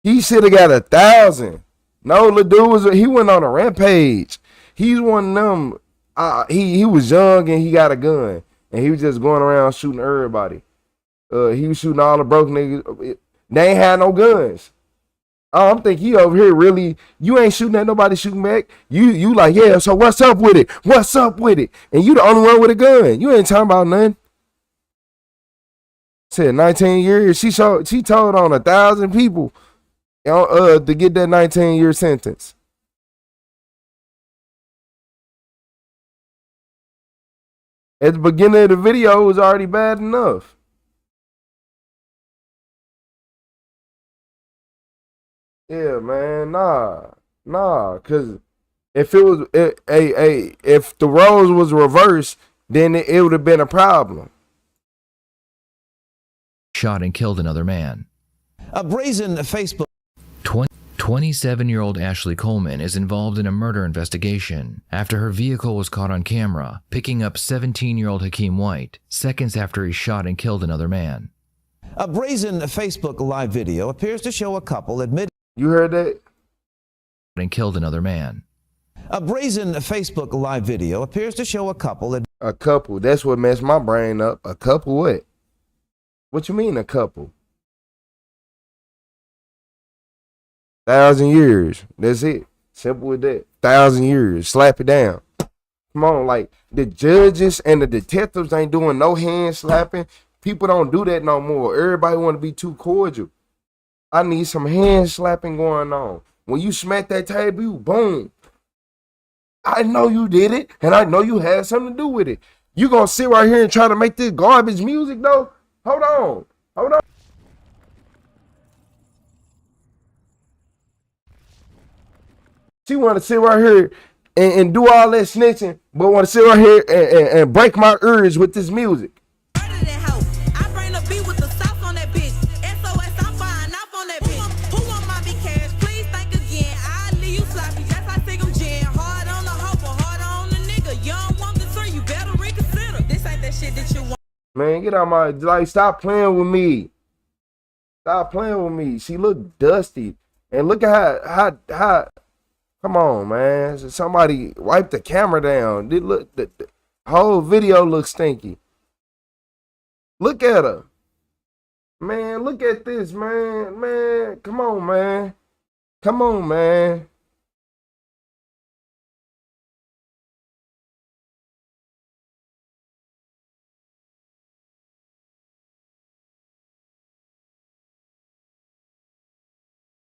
He should have got 1,000. No, the dude he went on a rampage. He's one of them. He was young and he got a gun and he was just going around shooting everybody. He was shooting all the broke niggas. They ain't had no guns. I'm thinking he over here really. You ain't shooting at nobody shooting back. You like, yeah. So what's up with it? What's up with it? And you the only one with a gun. You ain't talking about nothing. Said 19 years. She told on 1,000 people to get that 19-year sentence. At the beginning of the video, it was already bad enough. Yeah, man, nah, cause if it was if the roles was reversed, then it would have been a problem. Shot and killed another man. A brazen Facebook. 27-year-old Ashley Coleman is involved in a murder investigation after her vehicle was caught on camera picking up 17-year-old Hakeem White seconds after he shot and killed another man. A brazen Facebook live video appears to show a couple admitting. You heard that? And killed another man. A brazen Facebook live video appears to show a couple. A couple. That's what messed my brain up. A couple what? What you mean a couple? 1,000 years. That's it. Simple as that. 1,000 years. Slap it down. Come on, like the judges and the detectives ain't doing no hand slapping. People don't do that no more. Everybody want to be too cordial. I need some hand slapping going on. When you smack that table, you boom. I know you did it, and I know you had something to do with it. You gonna sit right here and try to make this garbage music though? Hold on. She want to sit right here and do all that snitching, but want to sit right here and break my ears with this music. Man, get out my, like, stop playing with me. Stop playing with me. She look dusty. And look at how come on, man. Somebody wipe the camera down. The whole video looks stinky. Look at her. Man, look at this, man. Man, come on, man. Come on, man.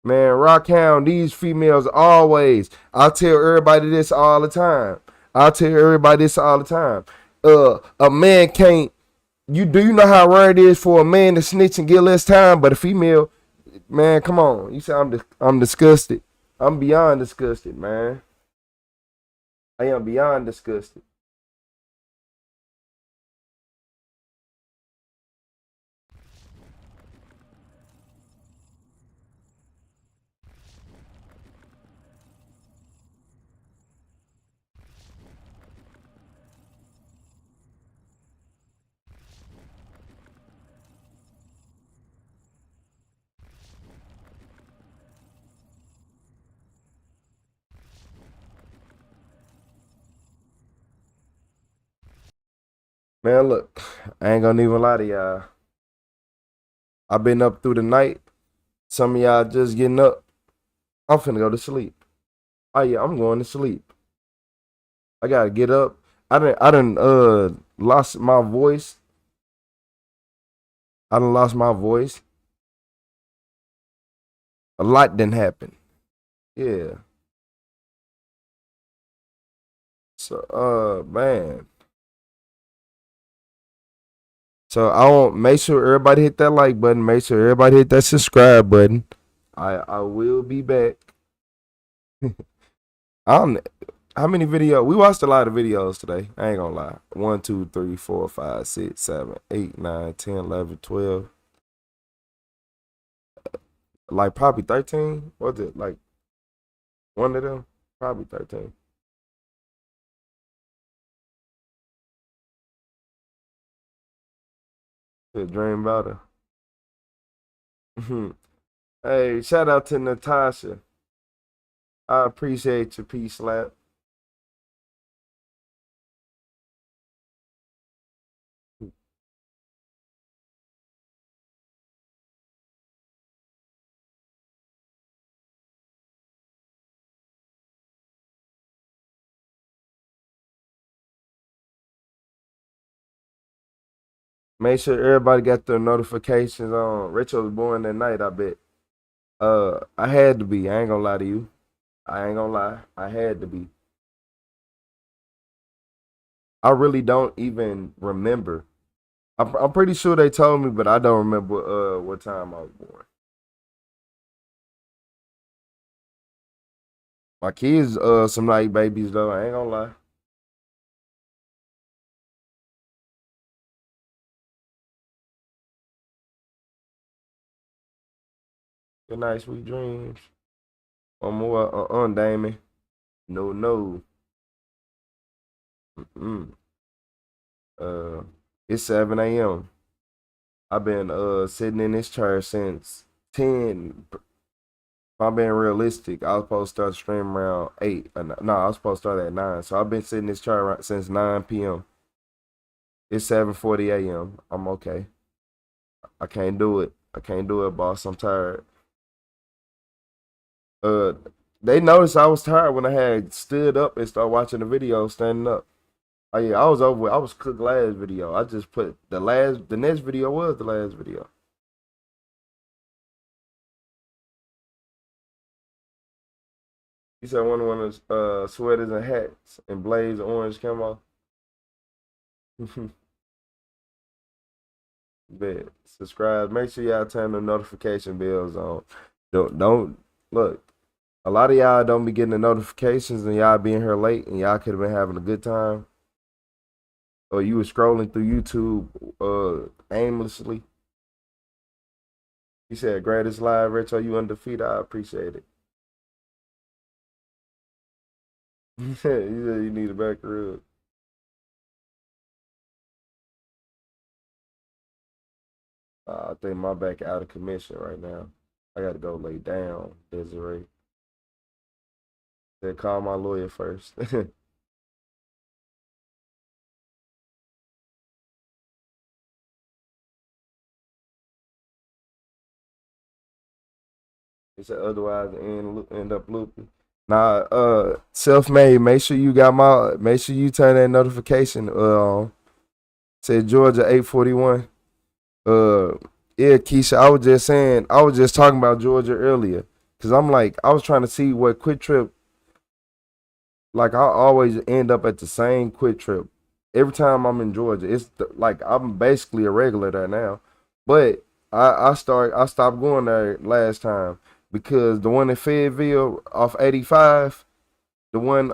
Man, Rockhound, these females always. I tell everybody this all the time. A man can't. You know how rare it is for a man to snitch and get less time, but a female, man, come on. You say I'm disgusted. I'm beyond disgusted, man. I am beyond disgusted. Man, look, I ain't gonna even lie to y'all. I've been up through the night. Some of y'all just getting up. I'm finna go to sleep. Oh yeah, I'm going to sleep. I gotta get up. I done lost my voice. A lot didn't happen. Yeah. So man. So I want make sure everybody hit that like button. Make sure everybody hit that subscribe button. I will be back. How many videos? We watched a lot of videos today. I ain't gonna lie. 1, 2, 3, 4, 5, 6, 7, 8, 9, 10, 11, 12. Like probably 13. Was it like one of them? Probably 13. Dream about her. Hey, shout out to Natasha. I appreciate your peace slap. Make sure everybody got their notifications on. Rachel was born that night, I bet. I had to be. I ain't gonna lie to you. I ain't gonna lie. I had to be. I really don't even remember. I'm pretty sure they told me, but I don't remember what time I was born. My kids some night babies though. I ain't gonna lie. Good night, sweet dreams. One more, Damon. No. It's 7 a.m. I've been sitting in this chair since 10. If I'm being realistic, I was supposed to start the stream around 8. No, I was supposed to start at 9. So I've been sitting in this chair since 9 p.m. It's 7:40 a.m. I'm okay. I can't do it. I can't do it, boss. I'm tired. They noticed I was tired when I had stood up and started watching the video standing up. Oh yeah, I was over. I was cooked last video. I just put the next video was the last video. You said one of the sweaters and hats and blaze orange camo. Bet. Subscribe. Make sure y'all turn the notification bells on. Don't look. A lot of y'all don't be getting the notifications and y'all being here late and y'all could have been having a good time. Or you were scrolling through YouTube aimlessly. You said greatest live, Retro, you undefeated. I appreciate it. You said you need a back rub. I think my back out of commission right now. I gotta go lay down, Desiree. Said call my lawyer first. He said otherwise end up looping. Nah, self-made. Make sure you turn that notification on. Said Georgia 841. Yeah, Keisha, I was just talking about Georgia earlier. Cause I was trying to see what Quick Trip. Like I always end up at the same Quick Trip. Every time I'm in Georgia, it's like I'm basically a regular there now. But I stopped going there last time. Because the one in Fayetteville off 85, the one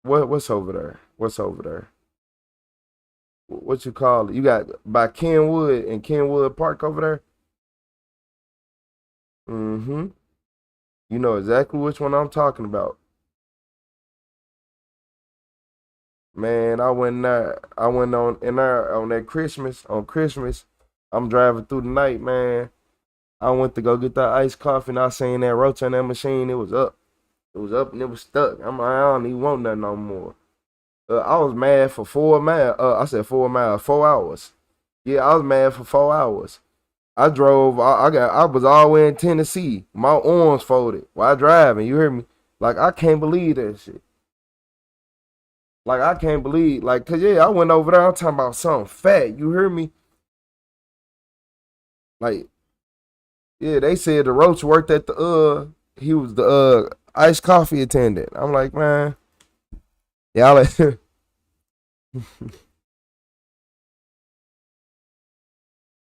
what's over there? What's over there? What you call it? You got by Kenwood and Kenwood Park over there? You know exactly which one I'm talking about. Man, I went there. I went on that Christmas. On Christmas, I'm driving through the night, man. I went to go get that iced coffee and I seen that roach on that machine. It was up. It was up and it was stuck. I'm like, I don't even want nothing no more. I was mad for 4 miles. I said 4 miles, 4 hours. Yeah, I was mad for 4 hours. I drove. I was all the way in Tennessee. My arms folded while driving. You hear me? Like I can't believe that shit. Like I can't believe. Like, cause yeah, I went over there. I'm talking about something fat. You hear me? Like. Yeah, they said the roach worked at he was the iced coffee attendant. I'm like, man, y'all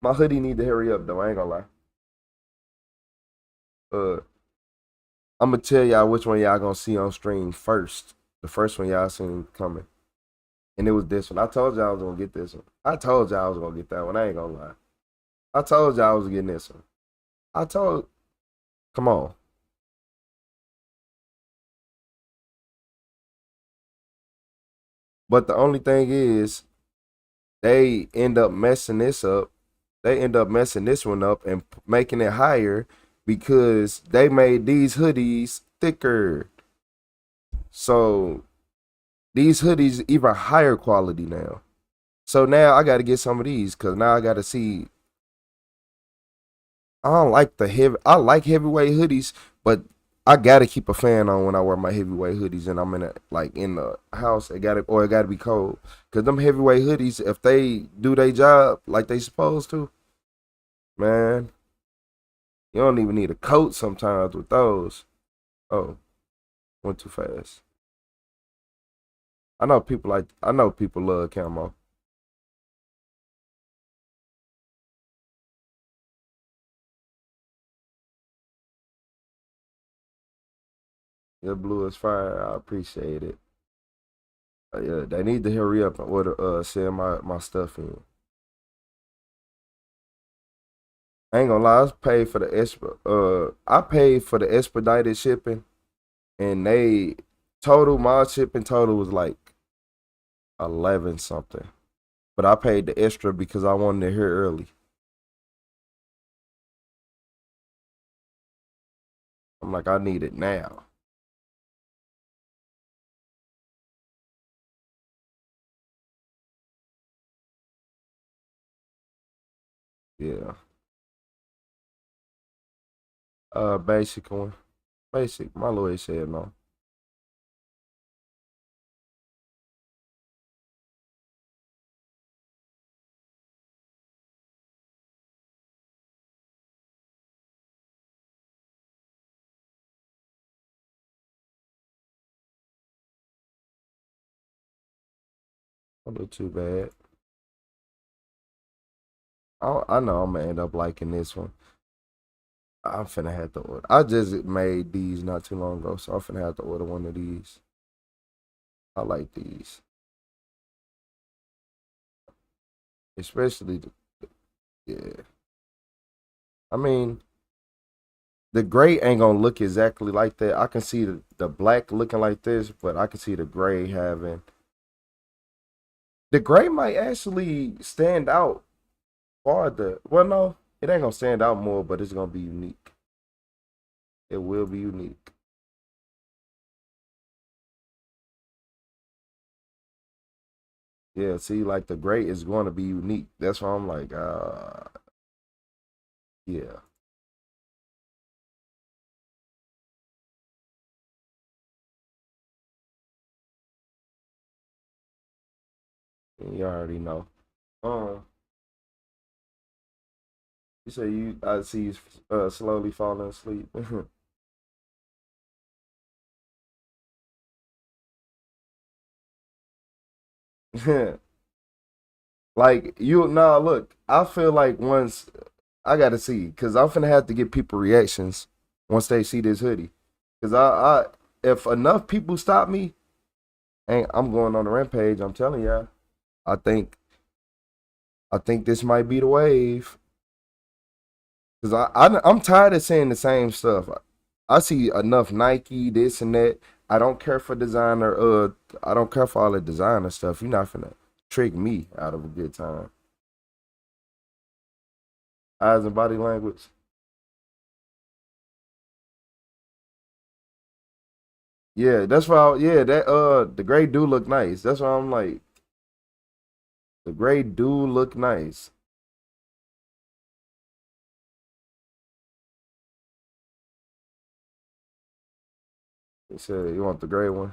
my hoodie need to hurry up though, I ain't gonna lie. I'm gonna tell y'all which one y'all gonna see on stream first. The first one y'all seen coming. And it was this one. I told y'all I was gonna get this one. I told y'all I was gonna get that one, I ain't gonna lie. I told y'all I was getting this one. Come on. But the only thing is, they end up messing this up. They end up messing this one up and making it higher because they made these hoodies thicker. So these hoodies even higher quality now. So now I got to get some of these because now I got to see. I don't like I like heavyweight hoodies, but I gotta keep a fan on when I wear my heavyweight hoodies and I'm in the house. It gotta be cold. Cause them heavyweight hoodies, if they do their job like they supposed to, man, you don't even need a coat sometimes with those. Oh, went too fast. I know people love camo. Your blue is fire. I appreciate it. Yeah, they need to hurry up and order send my stuff in. I ain't gonna lie, I paid for the expedited shipping, and my shipping total was like 11 something. But I paid the extra because I wanted to hear early. I'm like, I need it now. Yeah. Basic one. Basic. My lawyer said no. Don't look too bad. I know I'm gonna end up liking this one. I'm finna have to order. I just made these not too long ago, so I'm finna have to order one of these. I like these. Especially yeah. I mean, the gray ain't gonna look exactly like that. I can see the black looking like this, but I can see the gray having. The gray might actually stand out farther. Well, no, it ain't gonna stand out more, but it's gonna be unique. It will be unique. Yeah, see, like the gray is going to be unique. That's why I'm like, yeah. You already know. You say I see you slowly falling asleep. Like look, I feel like once I gotta see, cause I'm finna have to get people reactions once they see this hoodie. Cause if enough people stop me, I'm going on the rampage. I'm telling y'all, I think this might be the wave. Cause I'm tired of saying the same stuff. I see enough Nike, this and that. I don't care for designer. I don't care for all the designer stuff. You're not finna trick me out of a good time. Eyes and body language. Yeah, that's why. Yeah, the gray do look nice. That's why I'm like, the gray do look nice. He said, "You want the gray one?"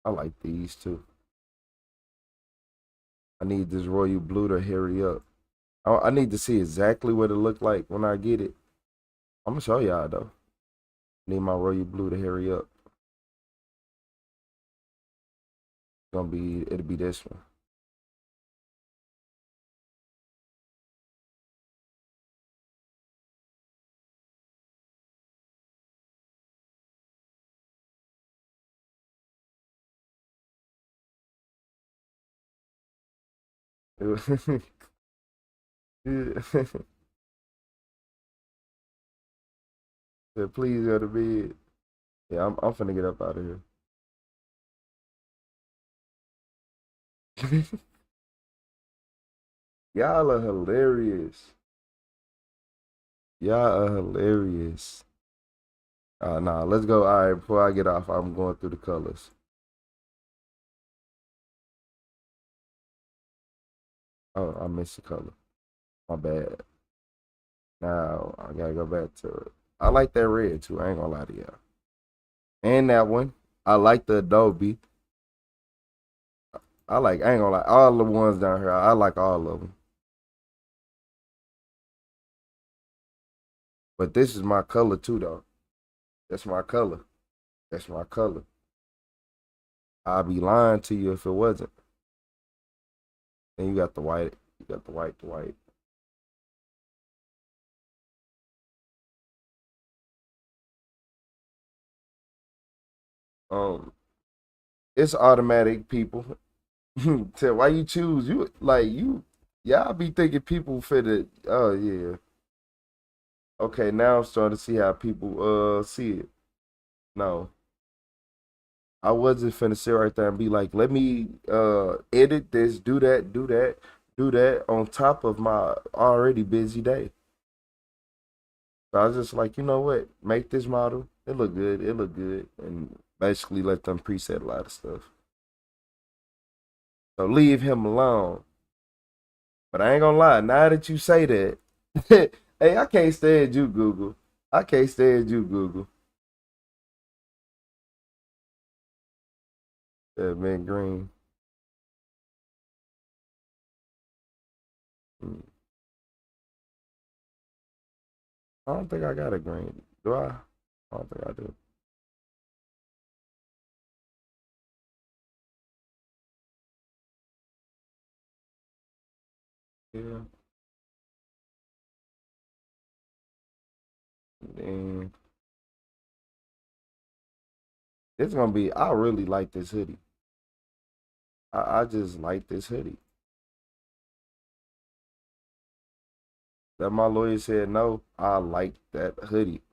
I like these too. I need this royal blue to hurry up. I need to see exactly what it look like when I get it. I'm gonna show y'all though. Need my royal blue to hurry up. It'll be this one. Yeah. Said, please go to bed. Yeah, I'm finna get up out of here. Y'all are hilarious. Y'all are hilarious. Nah, let's go. All right, before I get off, I'm going through the colors. Oh, I missed the color. My bad. Now, I gotta go back to it. I like that red, too. I ain't gonna lie to y'all. And that one. I like the Adobe. I ain't gonna lie, all the ones down here. I like all of them. But this is my color, too, though. That's my color. That's my color. I'd be lying to you if it wasn't. And you got the white. You got the white. It's automatic, people. Tell why you choose y'all be thinking people fit it. Oh yeah. Okay, now I'm starting to see how people see it. No. I wasn't finna sit right there and be like, let me edit this, do that on top of my already busy day. So I was just like, you know what? Make this model. It look good. And basically let them preset a lot of stuff. So leave him alone. But I ain't gonna lie, now that you say that, hey, I can't stand you, Google. That man green. I don't think I got a green. Do I? I don't think I do. Yeah. And it's gonna be. I really like this hoodie. I just like this hoodie. That my lawyer said no. I like that hoodie.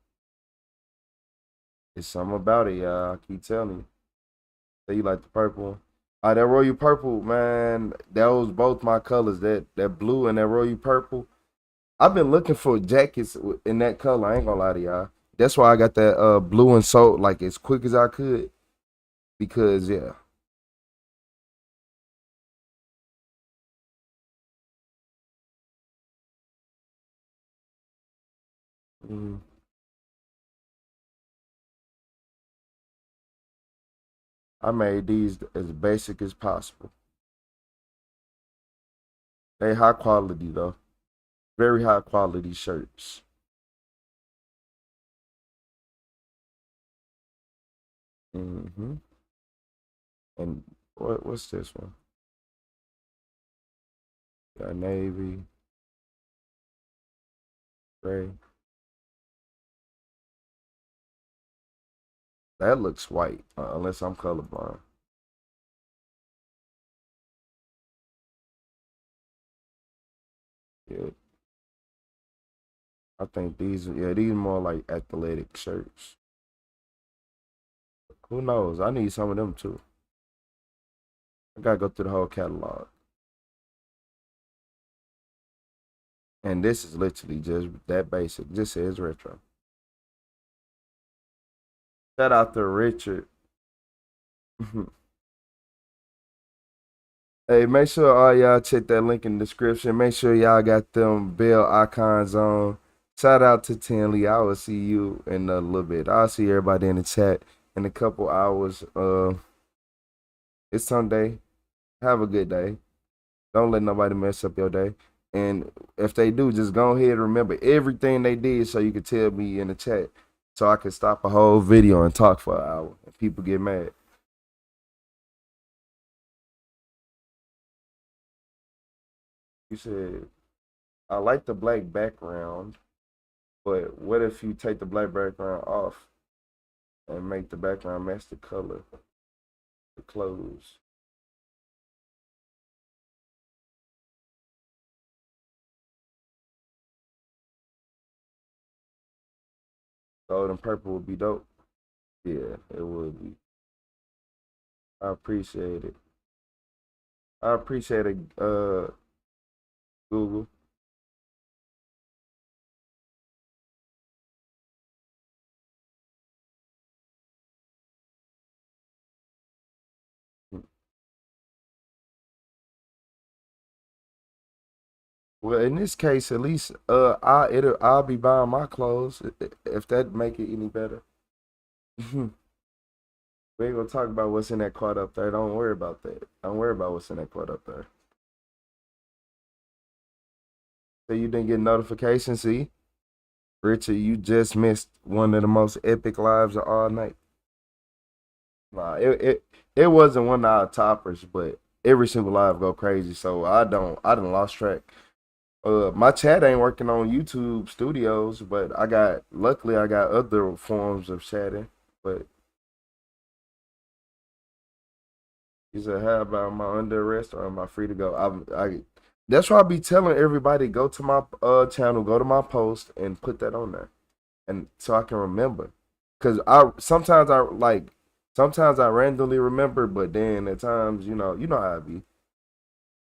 It's something about it, y'all. I keep telling you. Say you like the purple one. That royal purple, man. That was both my colors. That blue and that royal purple. I've been looking for jackets in that color. I ain't gonna lie to y'all. That's why I got that blue and sold like as quick as I could. Because yeah. I made these as basic as possible. They high quality though. Very high quality shirts. And what's this one? Got navy, gray. That looks white, unless I'm colorblind. Yeah. I think these are more like athletic shirts. Who knows? I need some of them too. I gotta go through the whole catalog. And this is literally just that basic. Just says retro. Shout out to Richard. Hey, make sure all y'all check that link in the description. Make sure y'all got them bell icons on. Shout out to Tinley. I will see you in a little bit. I'll see everybody in the chat in a couple hours. It's Sunday. Have a good day. Don't let nobody mess up your day. And if they do, just go ahead and remember everything they did so you can tell me in the chat so I can stop a whole video and talk for an hour and people get mad. You said, I like the black background, but what if you take the black background off and make the background match the color, the clothes? Gold and purple would be dope. Yeah, it would be. I appreciate it. I appreciate it, Google. Well, in this case, at least I'll be buying my clothes if that make it any better. We ain't gonna talk about what's in that quad up there. Don't worry about that. Don't worry about what's in that quad up there. So you didn't get notifications, see? Richard, you just missed one of the most epic lives of all night. Nah, it wasn't one of our toppers, but every single live go crazy. So I done lost track. My chat ain't working on YouTube Studios, but luckily I got other forms of chatting. But he said, "How about am I under arrest or am I free to go?" That's why I be telling everybody, go to my channel, go to my post, and put that on there, and so I can remember. Cause sometimes I randomly remember, but then at times, you know how I be.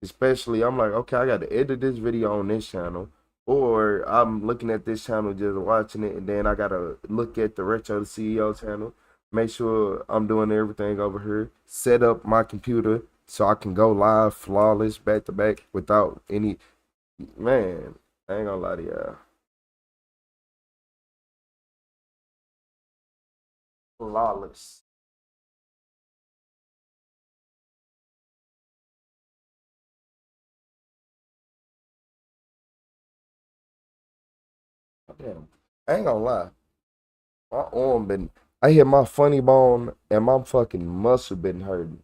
Especially, I'm like, okay, I got to edit this video on this channel, or I'm looking at this channel just watching it, and then I gotta look at the RetroTheCeo channel, make sure I'm doing everything over here, set up my computer so I can go live flawless back to back without any. Man, I ain't gonna lie to y'all. Flawless. Damn, I ain't gonna lie. My arm I hit my funny bone and my fucking muscle been hurting.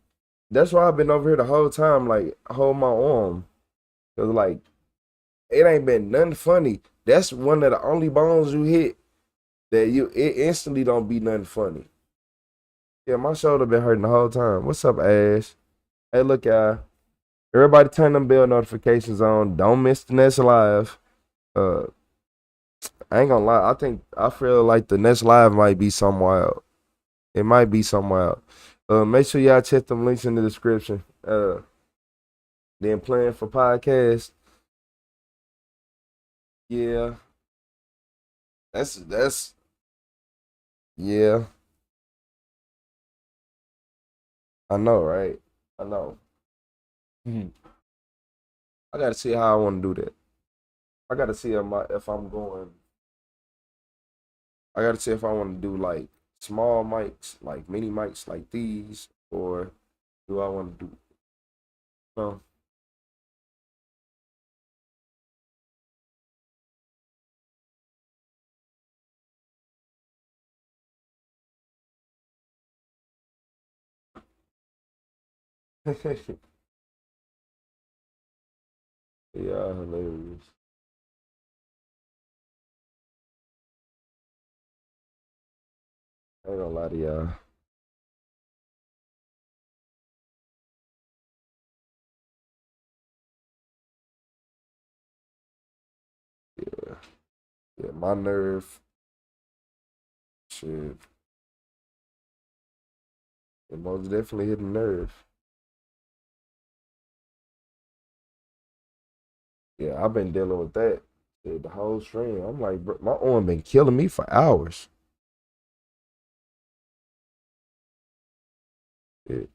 That's why I've been over here the whole time, like, hold my arm. Cause like, it ain't been nothing funny. That's one of the only bones you hit that it instantly don't be nothing funny. Yeah, my shoulder been hurting the whole time. What's up, Ash? Hey, look, y'all. Everybody turn them bell notifications on. Don't miss the next live. I ain't gonna lie. I feel like the next live might be something wild. It might be something wild. Make sure y'all check them links in the description. Then plan for podcast. Yeah. That's yeah. I know, right? I know. I gotta see how I want to do that. I gotta see if I'm going. I gotta see if I want to do like small mics, like mini mics like these, or do I want to do no? Yeah, hilarious. I ain't gonna lie to y'all. Yeah, yeah, my nerve. Shit. It most definitely hit a nerve. Yeah, I've been dealing with that the whole stream. I'm like, bro, my arm been killing me for hours. Yeah.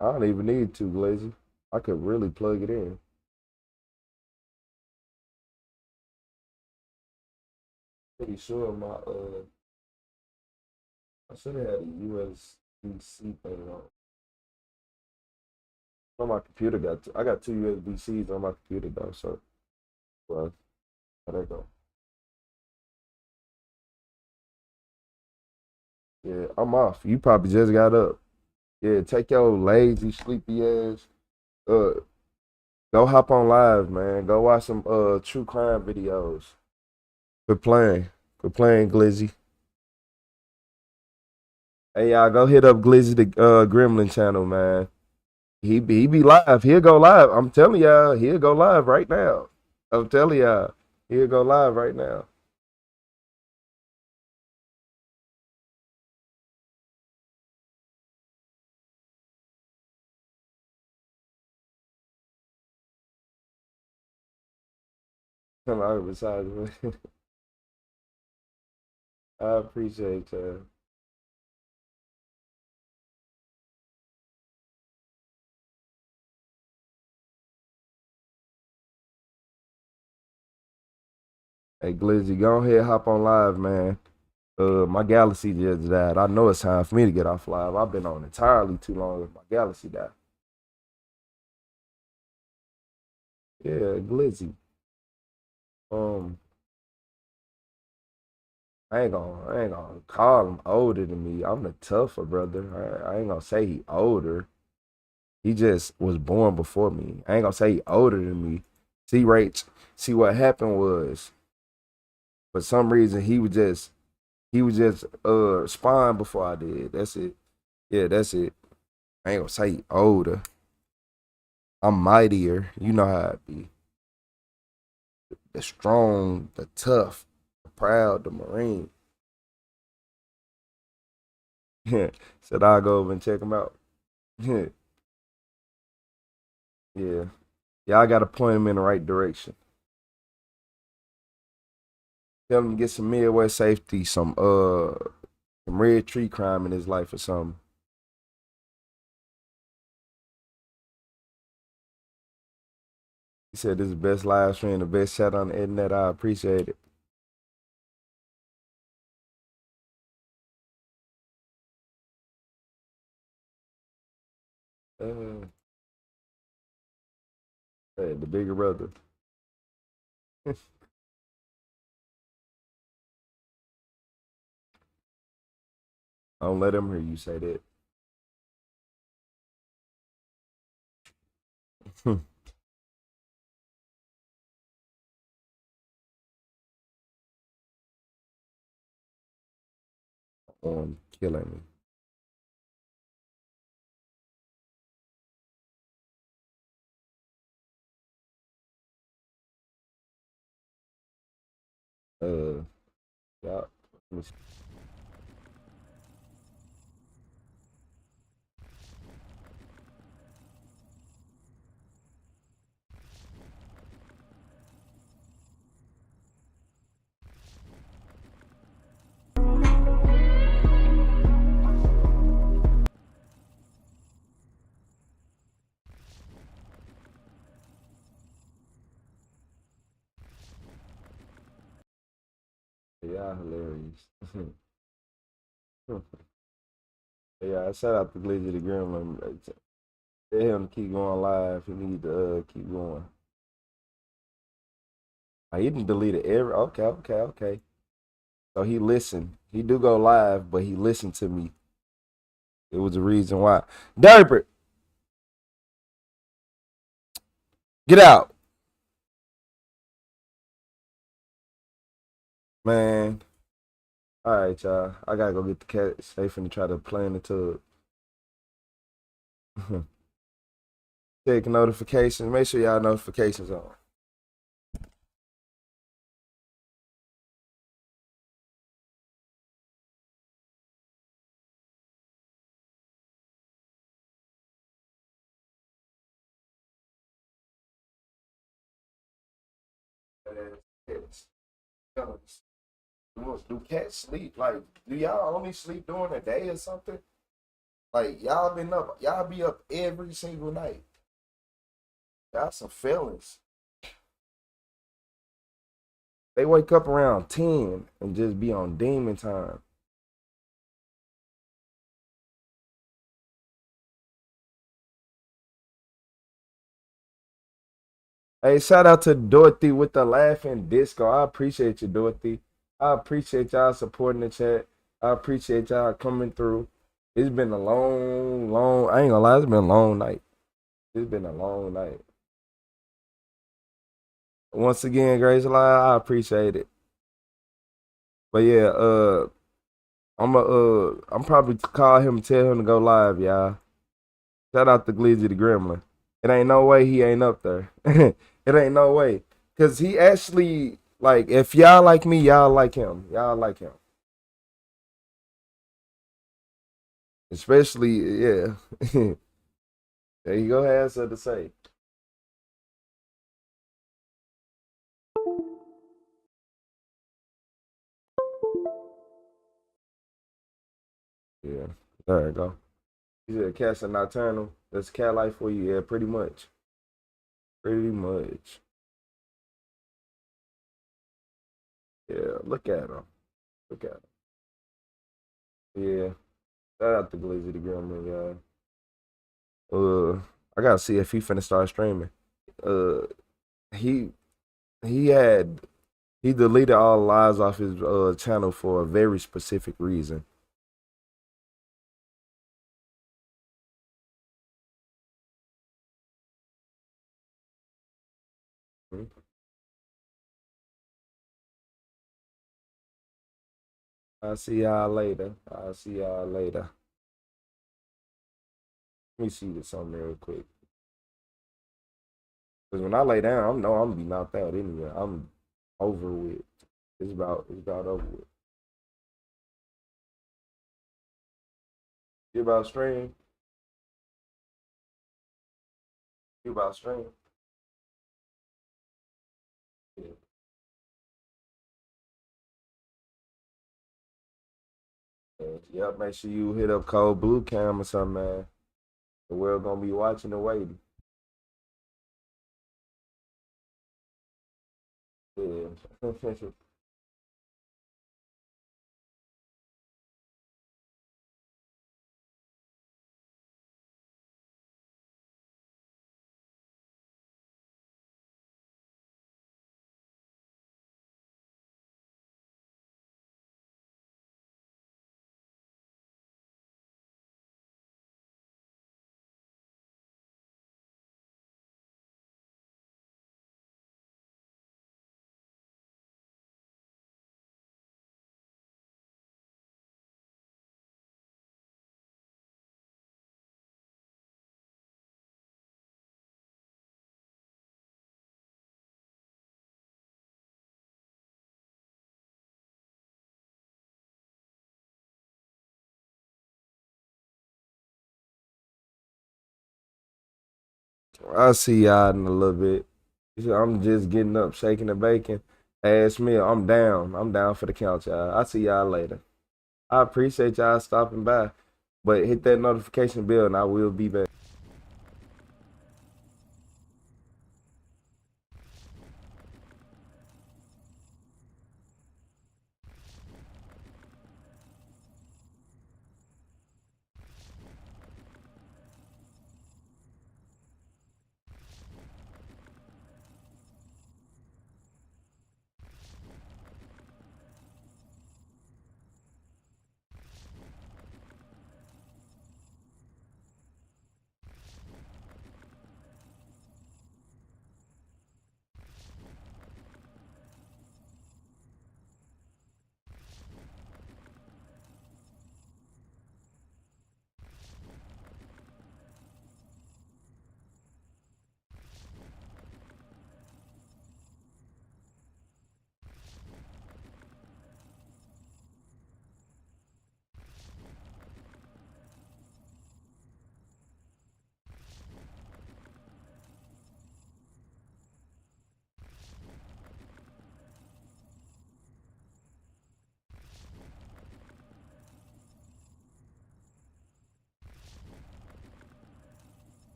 I don't even need to, Glazy. I could really plug it in. Pretty sure I should have had a USB-C thing on. On my computer I got two USB-Cs on my computer though, so well, there you go. Yeah, I'm off. You probably just got up. Yeah, take your lazy, sleepy ass. Go hop on live, man. Go watch some true crime videos. Quit playing. Quit playing, Glizzy. Hey y'all, go hit up Glizzy the Gremlin channel, man. He be live. He'll go live. I'm telling y'all, he'll go live right now. I'm telling y'all, he'll go live right now. Come out besides me. I appreciate y'all. Hey Glizzy, go ahead, hop on live, man. My Galaxy just died. I know it's time for me to get off live. I've been on entirely too long with my Galaxy died. Yeah, Glizzy. I ain't gonna call him older than me. I'm the tougher brother. I ain't gonna say he older. He just was born before me. I ain't gonna say he older than me. See, Rach, see what happened was, for some reason he was just spawned before I did. That's it. Yeah, that's it. I ain't gonna say he older. I'm mightier. You know how it be. The strong, the tough, the proud, the Marine. Said I'll go over and check him out. Yeah. Yeah, I gotta point him in the right direction. Tell him to get some Midwest safety, some red tree crime in his life or something. He said this is the best live stream, the best chat on the internet. I appreciate it. Hey, the bigger brother. Don't let him hear you say that. On killing me. Yeah. Let me see. Yeah, hilarious. Yeah, shout out to Glizzy the Gremlin. Tell him to keep going live. He need to keep going. He didn't delete it every. Okay. So he listened. He do go live, but he listened to me. It was the reason why. Derpert, get out, man. All right, y'all. I gotta go get the cat. They finna try to play in the tub. Check notifications. Make sure y'all notifications on. Do cats sleep? Like, do y'all only sleep during the day or something? Like, y'all be up every single night. Y'all some felons. They wake up around 10 and just be on demon time. Hey, shout out to Dorothy with the laughing disco. I appreciate you, Dorothy. I appreciate y'all supporting the chat. I appreciate y'all coming through. It's been a long, I ain't gonna lie, it's been a long night. It's been a long night. Once again, Grace Live, I appreciate it. But yeah, I'm probably call him and tell him to go live, y'all. Shout out to Glizzy the Gremlin. It ain't no way he ain't up there. It ain't no way. Cause he actually, like, if y'all like me, y'all like him. Y'all like him. Especially, yeah. There you go, has something to say. Yeah, there you go. You said cats are nocturnal. That's cat life for you. Yeah, pretty much. Pretty much. Yeah, look at him. Look at him. Yeah. Shout out to Glizzy the Gremlin, y'all. I gotta see if he finna start streaming. He deleted all lives off his channel for a very specific reason. I'll see y'all later. I'll see y'all later. Let me see this something real quick. Because when I lay down, I know I'm gonna be knocked out anyway. I'm over with. It's about over with. You about stream? You about stream? Yeah. Yep, make sure you hit up Cold Blue Cam or something, man. The world gonna be watching and waiting. Yeah. I'll see y'all in a little bit. I'm just getting up, shaking the bacon. Ask me, I'm down. I'm down for the count, y'all. I'll see y'all later. I appreciate y'all stopping by. But hit that notification bell and I will be back.